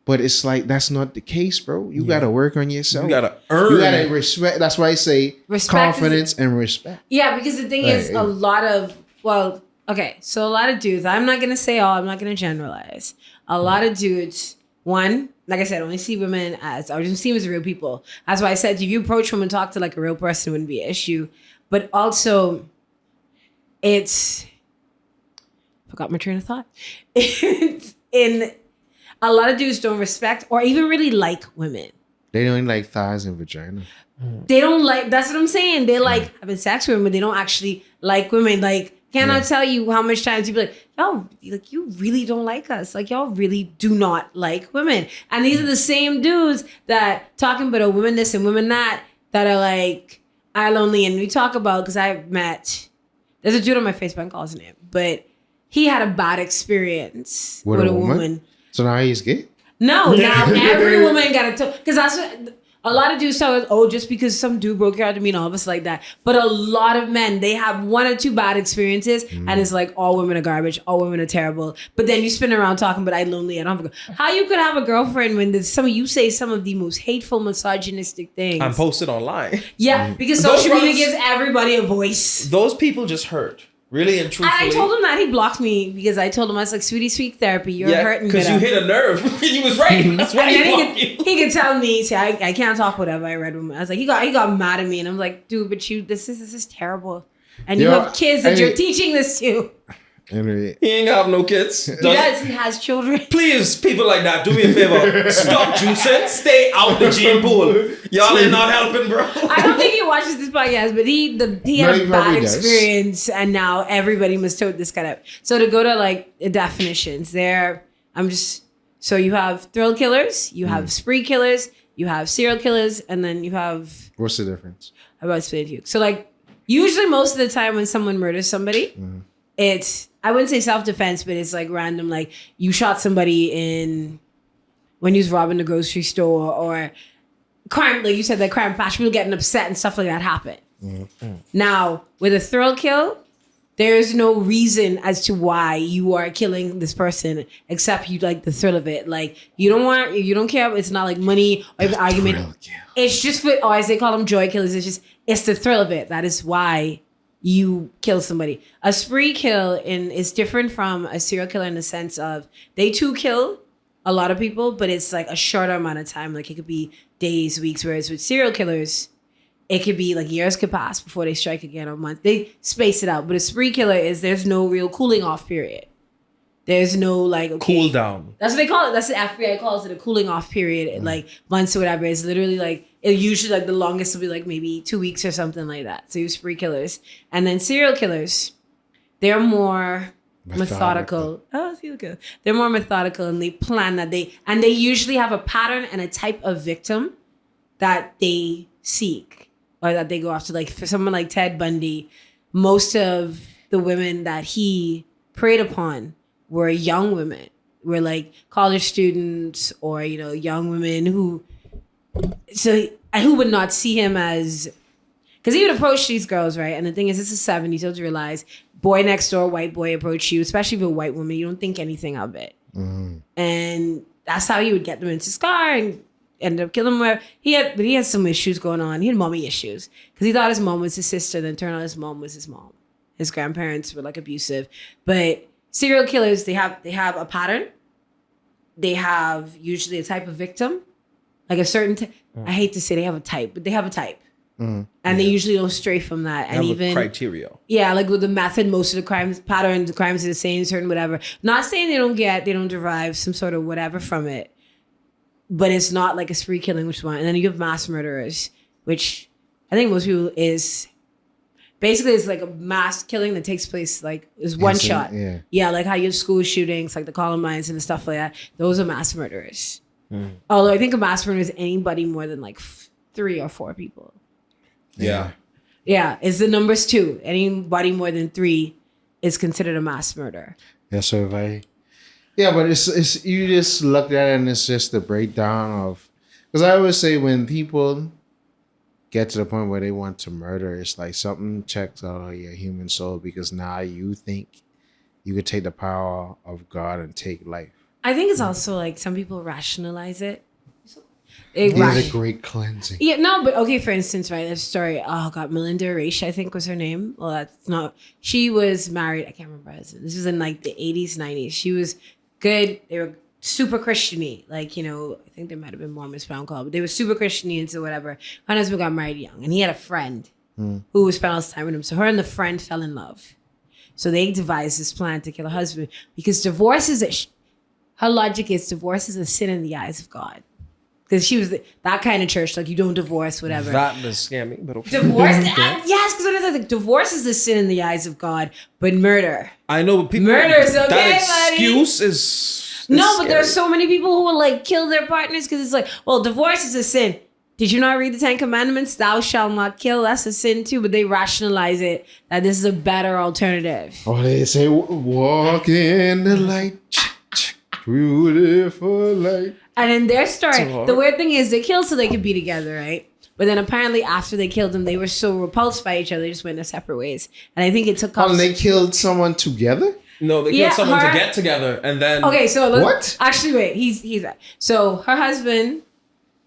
[SPEAKER 2] But it's like, that's not the case, bro. You got to work on yourself.
[SPEAKER 3] You got to earn.
[SPEAKER 2] You got to respect. That's why I say
[SPEAKER 1] Respect
[SPEAKER 2] confidence and respect.
[SPEAKER 1] Yeah, because the thing is, a lot of, so a lot of dudes, I'm not going to say all, I'm not going to generalize. A lot of dudes, one, like I said, only see women as, or just see them as real people. That's why I said, if you approach women, talk to like a real person, it wouldn't be an issue. But also, forgot my train of thought. A lot of dudes don't respect or even really like women.
[SPEAKER 2] They don't like thighs and vagina.
[SPEAKER 1] They don't like, that's what I'm saying. They like having sex with women, but they don't actually like women. Like, cannot tell you how much times you be like, y'all, like, you really don't like us. Like, y'all really do not like women. And these are the same dudes that talking about a woman this and women that are like, I lonely. And we talk about, because I've met, there's a dude on my Facebook, calls his name, but he had a bad experience with a woman.
[SPEAKER 2] So now he's gay?
[SPEAKER 1] No, now every woman got to, because that's what a lot of dudes tell us, oh, just because some dude broke your heart to mean all of us like that. But a lot of men, they have one or two bad experiences, and it's like all women are garbage, all women are terrible. But then you spin around talking, but I lonely, I don't have a girl. How you could have a girlfriend when you say some of the most hateful, misogynistic things?
[SPEAKER 3] I'm posted online.
[SPEAKER 1] Yeah, because social media gives everybody a voice.
[SPEAKER 3] Those people just hurt. Really and truthfully.
[SPEAKER 1] And I told him that he blocked me because I told him, I was like, sweetie, sweet therapy, you're hurting me.
[SPEAKER 3] Because you hit a nerve. He was right. That's why he blocked you.
[SPEAKER 1] He could tell me, see, I can't talk whatever I read. I was like, he got mad at me, and I'm like, dude, but this is terrible. And you have kids that you're teaching this to.
[SPEAKER 2] Anyway.
[SPEAKER 3] He ain't got no kids.
[SPEAKER 1] He does. He has children.
[SPEAKER 3] Please, people like that, do me a favor. Stop juicing. Stay out the gene pool. Y'all ain't not helping, bro.
[SPEAKER 1] I don't think he watches this podcast, but he had a bad experience, and now everybody must tote this guy up. So to go to like definitions, so you have thrill killers, you have spree killers, you have serial killers, and then you have.
[SPEAKER 2] What's the difference?
[SPEAKER 1] I'm about to explain to you. So like usually most of the time when someone murders somebody, it's, I wouldn't say self-defense, but it's like random, like you shot somebody when you was robbing the grocery store, or crime, like you said, that crime flash, people getting upset and stuff like that happen. Now, with a thrill kill, There is no reason as to why you are killing this person except you like the thrill of it. Like you don't care. It's not like money or the argument.
[SPEAKER 2] Thrill kill.
[SPEAKER 1] It's just for, or as they call them, joy killers. It's the thrill of it. That is why you kill somebody. A spree kill is different from a serial killer in the sense of they too kill a lot of people, but it's like a shorter amount of time. Like it could be days, weeks. Whereas with serial killers, it could be like years could pass before they strike again, or months. They space it out. But a spree killer there's no real cooling off period. There's no like
[SPEAKER 3] Cool down.
[SPEAKER 1] That's what they call it. That's the FBI calls it, a cooling off period, like months or whatever. It's literally like it usually like the longest will be like maybe 2 weeks or something like that. So you have spree killers, and then serial killers, they're more methodical. Oh, serial killer. They're more methodical, and they plan that they usually have a pattern and a type of victim that they seek or that they go after. Like for someone like Ted Bundy, most of the women that he preyed upon were young women, were like college students or, young women who would not see him as, because he would approach these girls, right? And the thing is, this is 70s, so you realize, boy next door, white boy approach you, especially if you're a white woman, you don't think anything of it. And that's how he would get them into his car and end up killing them. He had some issues going on. He had mommy issues because he thought his mom was his sister, then turned out his mom was his mom. His grandparents were like abusive. But serial killers, they have a pattern. They have usually a type of victim, like a certain. I hate to say they have a type, but they have a type, and they usually don't stray from that. And even
[SPEAKER 3] criteria.
[SPEAKER 1] Yeah, like with the method, most of the crimes patterns, the crimes are the same, certain whatever. Not saying they don't derive some sort of whatever from it, but it's not like a spree killing, which one. And then you have mass murderers, which I think most people is. Basically, it's like a mass killing that takes place, like, is one shot. Yeah, like how you have school shootings, like the Columbines and stuff like that. Those are mass murderers. Although I think a mass murderer is anybody more than like 3 or 4 people.
[SPEAKER 3] Yeah.
[SPEAKER 1] Yeah, it's the numbers 2. Anybody more than 3 is considered a mass murder.
[SPEAKER 2] Yeah, so but it's you just look at it and it's just the breakdown of, because I always say when people get to the point where they want to murder, it's like something checks out of your human soul, because now you think you could take the power of God and take life.
[SPEAKER 1] I think it's also like some people rationalize it.
[SPEAKER 2] It's a great cleansing.
[SPEAKER 1] Yeah, no, but okay, for instance, right, this story, Melinda Raish, I think was her name. Well, that's not, she was married, I can't remember her husband. This was in like the 80s, 90s. She was good. They were super Christian-y. Like, I think they might have been Mormons, but I don't call it, but they were super Christian-y and so whatever. Her husband got married young, and he had a friend who would spend all his time with him. So her and the friend fell in love. So they devised this plan to kill her husband, because her logic is divorce is a sin in the eyes of God. Because she was that kind of church, like you don't divorce, whatever.
[SPEAKER 3] That does scare me, but okay.
[SPEAKER 1] Divorce? Yes, because when it's like divorce is a sin in the eyes of God, but murder.
[SPEAKER 3] I know, but people.
[SPEAKER 1] Murder's okay,
[SPEAKER 3] that
[SPEAKER 1] buddy.
[SPEAKER 3] excuse is.
[SPEAKER 1] No, but
[SPEAKER 3] scary.
[SPEAKER 1] there's so many people who will like kill their partners because it's like, well, divorce is a sin. Did you not read the 10 Commandments? Thou shalt not kill. That's a sin too, but they rationalize it that this is a better alternative.
[SPEAKER 2] Oh, they say, walk in the light, beautiful light.
[SPEAKER 1] And in their story, the weird thing is they killed so they could be together, right? But then apparently after they killed them, they were so repulsed by each other, they just went their separate ways. And I think it took
[SPEAKER 2] and they killed someone together?
[SPEAKER 3] No, they killed someone to get together, and then...
[SPEAKER 1] Okay, so...
[SPEAKER 2] What?
[SPEAKER 1] Actually, wait, he's right. So her husband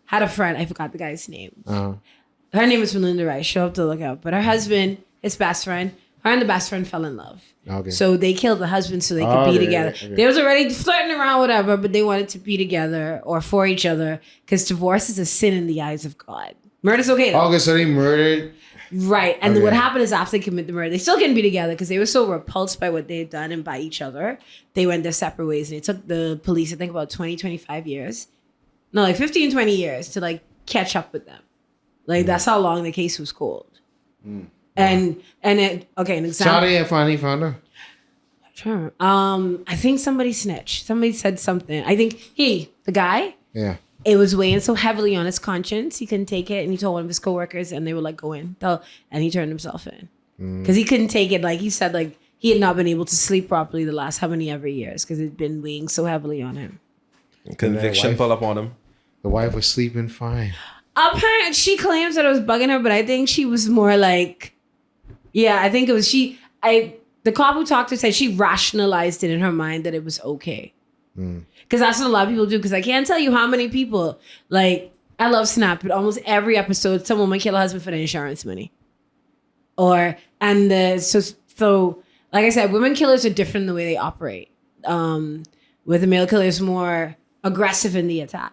[SPEAKER 1] had a friend. I forgot the guy's name. Her name was Melinda Rice. She'll have to look up. But her husband, his best friend, her and the best friend fell in love. Okay. So they killed the husband so they could be together. Okay. They was already flirting around, whatever, but they wanted to be together or for each other because divorce is a sin in the eyes of God. Murder's okay though.
[SPEAKER 2] Okay, so they murdered.
[SPEAKER 1] Right. And then what happened is after they commit the murder, they still couldn't be together because they were so repulsed by what they had done and by each other. They went their separate ways. And it took the police, I think, about 20, 25 years. No, like 15, 20 years to like catch up with them. Like that's how long the case was cold. And it, okay, an example.
[SPEAKER 2] Charlie and finally found her.
[SPEAKER 1] Sure. I think somebody snitched. Somebody said something. I think the guy.
[SPEAKER 2] Yeah.
[SPEAKER 1] It was weighing so heavily on his conscience, he couldn't take it, and he told one of his coworkers, and they were like, "Go in," and he turned himself in because he couldn't take it. Like he said, like he had not been able to sleep properly the last how many ever years because it'd been weighing so heavily on him.
[SPEAKER 3] Conviction fell up on him.
[SPEAKER 2] The wife was sleeping fine.
[SPEAKER 1] Apparently, she claims that it was bugging her, but I think she was more like, yeah, I think it was she. the cop who talked to her said she rationalized it in her mind that it was okay. Because that's what a lot of people do. Because I can't tell you how many people, like, I love Snap, but almost every episode, some woman kill her husband for the insurance money. So like I said, women killers are different in the way they operate. With the male killers more aggressive in the attack.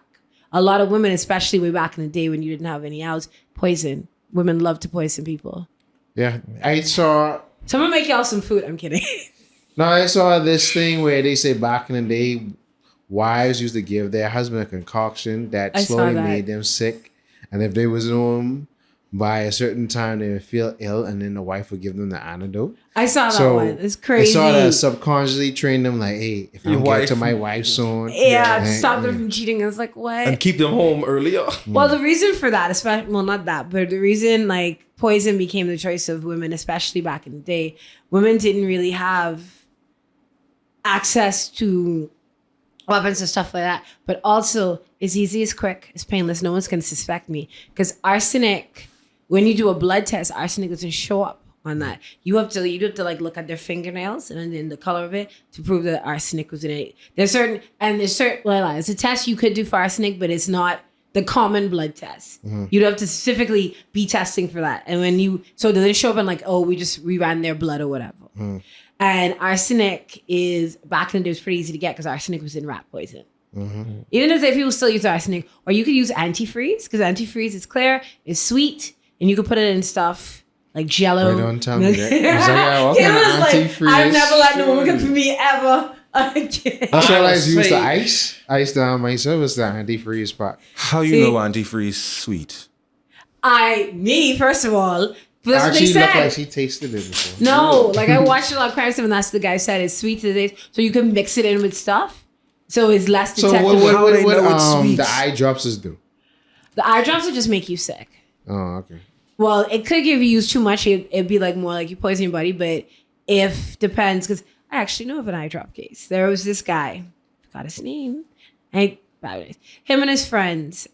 [SPEAKER 1] A lot of women, especially way back in the day when you didn't have any outs, poison. Women love to poison people.
[SPEAKER 2] Yeah, I saw.
[SPEAKER 1] Someone make y'all some food. I'm kidding.
[SPEAKER 2] No, I saw this thing where they say back in the day, wives used to give their husband a concoction that
[SPEAKER 1] I saw
[SPEAKER 2] slowly
[SPEAKER 1] that.
[SPEAKER 2] made them sick, and if they was home by a certain time, they would feel ill, and then the wife would give them the antidote.
[SPEAKER 1] I saw that
[SPEAKER 2] So
[SPEAKER 1] one. It's crazy.
[SPEAKER 2] I saw that subconsciously train them like, hey, if I
[SPEAKER 3] Your
[SPEAKER 2] don't get
[SPEAKER 3] wife-
[SPEAKER 2] to my wife soon,
[SPEAKER 1] Yeah, to
[SPEAKER 2] and-
[SPEAKER 1] stop them from cheating. I was like, what?
[SPEAKER 3] And keep them home earlier.
[SPEAKER 1] Well, the reason for that, especially, well, not that, but the reason like poison became the choice of women, especially back in the day, women didn't really have access to weapons and stuff like that. But also, it's easy, it's quick, it's painless. No one's going to suspect me. Because arsenic, when you do a blood test, arsenic doesn't show up on that. You have to like look at their fingernails and then the color of it to prove that arsenic was in it. There's certain, well, it's a test you could do for arsenic, but it's not the common blood test. You'd have to specifically be testing for that. And so it doesn't show up and like, oh, we ran their blood or whatever. And arsenic back in the day was pretty easy to get because arsenic was in rat poison. Even as if people still use arsenic, or you could use antifreeze because antifreeze is clear, it's sweet, and you could put it in stuff like Jello.
[SPEAKER 2] Wait, don't tell me that. It's like, yeah, what
[SPEAKER 1] He
[SPEAKER 2] kind of
[SPEAKER 1] was like,
[SPEAKER 2] antifreeze?
[SPEAKER 1] I've never let no woman cook for me ever again.
[SPEAKER 2] That's why I
[SPEAKER 3] I
[SPEAKER 2] used to use the
[SPEAKER 3] say-
[SPEAKER 2] ice. Ice down myself was the antifreeze pot.
[SPEAKER 4] How you
[SPEAKER 1] See?
[SPEAKER 4] know antifreeze sweet?
[SPEAKER 1] First of all, but that's what they
[SPEAKER 2] Actually, looked
[SPEAKER 1] said.
[SPEAKER 2] like she tasted it before.
[SPEAKER 1] No, like I watched a lot of crime stuff, and that's what the guy said. It's sweet to the taste, so you can mix it in with stuff, so it's less
[SPEAKER 2] So
[SPEAKER 1] detectable.
[SPEAKER 4] How they
[SPEAKER 2] what
[SPEAKER 4] know it's sweet?
[SPEAKER 2] the eye drops do?
[SPEAKER 1] The eye drops will just make you sick.
[SPEAKER 2] Oh, okay.
[SPEAKER 1] Well, it could give you use too much. It'd be like more like you poison your body, but depends, because I actually know of an eye drop case. There was this guy, forgot his name, him and his friends,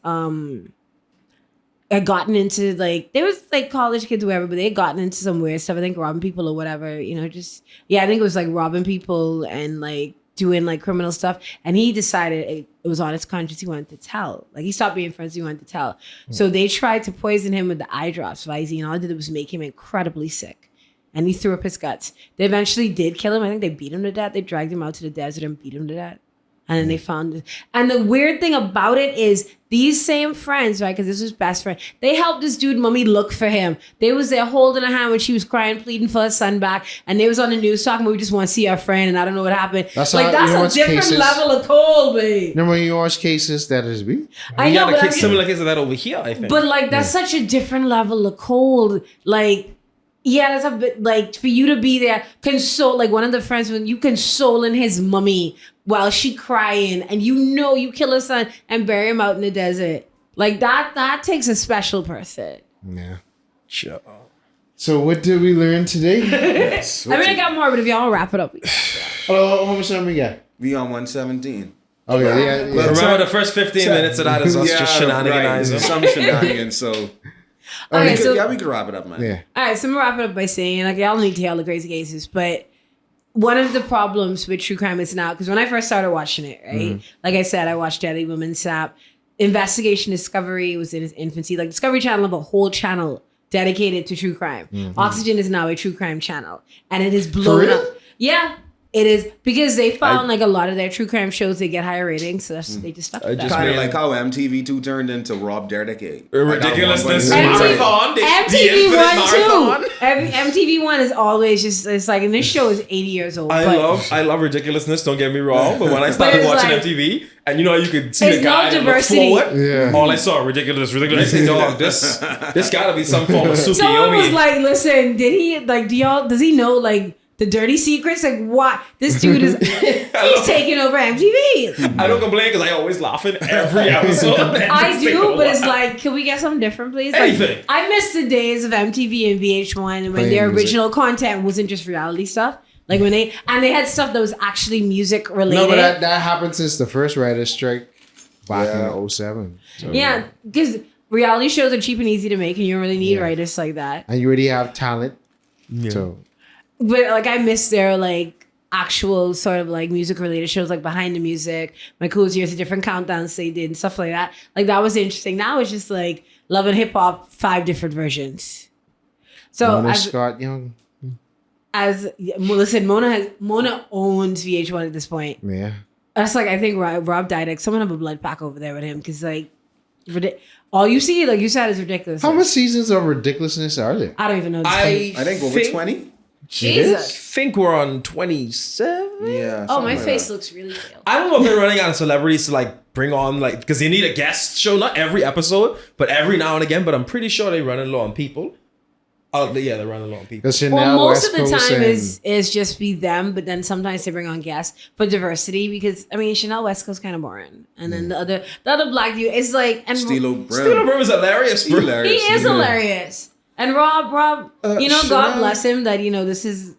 [SPEAKER 1] had gotten into like, they was like college kids or whatever, but they had gotten into some weird stuff. I think robbing people or whatever, I think it was like robbing people and like doing like criminal stuff. And he decided it was on his conscience. He wanted to tell. Like he stopped being friends. He wanted to tell. So they tried to poison him with the eye drops, Visine. All it did was make him incredibly sick. And he threw up his guts. They eventually did kill him. I think they beat him to death. They dragged him out to the desert and beat him to death. And then they found it. And the weird thing about it is these same friends, right? Because this was best friend. They helped this dude, mommy, look for him. They was there holding her hand when she was crying, pleading for her son back. And they was on the news talking, we just want to see our friend. And I don't know what happened.
[SPEAKER 2] That's
[SPEAKER 1] like,
[SPEAKER 2] how-
[SPEAKER 1] that's
[SPEAKER 2] you know
[SPEAKER 1] a
[SPEAKER 2] what's
[SPEAKER 1] different
[SPEAKER 2] cases-
[SPEAKER 1] level of cold, babe.
[SPEAKER 2] Remember when you watch cases that is me?
[SPEAKER 1] I know, but I mean,
[SPEAKER 3] similar case of that over here, I think.
[SPEAKER 1] but like, that's such a different level of cold. Like, yeah, that's a bit like for you to be there, console, like one of the friends, when you consoling his mummy while she crying and you kill her son and bury him out in the desert. Like that takes a special person.
[SPEAKER 2] Yeah.
[SPEAKER 3] Sure.
[SPEAKER 2] So what did we learn today?
[SPEAKER 1] I mean, I got more, but if y'all wrap it up.
[SPEAKER 2] Oh, how much time we got?
[SPEAKER 4] We on 117.
[SPEAKER 2] Okay, yeah.
[SPEAKER 3] Remember the first 15 minutes of that is us just shenaniganizing.
[SPEAKER 4] Right. Some shenanigans. So
[SPEAKER 1] Okay, so
[SPEAKER 4] we could wrap it up, man.
[SPEAKER 2] Yeah.
[SPEAKER 1] all right, so I'm gonna wrap it up by saying, like, y'all need to hear all the crazy cases, but one of the problems with true crime is now, because when I first started watching it, right, like I said, I watched Deadly Women, SAP, Investigation Discovery was in its infancy. Like Discovery Channel have a whole channel dedicated to true crime. Oxygen is now a true crime channel, and it is blown
[SPEAKER 2] real?
[SPEAKER 1] up. Yeah. It is because they found like a lot of their true crime shows, they get higher ratings, so that's they just stuck with that.
[SPEAKER 4] Kind of like how MTV2 turned into Rob Dare Decade.
[SPEAKER 3] Ridiculousness.
[SPEAKER 1] MTV
[SPEAKER 3] Marathon. The
[SPEAKER 1] MTV
[SPEAKER 3] infinite
[SPEAKER 1] One
[SPEAKER 3] marathon.
[SPEAKER 1] too. MTV One is always just, it's like, and this show is 80 years old. but
[SPEAKER 3] I love ridiculousness, don't get me wrong, but when I started
[SPEAKER 1] it's
[SPEAKER 3] watching
[SPEAKER 1] like-
[SPEAKER 3] MTV, and you know you could see
[SPEAKER 1] It's
[SPEAKER 3] the
[SPEAKER 1] no
[SPEAKER 3] guy and look
[SPEAKER 1] diversity.
[SPEAKER 3] forward,
[SPEAKER 2] Yeah.
[SPEAKER 3] all I saw, ridiculous. I say, dog, this gotta be some form of
[SPEAKER 1] someone was
[SPEAKER 3] Sukiyomi.
[SPEAKER 1] like, listen, did he, like, does he know, like, the dirty secrets? Like, what? This dude is, he's taking over MTV.
[SPEAKER 3] I don't complain because I always laugh in every episode.
[SPEAKER 1] I do, but it's like, can we get something different, please? Like,
[SPEAKER 3] Anything.
[SPEAKER 1] I miss the days of MTV and VH1 when
[SPEAKER 2] Playing
[SPEAKER 1] their
[SPEAKER 2] music.
[SPEAKER 1] original content wasn't just reality stuff. Like when they had stuff that was actually music related.
[SPEAKER 2] No, but that happened since the first writer's strike back
[SPEAKER 4] Yeah.
[SPEAKER 2] in 07. So,
[SPEAKER 1] Yeah, because reality shows are cheap and easy to make, and you don't really need
[SPEAKER 2] Yeah.
[SPEAKER 1] writers like that.
[SPEAKER 2] And you already have talent. So
[SPEAKER 1] but like I miss their like actual sort of like music related shows, like Behind the Music, My Coolest Years, the different countdowns they did and stuff like that. Like that was interesting. Now it's just like Love and Hip Hop, 5 different versions. So
[SPEAKER 2] Mona Scott Young.
[SPEAKER 1] Listen, Mona owns VH1 at this point.
[SPEAKER 2] Yeah.
[SPEAKER 1] That's like, I think Rob Dyke, someone have a blood pack over there with him because like all you see, like you said, is ridiculous.
[SPEAKER 2] How much seasons of ridiculousness are there?
[SPEAKER 1] I don't even know.
[SPEAKER 4] I think over 20.
[SPEAKER 1] Jesus.
[SPEAKER 3] I think we're on 27.
[SPEAKER 4] Yeah.
[SPEAKER 1] Oh, my
[SPEAKER 4] something like
[SPEAKER 1] face
[SPEAKER 4] that.
[SPEAKER 1] looks really pale.
[SPEAKER 3] I don't know if they're running out of celebrities to like bring on like because they need a guest show, not every episode, but every now and again. But I'm pretty sure they're running low on people. Oh yeah, they're running low on people.
[SPEAKER 2] Because
[SPEAKER 1] Well, most
[SPEAKER 2] West
[SPEAKER 1] of the
[SPEAKER 2] Coast
[SPEAKER 1] time
[SPEAKER 2] and-
[SPEAKER 1] is just be them, but then sometimes they bring on guests for diversity because I mean Chanel West Coast kind of boring, and then the other black dude is like and
[SPEAKER 4] Stilo
[SPEAKER 3] Stilo
[SPEAKER 4] Brim.
[SPEAKER 3] Brim is hilarious, bro.
[SPEAKER 1] he is hilarious, and Rob, you know, God
[SPEAKER 4] Chanel-
[SPEAKER 1] bless him that you know this is.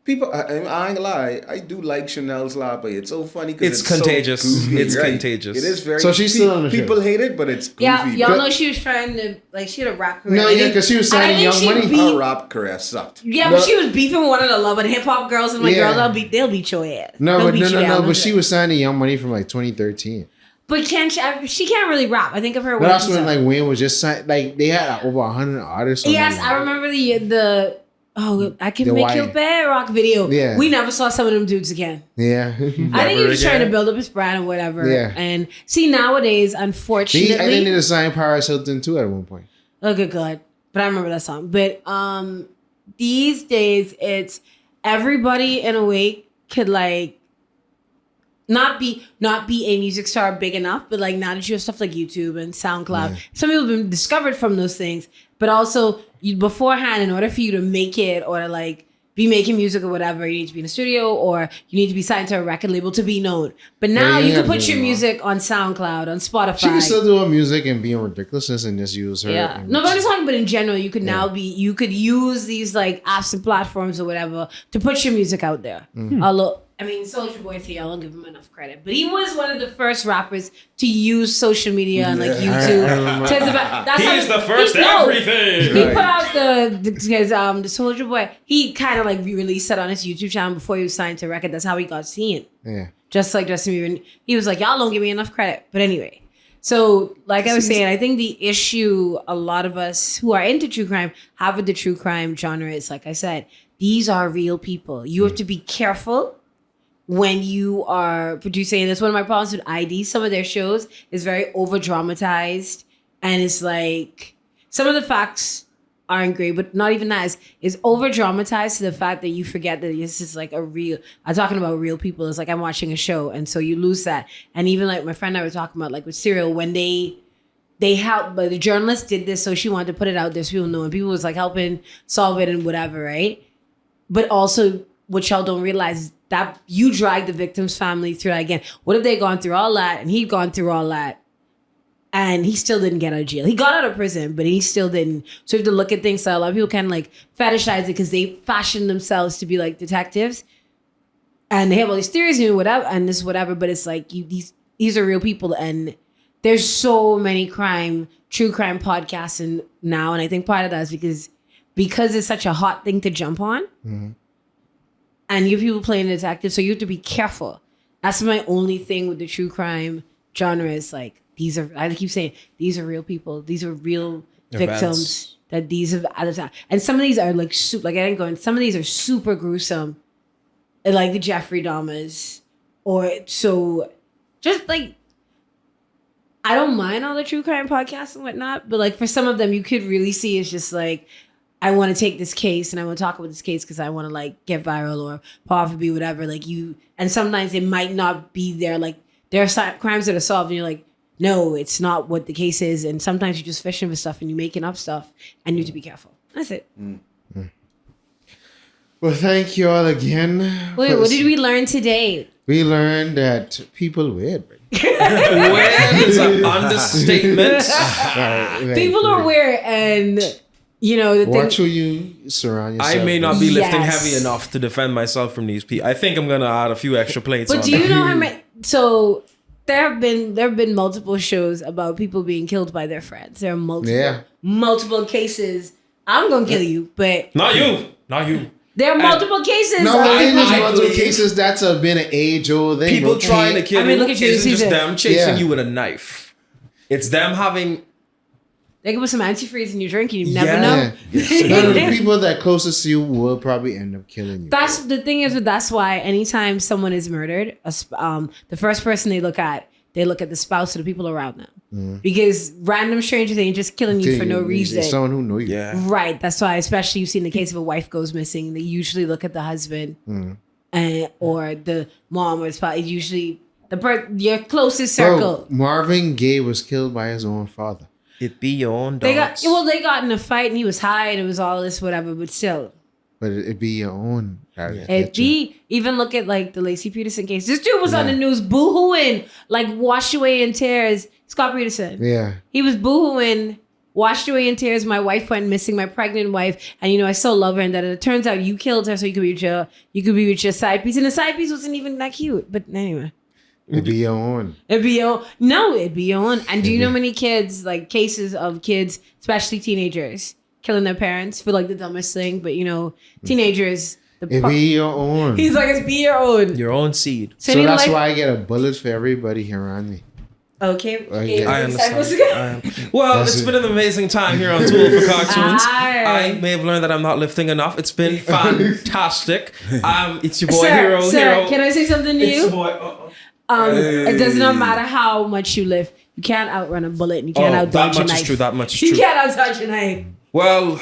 [SPEAKER 4] People, I ain't gonna lie. I do like Chanel's laugh, but it's so funny because
[SPEAKER 3] It's contagious.
[SPEAKER 4] So goofy,
[SPEAKER 3] It's
[SPEAKER 4] right?
[SPEAKER 3] contagious.
[SPEAKER 4] It is very.
[SPEAKER 2] So she's still on the show.
[SPEAKER 4] People hate it, but it's goofy.
[SPEAKER 1] Yeah, y'all
[SPEAKER 2] Good.
[SPEAKER 1] know she was trying to like she had a rap career.
[SPEAKER 2] No,
[SPEAKER 1] I
[SPEAKER 2] yeah,
[SPEAKER 1] think-
[SPEAKER 2] because she was
[SPEAKER 1] I
[SPEAKER 2] signing
[SPEAKER 1] think
[SPEAKER 2] Young
[SPEAKER 1] she
[SPEAKER 2] Money.
[SPEAKER 1] beat-
[SPEAKER 4] Her rap career sucked.
[SPEAKER 1] Yeah,
[SPEAKER 2] No.
[SPEAKER 1] but she was beefing with one of the Love and Hip Hop girls, and like,
[SPEAKER 2] Yeah.
[SPEAKER 1] girl, they'll beat your ass.
[SPEAKER 2] No,
[SPEAKER 1] They'll
[SPEAKER 2] but
[SPEAKER 1] beat you down.
[SPEAKER 2] But she was signing Young Money from like 2013.
[SPEAKER 1] But she can't really rap. I think of her.
[SPEAKER 2] But that's when like Wayne was just signed. Like they had over 100 artists. On
[SPEAKER 1] Yes,
[SPEAKER 2] that.
[SPEAKER 1] I remember the I Can
[SPEAKER 2] The
[SPEAKER 1] Make
[SPEAKER 2] Why.
[SPEAKER 1] Your Bed rock video.
[SPEAKER 2] Yeah.
[SPEAKER 1] We never saw some of them dudes again.
[SPEAKER 2] Yeah.
[SPEAKER 1] I think he was
[SPEAKER 3] again.
[SPEAKER 1] trying to build up his brand or whatever.
[SPEAKER 2] Yeah.
[SPEAKER 1] And see nowadays,
[SPEAKER 2] I
[SPEAKER 1] unfortunately,
[SPEAKER 2] think they signed Paris Hilton too at one point.
[SPEAKER 1] oh good God. But I remember that song. But these days it's everybody in a way could like not be a music star big enough, but like now that you have stuff like YouTube and SoundCloud, some people have been discovered from those things. But also, you beforehand, in order for you to make it or to like be making music or whatever, you need to be in a studio or you need to be signed to a record label to be known. But now
[SPEAKER 2] you
[SPEAKER 1] you can
[SPEAKER 2] have
[SPEAKER 1] put
[SPEAKER 2] to
[SPEAKER 1] your
[SPEAKER 2] do it.
[SPEAKER 1] music on SoundCloud, on Spotify.
[SPEAKER 2] She can still do her music and be in ridiculousness and just use her.
[SPEAKER 1] Yeah.
[SPEAKER 2] image.
[SPEAKER 1] No, but I'm just talking about in general, you could now you could use these like apps and platforms or whatever to put your music out there. Although, I mean, Soulja Boy, I don't give him enough credit, but he was one of the first rappers to use social media and like YouTube. That's
[SPEAKER 3] He's
[SPEAKER 1] how
[SPEAKER 3] the first everything.
[SPEAKER 1] He put out the Soulja Boy. He kind of like released it on his YouTube channel before he was signed to a record. That's how he got seen.
[SPEAKER 2] Yeah.
[SPEAKER 1] Just like Justin Bieber, he was like, "Y'all don't give me enough credit." But anyway, so like I was saying, I think the issue a lot of us who are into true crime have with the true crime genre is, like I said, these are real people. You have to be careful when you are producing. And that's one of my problems with ID. Some of their shows is very over dramatized, and it's like some of the facts aren't great, but not even that is over dramatized to the fact that you forget that this is like I'm talking about real people. It's like I'm watching a show, and so you lose that. And even like my friend and I were talking about like with Serial, when they helped, but the journalist did this, so she wanted to put it out there so people know, and people was like helping solve it and whatever, right? But also, what y'all don't realize is that you drag the victim's family through that again. What if they gone through all that and he'd gone through all that and he still didn't get out of jail? He got out of prison, but he still didn't. So you have to look at things. So a lot of people kind of like fetishize it because they fashion themselves to be like detectives, and they have all these theories and whatever, and this whatever. But it's like these are real people, and there's so many true crime podcasts now, and I think part of that is because it's such a hot thing to jump on. And you have people playing detective, so you have to be careful. That's my only thing with the true crime genre is like, I keep saying, these are real people. These are real victims that these have at the time. And some of these are like, some of these are super gruesome. Like the Jeffrey Dahmers. Or so just like, I don't mind all the true crime podcasts and whatnot, but like for some of them, you could really see it's just like, I want to take this case and I want to talk about this case because I want to like get viral or probably whatever. Like and sometimes it might not be there. Like there are crimes that are solved and you're like, no, it's not what the case is. And sometimes you're just fishing for stuff and you're making up stuff and you have to be careful. That's it.
[SPEAKER 2] Well, thank you all again.
[SPEAKER 1] Wait, what did we learn today?
[SPEAKER 2] We learned that people weird.
[SPEAKER 3] Weird is an understatement.
[SPEAKER 1] People are weird, and you know the
[SPEAKER 2] Watch
[SPEAKER 1] thing.
[SPEAKER 2] who you surround yourself
[SPEAKER 3] I may not be
[SPEAKER 2] with.
[SPEAKER 3] lifting
[SPEAKER 1] Yes.
[SPEAKER 3] heavy enough to defend myself from these people. I think I'm gonna add a few extra plates.
[SPEAKER 1] But
[SPEAKER 3] on
[SPEAKER 1] do you
[SPEAKER 3] that.
[SPEAKER 1] know how many? So there have been multiple shows about people being killed by their friends. There are multiple cases. I'm gonna kill you, but
[SPEAKER 3] Not you.
[SPEAKER 1] There are multiple cases.
[SPEAKER 2] No,
[SPEAKER 1] of
[SPEAKER 2] I think there's
[SPEAKER 3] I
[SPEAKER 2] multiple
[SPEAKER 3] believe-
[SPEAKER 2] cases that's been an age-old thing.
[SPEAKER 3] People
[SPEAKER 2] bro.
[SPEAKER 3] trying to kill
[SPEAKER 1] I mean,
[SPEAKER 3] you
[SPEAKER 1] look at you this
[SPEAKER 3] isn't just
[SPEAKER 1] season.
[SPEAKER 3] them chasing
[SPEAKER 2] Yeah.
[SPEAKER 3] you with a knife. It's them having.
[SPEAKER 1] They can put some antifreeze in your drink and you never
[SPEAKER 3] Yeah.
[SPEAKER 1] know.
[SPEAKER 2] Yeah. None of the people that closest to you will probably end up killing you.
[SPEAKER 1] That's the thing is, that's why anytime someone is murdered, the first person they look at the spouse or the people around them. Because random strangers ain't just killing you for no reason.
[SPEAKER 2] It's someone who know you.
[SPEAKER 3] Yeah.
[SPEAKER 1] Right. That's why, especially you've seen the case of a wife goes missing, they usually look at the husband or the mom or the spouse. Usually your closest circle.
[SPEAKER 2] Bro, Marvin Gaye was killed by his own father.
[SPEAKER 3] It be your own
[SPEAKER 1] They
[SPEAKER 3] dogs.
[SPEAKER 1] got in a fight and he was high and it was all this whatever, but still.
[SPEAKER 2] But it'd be your own.
[SPEAKER 1] Even look at like the Lacey Peterson case. This dude was on the news boo-hooing, like washed away in tears. Scott Peterson.
[SPEAKER 2] Yeah.
[SPEAKER 1] He was boo-hooing, washed away in tears. My wife went missing, my pregnant wife, and I still love her. And that it turns out you killed her so you could be with your side piece, and the side piece wasn't even that cute. But anyway,
[SPEAKER 2] It'd be your own.
[SPEAKER 1] it'd be your own. And do you know many kids, like cases of kids, especially teenagers, killing their parents for like the dumbest thing? But teenagers.
[SPEAKER 2] It'd be your own.
[SPEAKER 1] He's like, it's be your own.
[SPEAKER 3] Your own seed.
[SPEAKER 2] So that's why I get a bullet for everybody here around me.
[SPEAKER 1] Okay.
[SPEAKER 2] Okay.
[SPEAKER 3] I understand. Well,
[SPEAKER 2] That's
[SPEAKER 3] it's
[SPEAKER 2] it.
[SPEAKER 3] been an amazing time here on Tool for Cartoons.
[SPEAKER 1] Aye.
[SPEAKER 3] I may have learned that I'm not lifting enough. It's been fantastic. It's your boy
[SPEAKER 1] Sir,
[SPEAKER 3] Hero.
[SPEAKER 1] can I say something to
[SPEAKER 3] It's your
[SPEAKER 1] you?
[SPEAKER 3] boy.
[SPEAKER 1] It does not matter how much you lift. You can't outrun a bullet and you can't outdodge
[SPEAKER 3] that
[SPEAKER 1] a
[SPEAKER 3] much
[SPEAKER 1] knife.
[SPEAKER 3] is true. That much is
[SPEAKER 1] You
[SPEAKER 3] true.
[SPEAKER 1] can't outdodge a knife.
[SPEAKER 3] Well,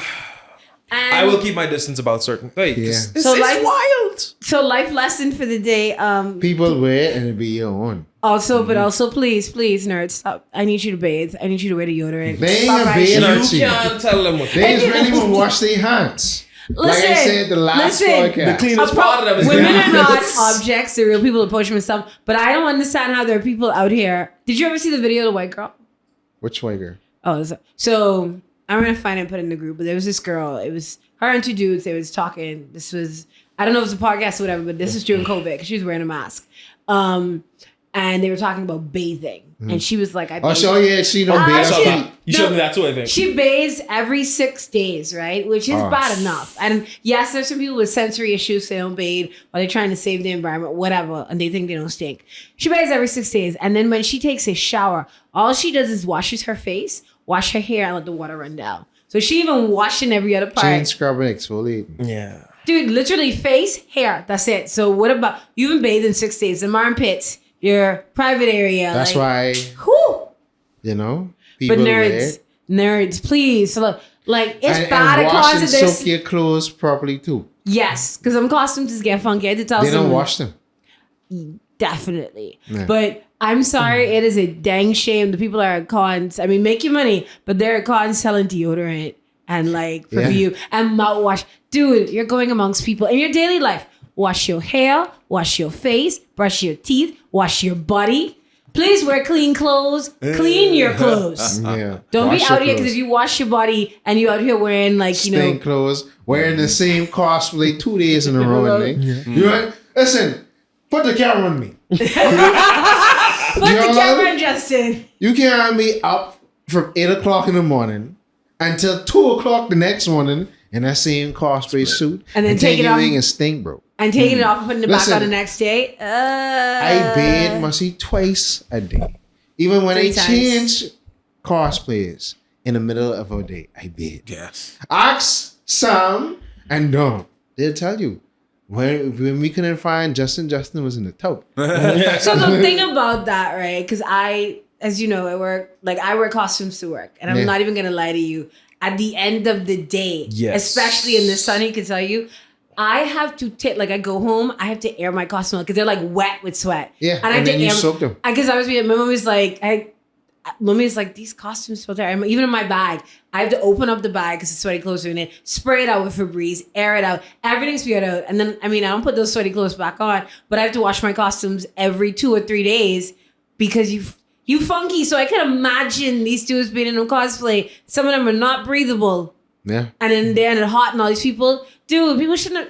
[SPEAKER 1] And
[SPEAKER 3] I will keep my distance about certain things.
[SPEAKER 2] Yeah.
[SPEAKER 3] It's
[SPEAKER 1] So
[SPEAKER 3] wild.
[SPEAKER 1] So life lesson for the day.
[SPEAKER 2] People wear it and it'd be your own.
[SPEAKER 1] But also, please, nerds, stop. I need you to bathe. I need you to wear deodorant.
[SPEAKER 2] They ain't
[SPEAKER 1] Stop
[SPEAKER 2] a
[SPEAKER 1] writing
[SPEAKER 2] bathe.
[SPEAKER 1] shit.
[SPEAKER 3] You
[SPEAKER 2] Energy.
[SPEAKER 3] can't tell them what
[SPEAKER 2] They just really even wash their hands. Like I
[SPEAKER 1] Listen,
[SPEAKER 2] said the last
[SPEAKER 1] listen.
[SPEAKER 2] podcast.
[SPEAKER 3] The cleanest part of them is
[SPEAKER 1] Women
[SPEAKER 3] their
[SPEAKER 1] are not
[SPEAKER 3] hands.
[SPEAKER 1] objects. They're real people that push them and stuff. But I don't understand how there are people out here. Did you ever see the video of the white girl?
[SPEAKER 2] Which way, girl?
[SPEAKER 1] So I'm gonna find it and put it in the group. But there was this girl. It was her and two dudes. They was talking. This was, I don't know if it's a podcast or whatever, but this was during COVID because she was wearing a mask. And they were talking about bathing, and she was like, "I bathe."
[SPEAKER 2] She don't bathe
[SPEAKER 1] she-
[SPEAKER 2] her feet.
[SPEAKER 3] You showed me that too, I think.
[SPEAKER 1] She bathes every 6 days, right? Which is bad enough. And yes, there's some people with sensory issues, so they don't bathe, or they're trying to save the environment, whatever, and they think they don't stink. She bathes every 6 days, and then when she takes a shower, all she does is washes her face, wash her hair, and let the water run down. So she even washing every other part.
[SPEAKER 2] Chain scrubbing, exfoliating.
[SPEAKER 3] Yeah.
[SPEAKER 1] Dude, literally face, hair, that's it. So what about, you even bathe in 6 days, the armpits, your private area.
[SPEAKER 2] That's why,
[SPEAKER 1] Whew.
[SPEAKER 2] people
[SPEAKER 1] But
[SPEAKER 2] wear it.
[SPEAKER 1] nerds, please. So look, like, it's
[SPEAKER 2] And
[SPEAKER 1] bad at
[SPEAKER 2] wash and
[SPEAKER 1] causes there's...
[SPEAKER 2] soak your clothes properly too.
[SPEAKER 1] Yes, because them costumes just get funky. I had to tell
[SPEAKER 2] They don't
[SPEAKER 1] someone.
[SPEAKER 2] wash them.
[SPEAKER 1] Definitely.
[SPEAKER 2] Yeah.
[SPEAKER 1] But I'm sorry, it is a dang shame. The people are at cons. I mean, make your money, but they're at cons selling deodorant and like perfume and mouthwash. Dude, you're going amongst people in your daily life. Wash your hair, wash your face, brush your teeth, wash your body. Please wear clean clothes. Clean your clothes.
[SPEAKER 2] Yeah.
[SPEAKER 1] Don't
[SPEAKER 2] Wash
[SPEAKER 1] be
[SPEAKER 2] your
[SPEAKER 1] out here because
[SPEAKER 2] clothes.
[SPEAKER 1] if you wash your body and you out here wearing like,
[SPEAKER 2] Stink clothes, wearing the same cosplay 2 days in a row. You know, listen, put the camera on me.
[SPEAKER 1] put the
[SPEAKER 2] know
[SPEAKER 1] camera
[SPEAKER 2] what?
[SPEAKER 1] on Justin.
[SPEAKER 2] You can't have me up from 8 o'clock in the morning until 2 o'clock the next morning in that same cosplay suit.
[SPEAKER 1] And then take it
[SPEAKER 2] you
[SPEAKER 1] off.
[SPEAKER 2] and stink, bro.
[SPEAKER 1] And taking it off and putting it back
[SPEAKER 2] Listen,
[SPEAKER 1] on the next day.
[SPEAKER 2] I bathe must twice a day. Even when
[SPEAKER 1] 3
[SPEAKER 2] I
[SPEAKER 1] times.
[SPEAKER 2] change cosplays in the middle of a day, I bathe.
[SPEAKER 4] Yes.
[SPEAKER 2] Ask Sam and Dom. They'll tell you. When we couldn't find Justin was in the tub.
[SPEAKER 1] So the thing about that, right? Because as you know, I wear costumes to work, and I'm
[SPEAKER 2] Yeah.
[SPEAKER 1] not even gonna lie to you. At the end of the day, especially in the sun, he can tell you, I have to I go home, I have to air my costume because they're like wet with sweat.
[SPEAKER 2] Yeah,
[SPEAKER 1] and I have
[SPEAKER 2] and
[SPEAKER 1] to
[SPEAKER 2] then you
[SPEAKER 1] air.
[SPEAKER 2] soak them.
[SPEAKER 1] Because my mommy's like, Mommy's like, these costumes smell terrible. Even in my bag, I have to open up the bag because the sweaty clothes are in it, spray it out with Febreze, air it out, everything's spewed out. And then, I don't put those sweaty clothes back on, but I have to wash my costumes every 2 or 3 days because you funky. So I can imagine these dudes being in a cosplay. Some of them are not breathable.
[SPEAKER 2] Yeah.
[SPEAKER 1] And then they're in it hot and all these people. Dude, people shouldn't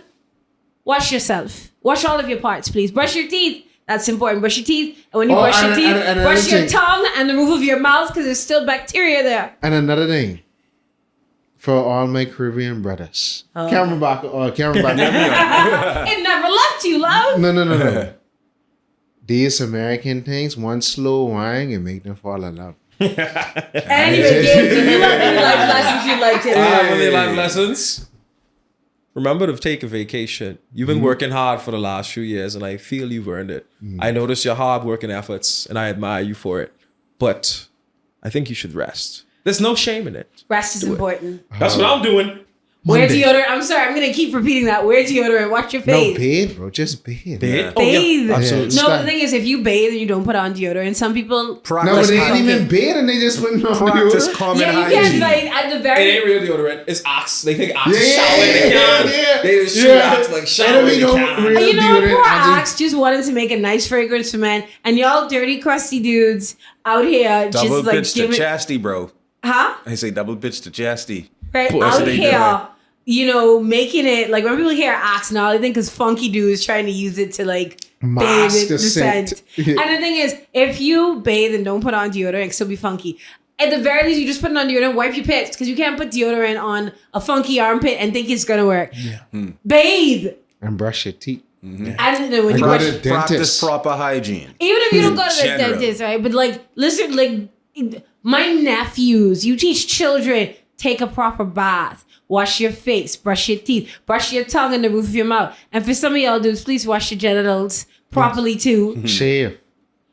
[SPEAKER 1] wash yourself. Wash all of your parts, please. Brush your teeth. That's important. Brush your teeth. And when you brush your teeth, brush your tongue and the roof of your mouth because there's still bacteria there.
[SPEAKER 2] And another thing, For all my Caribbean brothers. Camera back.
[SPEAKER 1] It never left you, love.
[SPEAKER 2] No. These American things, one slow wine and make them fall in love.
[SPEAKER 1] Anyway, Gabe, did you have any life lessons you'd like to
[SPEAKER 3] Do you have any life lessons? Remember to take a vacation. You've been working hard for the last few years, and I feel you've earned it. I notice your hard working efforts, and I admire you for it. But I think you should rest. There's no shame in it.
[SPEAKER 1] Rest is important.
[SPEAKER 3] That's what I'm doing.
[SPEAKER 1] Wear deodorant. I'm sorry, I'm going to keep repeating that. Wear deodorant. Wash your face.
[SPEAKER 2] No, bathe, bro. Just bathe.
[SPEAKER 3] Bathe?
[SPEAKER 2] Oh,
[SPEAKER 1] Bathe.
[SPEAKER 3] Absolutely.
[SPEAKER 1] No, the thing is, if you bathe and you don't put on deodorant, some people...
[SPEAKER 2] No, but
[SPEAKER 4] Practice,
[SPEAKER 2] they ain't even bathe and they just put no
[SPEAKER 4] practice
[SPEAKER 2] deodorant.
[SPEAKER 4] common
[SPEAKER 1] Yeah, you
[SPEAKER 4] hygiene.
[SPEAKER 1] can't, like, at the
[SPEAKER 3] It
[SPEAKER 1] very...
[SPEAKER 3] ain't real deodorant. It's Axe. They think Axe is
[SPEAKER 2] Yeah,
[SPEAKER 3] shower. They can't.
[SPEAKER 2] yeah.
[SPEAKER 3] They just shoot Axe like shower.
[SPEAKER 2] Enemy
[SPEAKER 3] They
[SPEAKER 2] don't
[SPEAKER 3] can't.
[SPEAKER 2] real
[SPEAKER 1] You know what?
[SPEAKER 2] deodorant.
[SPEAKER 1] Poor
[SPEAKER 2] I
[SPEAKER 1] Axe just wanted to make a nice fragrance for men, and y'all dirty, crusty dudes out here
[SPEAKER 4] Double
[SPEAKER 1] just like
[SPEAKER 4] bitch to
[SPEAKER 1] giving...
[SPEAKER 4] chastity, bro.
[SPEAKER 1] Huh?
[SPEAKER 4] I say double bitch to chastity.
[SPEAKER 1] Right?
[SPEAKER 4] That's
[SPEAKER 1] Out
[SPEAKER 4] what they
[SPEAKER 1] here, you know, making it... Like, when people hear Axe now, they think it's funky dudes trying to use it to, like,
[SPEAKER 2] Mask
[SPEAKER 1] bathe
[SPEAKER 2] the
[SPEAKER 1] the
[SPEAKER 2] scent.
[SPEAKER 1] scent. And the thing is, if you bathe and don't put on deodorant, it can still be funky. At the very least, you just put it on deodorant, wipe your pits, because you can't put deodorant on a funky armpit and think it's gonna work. Bathe!
[SPEAKER 2] And brush your teeth.
[SPEAKER 1] And then when you
[SPEAKER 2] Go
[SPEAKER 1] wash...
[SPEAKER 2] to the
[SPEAKER 4] Practice
[SPEAKER 2] dentist.
[SPEAKER 4] proper hygiene.
[SPEAKER 1] Even if you don't go to the
[SPEAKER 4] General.
[SPEAKER 1] dentist, right? But like, listen, like my nephews, you teach children, take a proper bath, wash your face, brush your teeth, brush your tongue and the roof of your mouth. And for some of y'all dudes, please wash your genitals properly too.
[SPEAKER 2] Shave.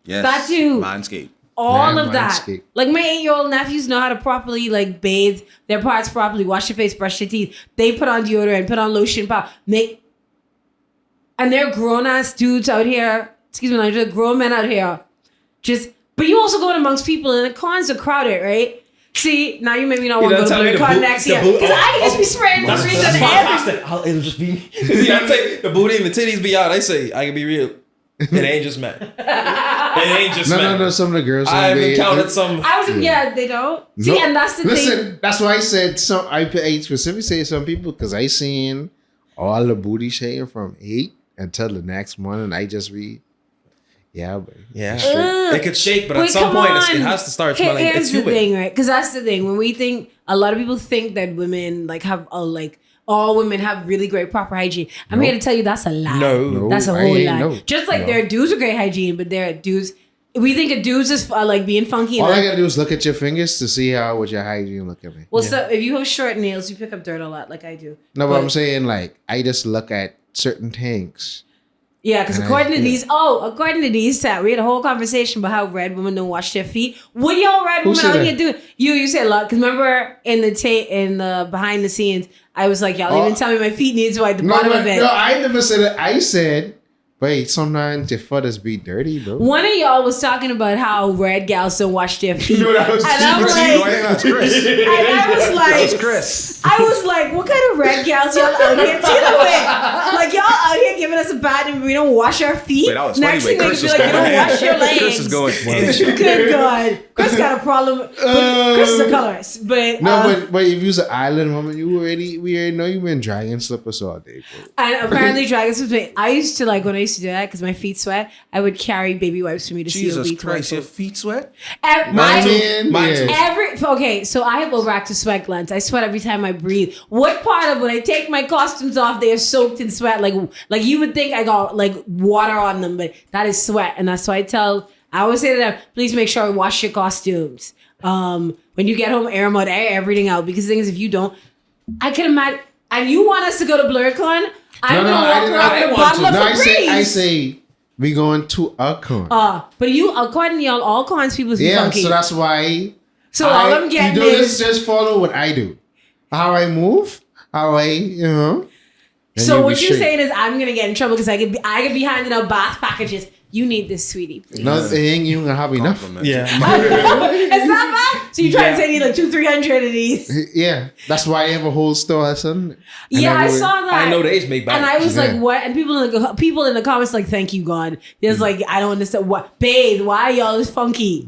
[SPEAKER 4] Yes.
[SPEAKER 1] That too.
[SPEAKER 4] Manscaped.
[SPEAKER 1] All
[SPEAKER 2] Man,
[SPEAKER 1] of that.
[SPEAKER 2] Manscaped.
[SPEAKER 1] Like my 8-year-old nephews know how to properly like bathe their parts properly, wash your face, brush your teeth. They put on deodorant, put on lotion, and they're grown ass dudes out here. Excuse me, like just grown men out here. But you also going amongst people and the cons are crowded, right? See, now you made me not want to go to
[SPEAKER 3] tell me
[SPEAKER 1] Blur
[SPEAKER 3] the
[SPEAKER 1] Con
[SPEAKER 3] boot-
[SPEAKER 1] next
[SPEAKER 3] the
[SPEAKER 1] year.
[SPEAKER 3] boot-
[SPEAKER 1] Because I can just be spraying
[SPEAKER 3] That's
[SPEAKER 1] grease on everything.
[SPEAKER 3] fantastic. It'll just be... See, I say the booty and the titties be out. I say, I can be real. It ain't just men. It ain't just men.
[SPEAKER 2] No. Some of the girls.
[SPEAKER 3] I've
[SPEAKER 2] they-
[SPEAKER 3] encountered some...
[SPEAKER 1] I was, yeah, they don't. See,
[SPEAKER 2] No.
[SPEAKER 1] and that's the
[SPEAKER 2] Listen,
[SPEAKER 1] thing.
[SPEAKER 2] that's why I said some. I specifically say some people because I seen all the booty shaking from 8 until the next morning. I just read, yeah, but
[SPEAKER 3] Yeah.
[SPEAKER 1] Ugh.
[SPEAKER 3] It could shake, but
[SPEAKER 1] Wait,
[SPEAKER 3] at some
[SPEAKER 1] come
[SPEAKER 3] point,
[SPEAKER 1] on.
[SPEAKER 3] it has to start
[SPEAKER 1] Here-
[SPEAKER 3] smelling.
[SPEAKER 1] Here's
[SPEAKER 3] It's
[SPEAKER 1] the
[SPEAKER 3] human.
[SPEAKER 1] thing, right? Because that's the thing. When we think, a lot of people think that women like have all women have really great proper hygiene. I'm here to tell you that's a lie.
[SPEAKER 3] No.
[SPEAKER 1] That's a
[SPEAKER 2] I
[SPEAKER 1] whole
[SPEAKER 2] ain't
[SPEAKER 1] lie.
[SPEAKER 2] know.
[SPEAKER 1] Just like there are dudes with great hygiene, but there are dudes. We think of dudes as like being funky. And
[SPEAKER 2] all I
[SPEAKER 1] like,
[SPEAKER 2] gotta do is look at your fingers to see how what your hygiene look at me.
[SPEAKER 1] well, so if you have short nails, you pick up dirt a lot, like I do.
[SPEAKER 2] No, but I'm saying like I just look at certain things.
[SPEAKER 1] Yeah, because
[SPEAKER 2] And
[SPEAKER 1] according to
[SPEAKER 2] yeah.
[SPEAKER 1] these, we had a whole conversation about how red women don't wash their feet. What y'all red
[SPEAKER 2] Who
[SPEAKER 1] women
[SPEAKER 2] said
[SPEAKER 1] out
[SPEAKER 2] that?
[SPEAKER 1] here doing? You said a lot. Because remember in the behind the scenes, I was like, y'all even tell me my feet needs to wipe the bottom of it.
[SPEAKER 2] No, I never said it. I said, wait, sometimes your foot is be dirty, bro.
[SPEAKER 1] One of y'all was talking about how red gals don't wash their feet.
[SPEAKER 2] You know what I was
[SPEAKER 1] and I'm
[SPEAKER 2] saying?
[SPEAKER 1] like,
[SPEAKER 4] That's Chris.
[SPEAKER 1] and I was
[SPEAKER 4] That's
[SPEAKER 1] like,
[SPEAKER 4] Chris.
[SPEAKER 1] I was like, what kind of red gals y'all out here dealing with? Like y'all out here giving us a bad and we don't wash our feet.
[SPEAKER 4] Wait, that was
[SPEAKER 1] Next
[SPEAKER 4] funny.
[SPEAKER 1] thing
[SPEAKER 4] Wait,
[SPEAKER 1] they
[SPEAKER 4] Chris
[SPEAKER 1] be
[SPEAKER 4] was
[SPEAKER 1] like, you
[SPEAKER 4] going
[SPEAKER 1] don't wash your
[SPEAKER 4] in.
[SPEAKER 1] legs.
[SPEAKER 4] Chris is going in.
[SPEAKER 1] Good God. Chris got a problem. Chris is a colorist. But
[SPEAKER 2] No, but if you was an island woman, we already know you've been dragging slippers all day, bro.
[SPEAKER 1] and apparently dragons was me. I used to like when I used to do that because my feet sweat, I would carry baby wipes for me to
[SPEAKER 4] Jesus
[SPEAKER 1] seal
[SPEAKER 4] Christ, your feet sweat?
[SPEAKER 1] Okay, so I have overactive sweat glands. I sweat every time I breathe. What part of when I take my costumes off, they are soaked in sweat? Like you would think I got like water on them, but that is sweat. And that's why I always say to them, please make sure you wash your costumes. When you get home, air them out, air everything out. Because the thing is, if you don't, I can imagine. And you want us to go to BlurCon? I'm gonna walk around with a bottle of Febreze.
[SPEAKER 2] I say we going to a con.
[SPEAKER 1] But you, according to y'all, all cons people be
[SPEAKER 2] Yeah,
[SPEAKER 1] funky.
[SPEAKER 2] so that's why.
[SPEAKER 1] So all I'm getting
[SPEAKER 2] you do
[SPEAKER 1] is.
[SPEAKER 2] just follow what I do, how I move, how I and
[SPEAKER 1] So
[SPEAKER 2] you'll
[SPEAKER 1] what
[SPEAKER 2] be
[SPEAKER 1] you're
[SPEAKER 2] straight.
[SPEAKER 1] saying is I'm gonna get in trouble because I could be handing out bath packages. You need this, sweetie. Please.
[SPEAKER 2] Nothing you gonna have enough.
[SPEAKER 3] Yeah.
[SPEAKER 1] It's not bad. So you try to say you need like 200-300 of these.
[SPEAKER 2] Yeah, that's why I have a whole store, son.
[SPEAKER 1] Yeah, I saw that.
[SPEAKER 3] I know the age make back.
[SPEAKER 1] And I was
[SPEAKER 2] Yeah.
[SPEAKER 1] like, what? And people in the comments like, thank you, God. There's like, I don't understand what. Bathe. Why y'all is funky?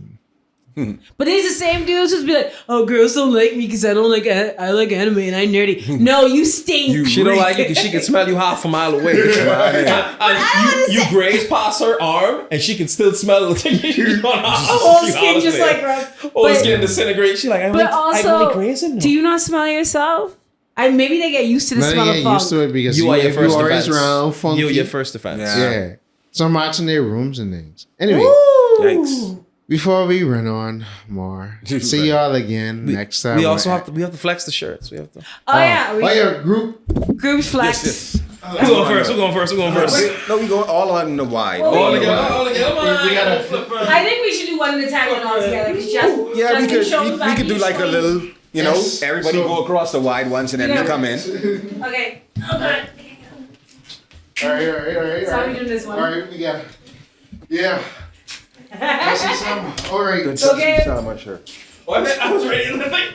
[SPEAKER 1] But these the same dudes who's be like, "Oh, girls don't like me because I don't like I like anime and I'm nerdy." No, you stink.
[SPEAKER 3] She don't like you because she can smell you half a mile away. And you graze past her arm, and she can still smell the thing.
[SPEAKER 1] Whole skin just like
[SPEAKER 3] whole skin disintegrate. She like, I'm only grazing.
[SPEAKER 1] Do you not smell yourself? And maybe they get used to the smell of funk.
[SPEAKER 2] Used to it because
[SPEAKER 3] You are your
[SPEAKER 2] if
[SPEAKER 3] first
[SPEAKER 2] you always
[SPEAKER 3] defense.
[SPEAKER 2] around funky.
[SPEAKER 3] You're your first defense.
[SPEAKER 2] Yeah. So I'm watching their rooms and things. Anyway,
[SPEAKER 4] Yikes.
[SPEAKER 2] before we run on more, see y'all again next time.
[SPEAKER 3] We also have to flex the shirts. We have to.
[SPEAKER 1] Oh yeah, group flex.
[SPEAKER 4] Yes.
[SPEAKER 3] Who's going first? Who's going first? Who's going first?
[SPEAKER 4] No, we go all on the wide.
[SPEAKER 3] All together. All together.
[SPEAKER 2] We gotta.
[SPEAKER 1] I think we should do one at a time and all together.
[SPEAKER 4] Yeah, we could do like a little, you know,
[SPEAKER 2] Yes.
[SPEAKER 4] everybody
[SPEAKER 2] So-
[SPEAKER 4] go across the wide ones and then we come in.
[SPEAKER 1] Okay. Oh god.
[SPEAKER 2] All right.
[SPEAKER 1] So how we doing this one?
[SPEAKER 2] All right, we got. Yeah. I see some. All right.
[SPEAKER 1] Okay.
[SPEAKER 4] Not my shirt.
[SPEAKER 3] Oh, I was ready to think.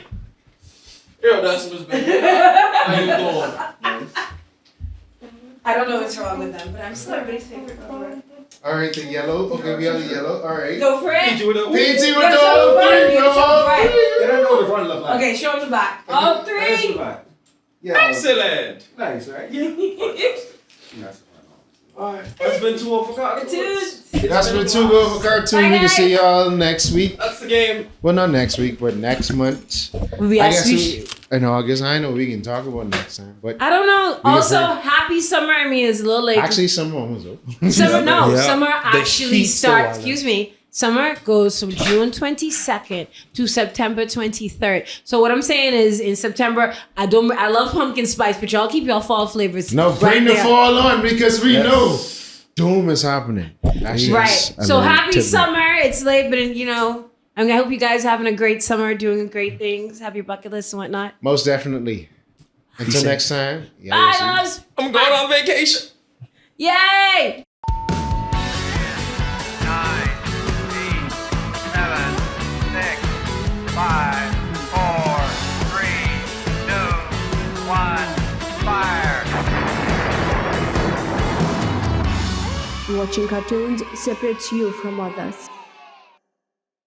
[SPEAKER 3] Yo, that's what's been. How you doing?
[SPEAKER 1] I don't know what's wrong with them, but I'm still everybody's favorite color.
[SPEAKER 2] All right, the yellow. Okay, we have the yellow. All right.
[SPEAKER 1] Go for it.
[SPEAKER 2] PG with
[SPEAKER 1] Gotta
[SPEAKER 2] the
[SPEAKER 1] show the front, you gotta show the front.
[SPEAKER 4] They don't know what the front look like.
[SPEAKER 1] Okay, show them the back. All three.
[SPEAKER 4] Yeah.
[SPEAKER 3] Excellent.
[SPEAKER 4] Nice, right?
[SPEAKER 3] It's been 2 over cartoons.
[SPEAKER 1] Dude.
[SPEAKER 2] That's been too good for cartoon.
[SPEAKER 1] Bye,
[SPEAKER 2] We can
[SPEAKER 1] guys.
[SPEAKER 2] see y'all next week.
[SPEAKER 3] That's the game.
[SPEAKER 2] Well, not next week, but next month.
[SPEAKER 1] We
[SPEAKER 2] I
[SPEAKER 1] actually.
[SPEAKER 2] guess in August. I know we can talk about next time, but
[SPEAKER 1] I don't know.
[SPEAKER 2] can
[SPEAKER 1] Also,
[SPEAKER 2] play.
[SPEAKER 1] happy summer. I mean, it's a little late.
[SPEAKER 2] actually, someone was open.
[SPEAKER 1] Summer, no,
[SPEAKER 3] Yeah.
[SPEAKER 1] summer
[SPEAKER 3] The
[SPEAKER 1] actually
[SPEAKER 3] heat's so
[SPEAKER 1] starts.
[SPEAKER 3] wild.
[SPEAKER 1] Excuse me. Summer goes from June 22nd to September 23rd. So what I'm saying is, in September, I love pumpkin spice, but y'all keep y'all fall flavors.
[SPEAKER 2] No,
[SPEAKER 1] right
[SPEAKER 2] bring the
[SPEAKER 1] there.
[SPEAKER 2] fall on because we know doom is happening. That's
[SPEAKER 1] Right.
[SPEAKER 2] just a
[SPEAKER 1] So
[SPEAKER 2] little
[SPEAKER 1] happy
[SPEAKER 2] tidbit.
[SPEAKER 1] summer. It's late, but you know, I hope you guys having a great summer, doing great things, have your bucket list and whatnot.
[SPEAKER 2] Most definitely. Until next time. Yeah,
[SPEAKER 1] Bye,
[SPEAKER 2] see.
[SPEAKER 1] loves.
[SPEAKER 3] I'm going on vacation.
[SPEAKER 1] Yay!
[SPEAKER 5] 9, 8, 7, 6, 5, 4, 3, 2, 1, fire.
[SPEAKER 6] Watching cartoons separates you from others.